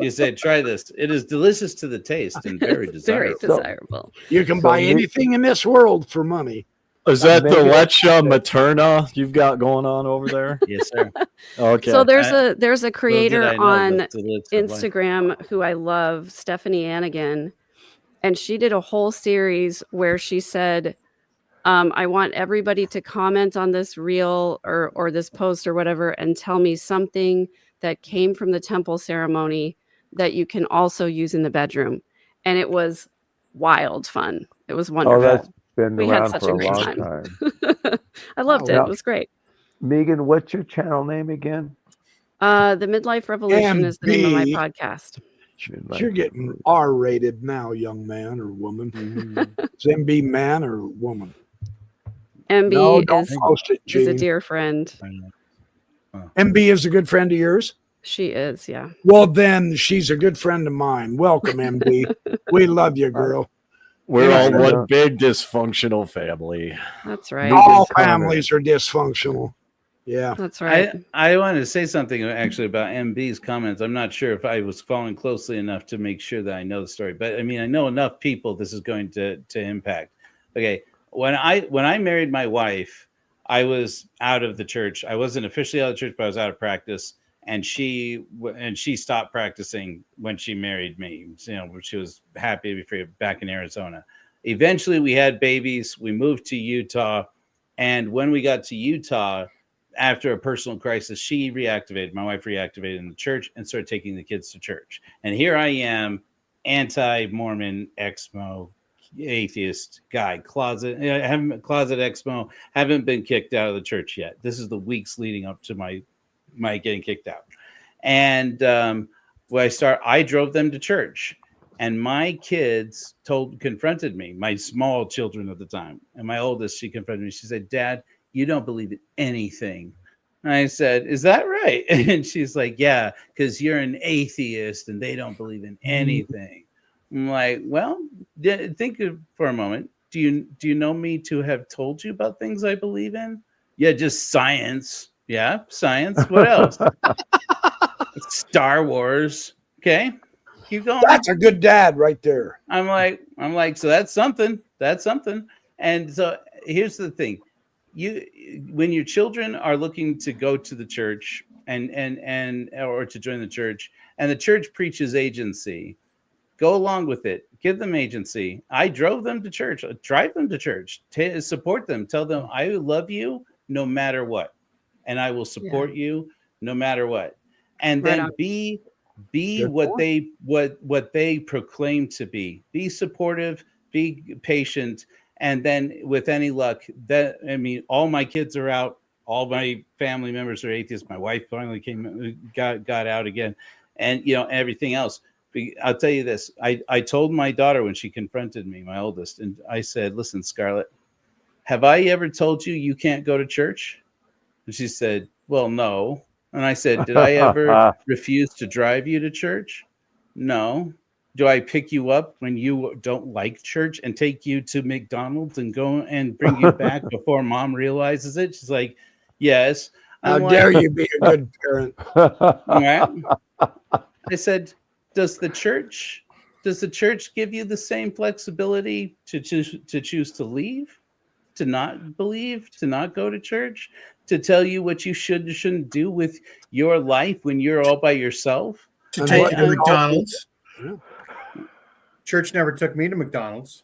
say, try this. It is delicious to the taste and very It's very desirable. desirable. You can So buy me- anything in this world for money. Is that the Maybe- leche materna you've got going on over there? Yes, sir. Okay. So there's I- a Little did creator I know on that's the lips of life. Instagram who I love, Stephanie Anigan, and she did a whole series where she said, I want everybody to comment on this reel or this post or whatever and tell me something that came from the temple ceremony that you can also use in the bedroom. And it was wild fun. It was oh, wonderful. that's been We had around such for a a great long time. time. I loved it. Now, It was great. Megan, what's your channel name again? The Midlife Revolution is the name of my MB. podcast. You're getting R-rated now, young man or woman. Mhm. Is MB man or woman? MB No, don't is post it, a Gene. dear friend. MB is a good friend of yours? She is, yeah. Well, then she's a good friend of mine. Welcome, MB. We love you, girl. We're all Yeah. one big dysfunctional family. That's right. All Connor. families are dysfunctional. Yeah. That's right. I wanted to say something actually about MB's comments. I'm not sure if I was following closely enough to make sure that I know the story, but I mean, I know enough people this is going to impact. Okay, when I married my wife, I was out of the church. I wasn't officially out of the church, but I was out of practice. And she stopped practicing when she married me. You know, she was happy to be free back in Arizona. Eventually, we had babies. We moved to Utah, and when we got to Utah, after a personal crisis, she reactivated. My wife reactivated in the church and started taking the kids to church. And here I am, anti-Mormon, exmo, atheist guy, closet exmo. Haven't been kicked out of the church yet. This is the weeks leading up to my getting kicked out. And when I drove them to church, and my kids confronted me, my small children at the time, and my oldest, she confronted me. She said, "Dad, you don't believe in anything." And I said, "Is that right?" And she's like, "Yeah, because you're an atheist and they don't believe in anything." I'm like, "Well, think for a moment. Do you know me to have told you about things I believe in?" "Yeah, just science." "Yeah, science. What else?" "Star Wars." "Okay, keep going." That's a good dad right there. I'm like, so that's something. That's something. And so here's the thing. When your children are looking to go to the church or to join the church, and the church preaches agency, go along with it. Give them agency. I drove them to church. Drive them to church. Support them. Tell them I love you no matter what, and I will support you no matter what. And Right then on. be Good what they proclaim to be. Be supportive. Be patient. And then, with any luck, all my kids are out. All my family members are atheists. My wife finally got out again, and everything else. I'll tell you this. I told my daughter when she confronted me, my oldest, and I said, "Listen, Scarlett, have I ever told you can't go to church?" And she said, "Well, no." And I said, "Did I ever refuse to drive you to church?" "No." "Do I pick you up when you don't like church and take you to McDonald's and go and bring you back before mom realizes it?" She's like, "Yes." How I'm dare you be a good parent? All right. I said, Does the church give you the same flexibility to choose to leave, to not believe, to not go to church, to tell you what you should and shouldn't do with your life when you're all by yourself?" To And take what you to you McDonald's. Yeah. Church never took me to McDonald's.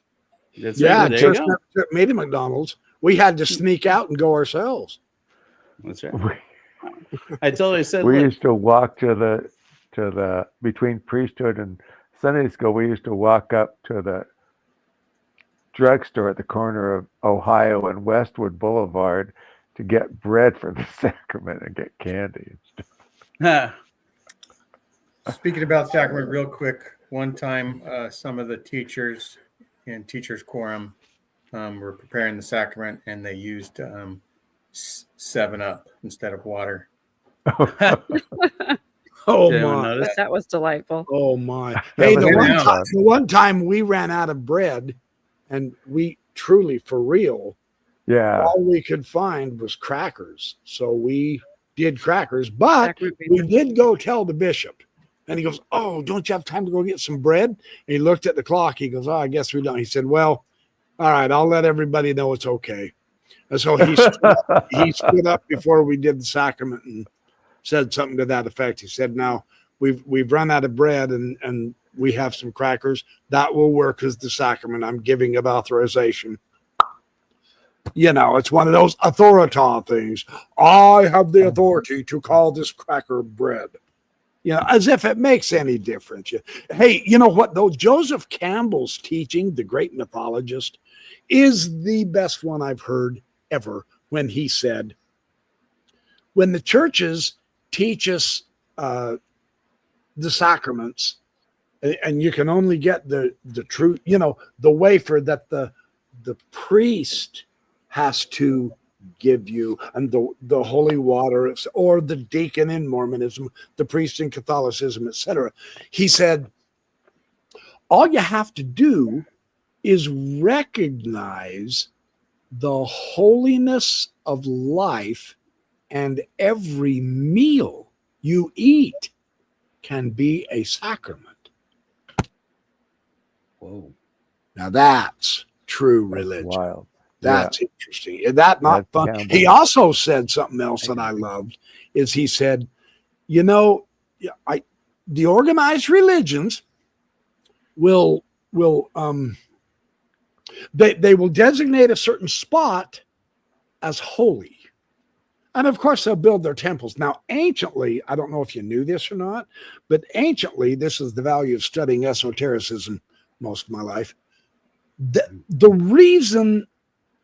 That's Yeah, right. There you church go. never took me to McDonald's. We had to sneak out and go ourselves. That's right. I told her, I said, We "Look, used to walk to the between priesthood and Sunday school. We used to walk up to the drugstore at the corner of Ohio and Westwood Boulevard to get bread for the sacrament and get candy and stuff. huh, Speaking about sacrament, real quick, one time some of the teachers in teachers' quorum were preparing the sacrament, and they used 7-Up instead of water. Oh did anyone my! notice? That was delightful. Oh my! Hey, was the one time we ran out of bread, and we truly, for real, Yeah. all we could find was crackers. So we did crackers, but we did go tell the bishop. And he goes, "Oh, don't you have time to go get some bread?" And he looked at the clock. He goes, "Oh, I guess we don't." He said, "Well, all right, I'll let everybody know it's okay." And so he stood up before we did the sacrament and said something to that effect. He said, "Now we've run out of bread and we have some crackers. That will work as the sacrament. I'm giving it authorization." You know, it's one of those authorita things. I have the authority to call this cracker bread. You know, as if it makes any difference. Hey, you know what, though? Joseph Campbell's teaching, the great mythologist, is the best one I've heard ever, when he said, when the churches teach us the sacraments, and you can only get the truth, you know, the wafer that the priest has to give you, and the holy water, or the deacon in Mormonism, the priest in Catholicism, etc. He said, all you have to do is recognize the holiness of life, and every meal you eat can be a sacrament. Whoa. Now that's true religion. Wild. That's interesting. Is that not That's fun? Campbell. He also said something else that I loved, is he said, you know, the organized religions will they will designate a certain spot as holy. And of course, they'll build their temples. Now, anciently, I don't know if you knew this or not, but anciently, this is the value of studying esotericism most of my life. The reason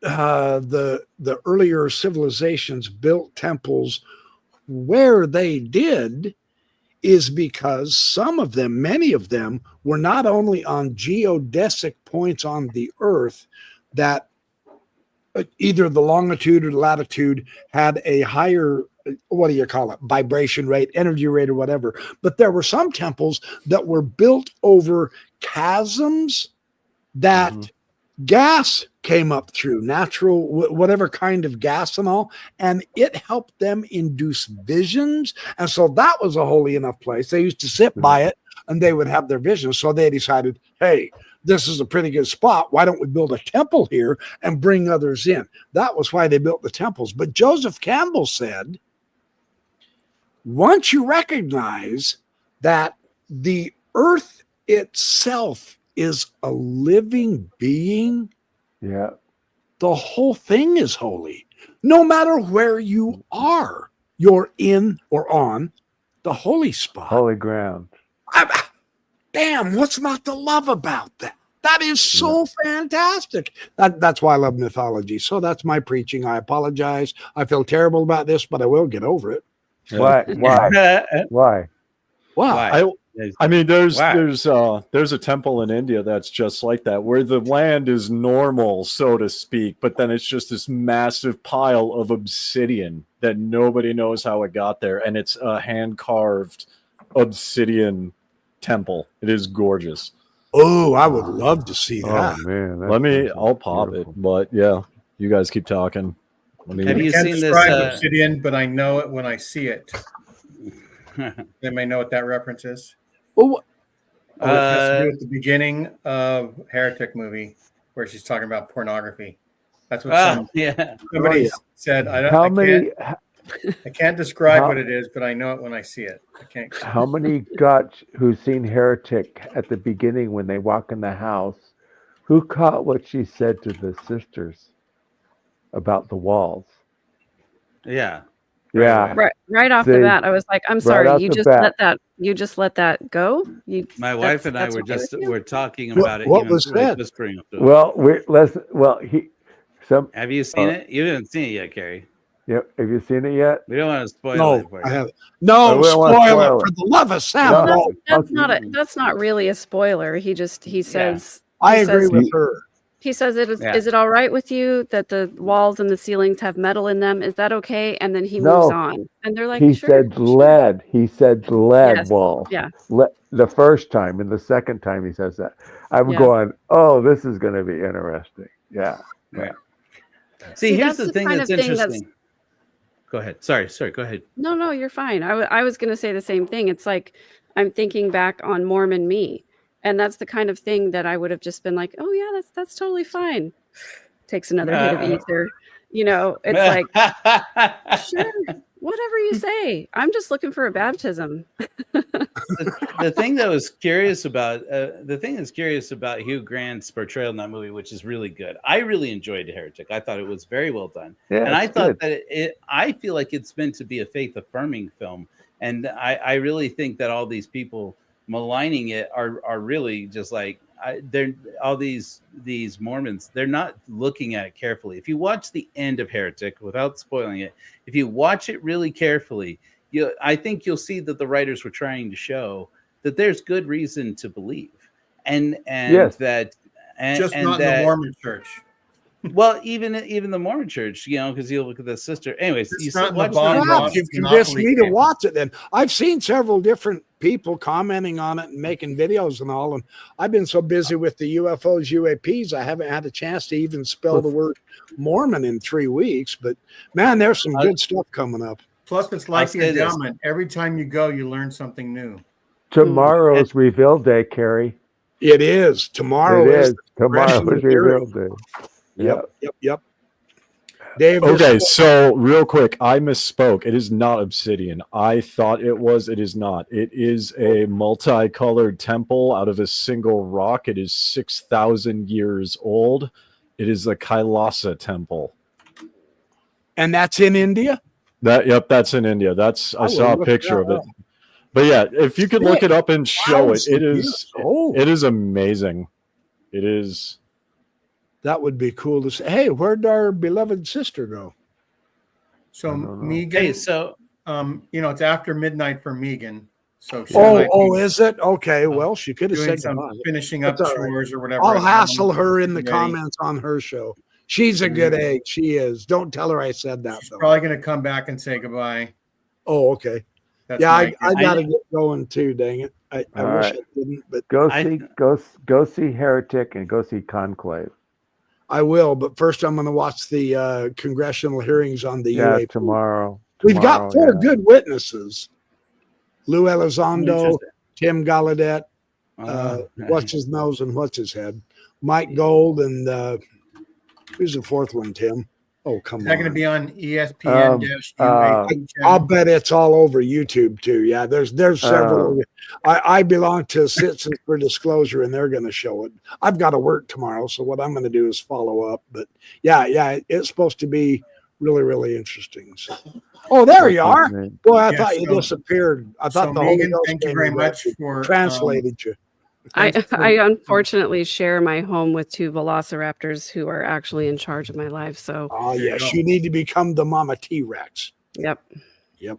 the earlier civilizations built temples where they did is because some of them, many of them, were not only on geodesic points on the earth that either the longitude or the latitude had a higher, what do you call it, vibration rate, energy rate, or whatever, but there were some temples that were built over chasms that gas came up through, natural, whatever kind of gas and all, and it helped them induce visions. And so that was a holy enough place. They used to sit by it and they would have their visions. So they decided, hey, this is a pretty good spot. Why don't we build a temple here and bring others in? That was why they built the temples. But Joseph Campbell said, once you recognize that the earth itself is a living being, yeah, the whole thing is holy. No matter where you are, you're in or on the holy spot. Holy ground. Damn, what's not to love about that? That is so fantastic. That's why I love mythology. So that's my preaching. I apologize. I feel terrible about this, but I will get over it. Why? Why? Why? I mean, there's a temple in India that's just like that, where the land is normal, so to speak, but then it's just this massive pile of obsidian that nobody knows how it got there, and it's a hand-carved obsidian temple. It is gorgeous. Oh, I would love to see that. Oh man, I'll pop it, but yeah, you guys keep talking. Have you seen this? Obsidian, but I know it when I see it. They may know what that reference is. Oh, it has to do with the beginning of Heretic movie where she's talking about pornography. That's what somebody said. I can't describe what it is, but I know it when I see it. I can't. How many got who've seen Heretic at the beginning when they walk in the house? Who caught what she said to the sisters about the walls? Yeah. Yeah. Right off the bat, I was like, "I'm sorry, you just let that go." My wife and I were talking about it. What was that? Have you seen it? You haven't seen it yet, Carrie. Yep. Have you seen it yet? We don't want to spoil it for you. I haven't. No, spoil it for the love of Sam. That's not really a spoiler. He says. I agree with her. He says, is it all right with you that the walls and the ceilings have metal in them? Is that okay? And then he moves on. And they're like, he said lead. He said lead wall. Yeah. The first time, and the second time he says that. I'm going, oh, this is going to be interesting. Yeah. See, here's that's the the thing kind that's of thing that's- interesting. Go ahead. Sorry. Go ahead. No, you're fine. I was going to say the same thing. It's like I'm thinking back on Mormon me, and that's the kind of thing that I would have just been like, oh yeah, that's totally fine. Takes another hit of ether. It's like, sure, whatever you say. I'm just looking for a baptism. The thing that was curious about Hugh Grant's portrayal in that movie, which is really good. I really enjoyed Heretic. I thought it was very well done, Yeah, and I it's thought good. that I feel like it's meant to be a faith affirming film, and I really think that all these people maligning it are really just like they're all these Mormons. They're not looking at it carefully. If you watch the end of Heretic without spoiling it, if you watch it really carefully, I think you'll see that the writers were trying to show that there's good reason to believe, and Yes. that and, Just and not that, in the Mormon church. Well, even the Mormon church, because you look at the sister. Anyways, It's you not in the watch bottom the- line. Perhaps you've Monopoly convinced me to game. watch it then. I've seen several different people commenting on it and making videos and all, and I've been so busy with the UFOs, UAPs, I haven't had a chance to even spell the word Mormon in 3 weeks. But man, there's some good stuff coming up. Plus, it's like I'll the say this. endowment. Every time you go, you learn something new. Tomorrow's reveal day, Carrie. It is. Tomorrow It is is. Tomorrow is reveal day. Yep. Dave, Okay, so real quick, I misspoke. It is not obsidian. I thought it was. It is not. It is a multicolored temple out of a single rock. It is 6,000 years old. It is the Kailasa temple. and that's in India. Yep, that's in India. I will saw a look picture that of it. But yeah, if you could look it up and show it, 6,000 it years is old. it is amazing. It is. That would be cool to say. Hey, where'd our beloved sister go? So I don't know. Megan, Hey, so it's after midnight for Megan. So she Oh, might be is it? Okay. Well, she could have doing said some goodbye. finishing up That's all right. chores or whatever. I'll at hassle home. her in the Ready. comments on her show. She's a good egg. She is. Don't tell her I said that She's though. probably going to come back and say goodbye. Oh, okay. That's Yeah, my I guess. gotta get going too. Dang it! I All wish right. I didn't, but Go I- see go see Heretic and go see Conclave. I will. But first, I'm going to watch the congressional hearings on the Yeah, UAP. tomorrow. We've got four yeah. good witnesses: Lou Elizondo, Interesting. Tim Gallaudet, uh, what's his nose and what's his head, Mike Gold, and who's the fourth one? Tim. Oh, come Is on! that going to be on ESPN? I'll bet it's all over YouTube too. Yeah, there's several. I belong to Citizens for Disclosure, and they're going to show it. I've got to work tomorrow, so what I'm going to do is follow up. But yeah, it's supposed to be really, really interesting. So, oh, there you are. Boy, I Yeah, thought you so- disappeared. I thought So the Holy Megan, Ghost thank you came very and much for translated you. I thanks for- unfortunately share my home with two velociraptors who are actually in charge of my life. So, Oh There you yes, go. you need to become the Mama T-Rex. yep.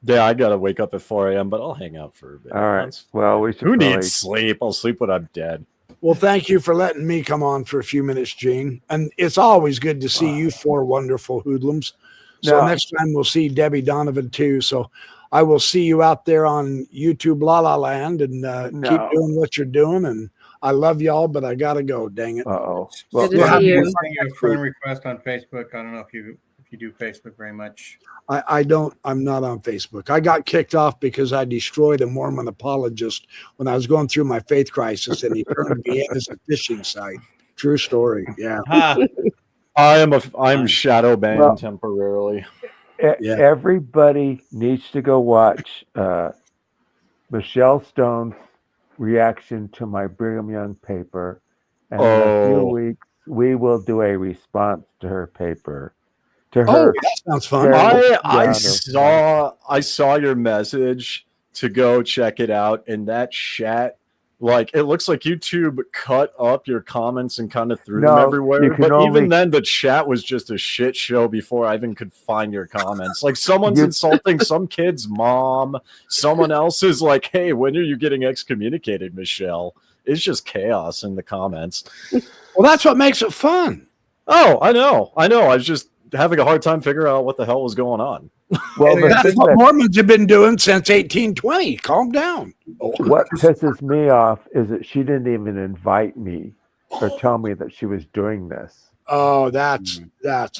Yeah, I gotta wake up at 4 a.m., but I'll hang out for a bit. All right. That's Well, fine. we should Who probably- needs sleep? I'll sleep when I'm dead. Well, thank you for letting me come on for a few minutes, Gene. And it's always good to see you four wonderful hoodlums. So No. next time we'll see Debbie Donovan too. So I will see you out there on YouTube La La Land and keep No. doing what you're doing. And I love y'all, but I gotta go. Dang it. Uh-oh. Good to We'll have see you you. send you a friend request on Facebook. I don't know if you do Facebook very much. I don't. I'm not on Facebook. I got kicked off because I destroyed a Mormon apologist when I was going through my faith crisis, and he turned me in as a phishing site. True story. Yeah. ha, I'm shadow banned Well- temporarily. Yeah. Everybody needs to go watch Michelle Stone's reaction to my Brigham Young paper. And in a few Oh. weeks, we will do a response to her paper. To Oh, her. that sounds fun. Very- I saw your message to go check it out, and that chat, like, it looks like YouTube cut up your comments and kind of threw them No, everywhere. you can But only- even then, the chat was just a shit show before I even could find your comments. Like, someone's You- insulting some kid's mom. Someone else is like, "Hey, when are you getting excommunicated, Michelle?" It's just chaos in the comments. Well, that's what makes it fun. Oh, I know. I was just having a hard time figuring out what the hell was going on. Well, the That's thing what that, Mormons have been doing since 1820. Calm down. what pisses me off is that she didn't even invite me or tell me that she was doing this. Oh, that's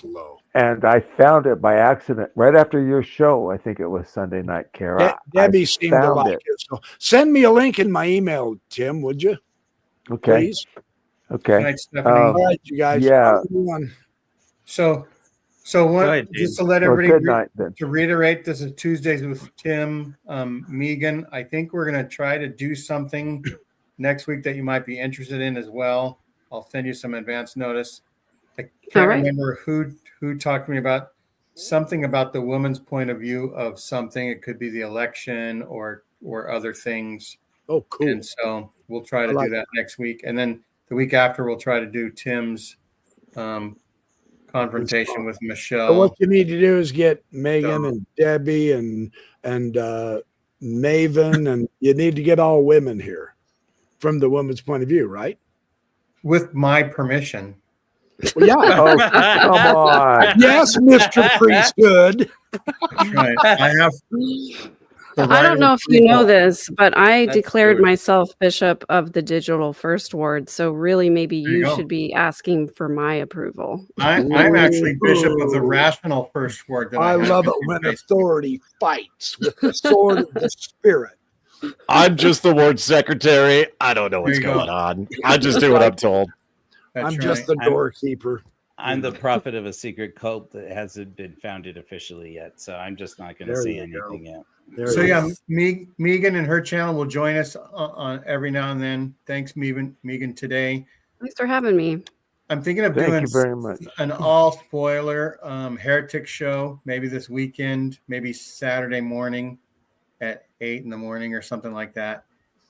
low. and I found it by accident right after your show. I think it was Sunday night, Kara. Debbie seemed to found like it. So send me a link in my email, Tim, would you? Okay. Please. Good Okay. night, Stephanie. All right, you guys. Yeah. Have a good one. So Go what? ahead, Just James. to let Well, everybody good night then. to reiterate, this is Tuesdays with Tim, Megan. I think we're going to try to do something next week that you might be interested in as well. I'll send you some advance notice. I can't All right. remember who talked to me about something about the woman's point of view of something. It could be the election or other things. Oh, cool. And so we'll try to I like do that next week. And then the week after, we'll try to do Tim's confrontation with So Michelle. what you need to do is get Megan So- and Debbie and Maven, and you need to get all women here from the woman's point of view, right? With my permission. Well, yeah. Oh, come on. Yes, Mr. Priesthood. Right. I have. the I right don't of know if you know approval. this, but I That's declared true. myself bishop of the Digital First Ward. So really, maybe There you you go. should be asking for my approval. I'm actually bishop of the Ooh. rational first word. That I have love in it when Facebook. authority fights with the sword of the spirit. I'm just the ward secretary. I don't know what's There you go. going on. I just do what I'm told. That's I'm right. just the doorkeeper. I'm the prophet of a secret cult that hasn't been founded officially yet, so I'm just not going to There say you go. anything yet. There So it yeah, is. Megan and her channel will join us on every now and then. Thanks, Megan. Today, Thanks for having me. I'm thinking of Thank doing you very much. an all spoiler heretic show, maybe this weekend, maybe Saturday morning at 8 in the morning or something like that,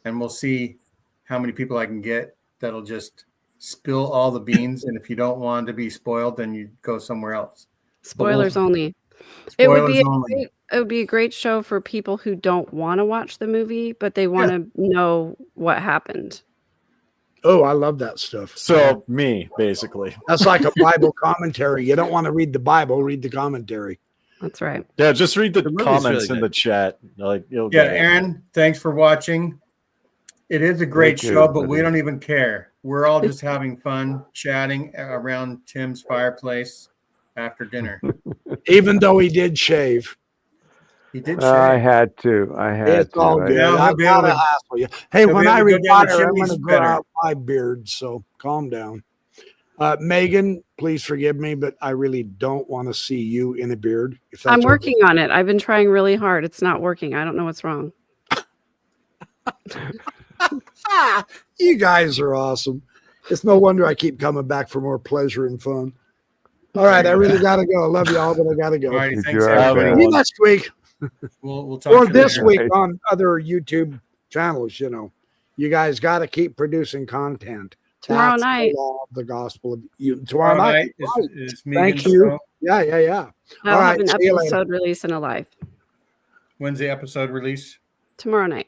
and we'll see how many people I can get that'll just spill all the beans. And if you don't want to be spoiled, then you go somewhere else. Spoilers only. It would be Spoilers only. it would be a great show for people who don't want to watch the movie, but they want to know what happened. Oh, I love that stuff. So me, basically. That's like a Bible commentary. You don't want to read the Bible, read the commentary. That's right. Yeah, just read the The movie's comments really in good. the chat. Like you'll Yeah, get it. Aaron, thanks for watching. It is a great Thank you, show, but we buddy. don't even care. We're all just having fun chatting around Tim's fireplace after dinner. Even though he did shave. He did I shave. had to. I had It's to. all I- good. Yeah, he'll I've be got able to to- hassle you. Hey, he'll be when able I to go down the retire, I'm chimneys going to grow better. out my beard. So calm down. Megan, please forgive me, but I really don't want to see you in a beard. If that's I'm okay. working on it. I've been trying really hard. It's not working. I don't know what's wrong. You guys are awesome. It's no wonder I keep coming back for more pleasure and fun. All right, I really got to go. I love you all, but I got to go. All righty, You thanks do everybody. have See you next week We'll talk or to you this later. week on other YouTube channels. You know, you guys got to keep producing content. Tomorrow That's night. the law of the gospel of you. Tomorrow night. Right. is Thank Megan's you. show. Yeah. I'll All have right, an see you later. episode release and a live When's the episode release? tomorrow night.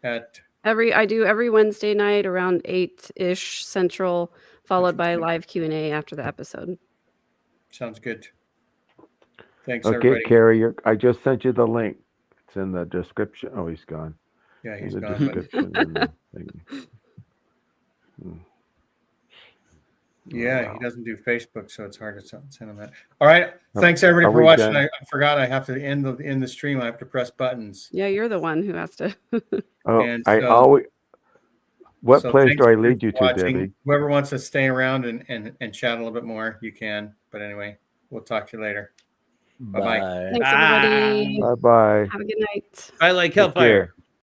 At I do every Wednesday night around 8-ish Central, followed by live Q&A after the episode. sounds good. Thanks, Okay, everybody. Carrie, I just sent you the link. It's in the description. Oh, he's gone. Yeah, In he's the gone. But description. in the thing. yeah, he doesn't do Facebook, so it's hard to send him that. All right. Are- Thanks everybody are for we watching. done? I forgot I have to end the stream. I have to press buttons. Yeah, you're the one who has to. Oh, And I so- always. What So place thanks do I for lead you to, watching. Debbie? Whoever wants to stay around and chat a little bit more, you can. But anyway, we'll talk to you later. Bye-bye. Thanks, everybody. Bye bye. Have a good night. I like Take Hellfire. care.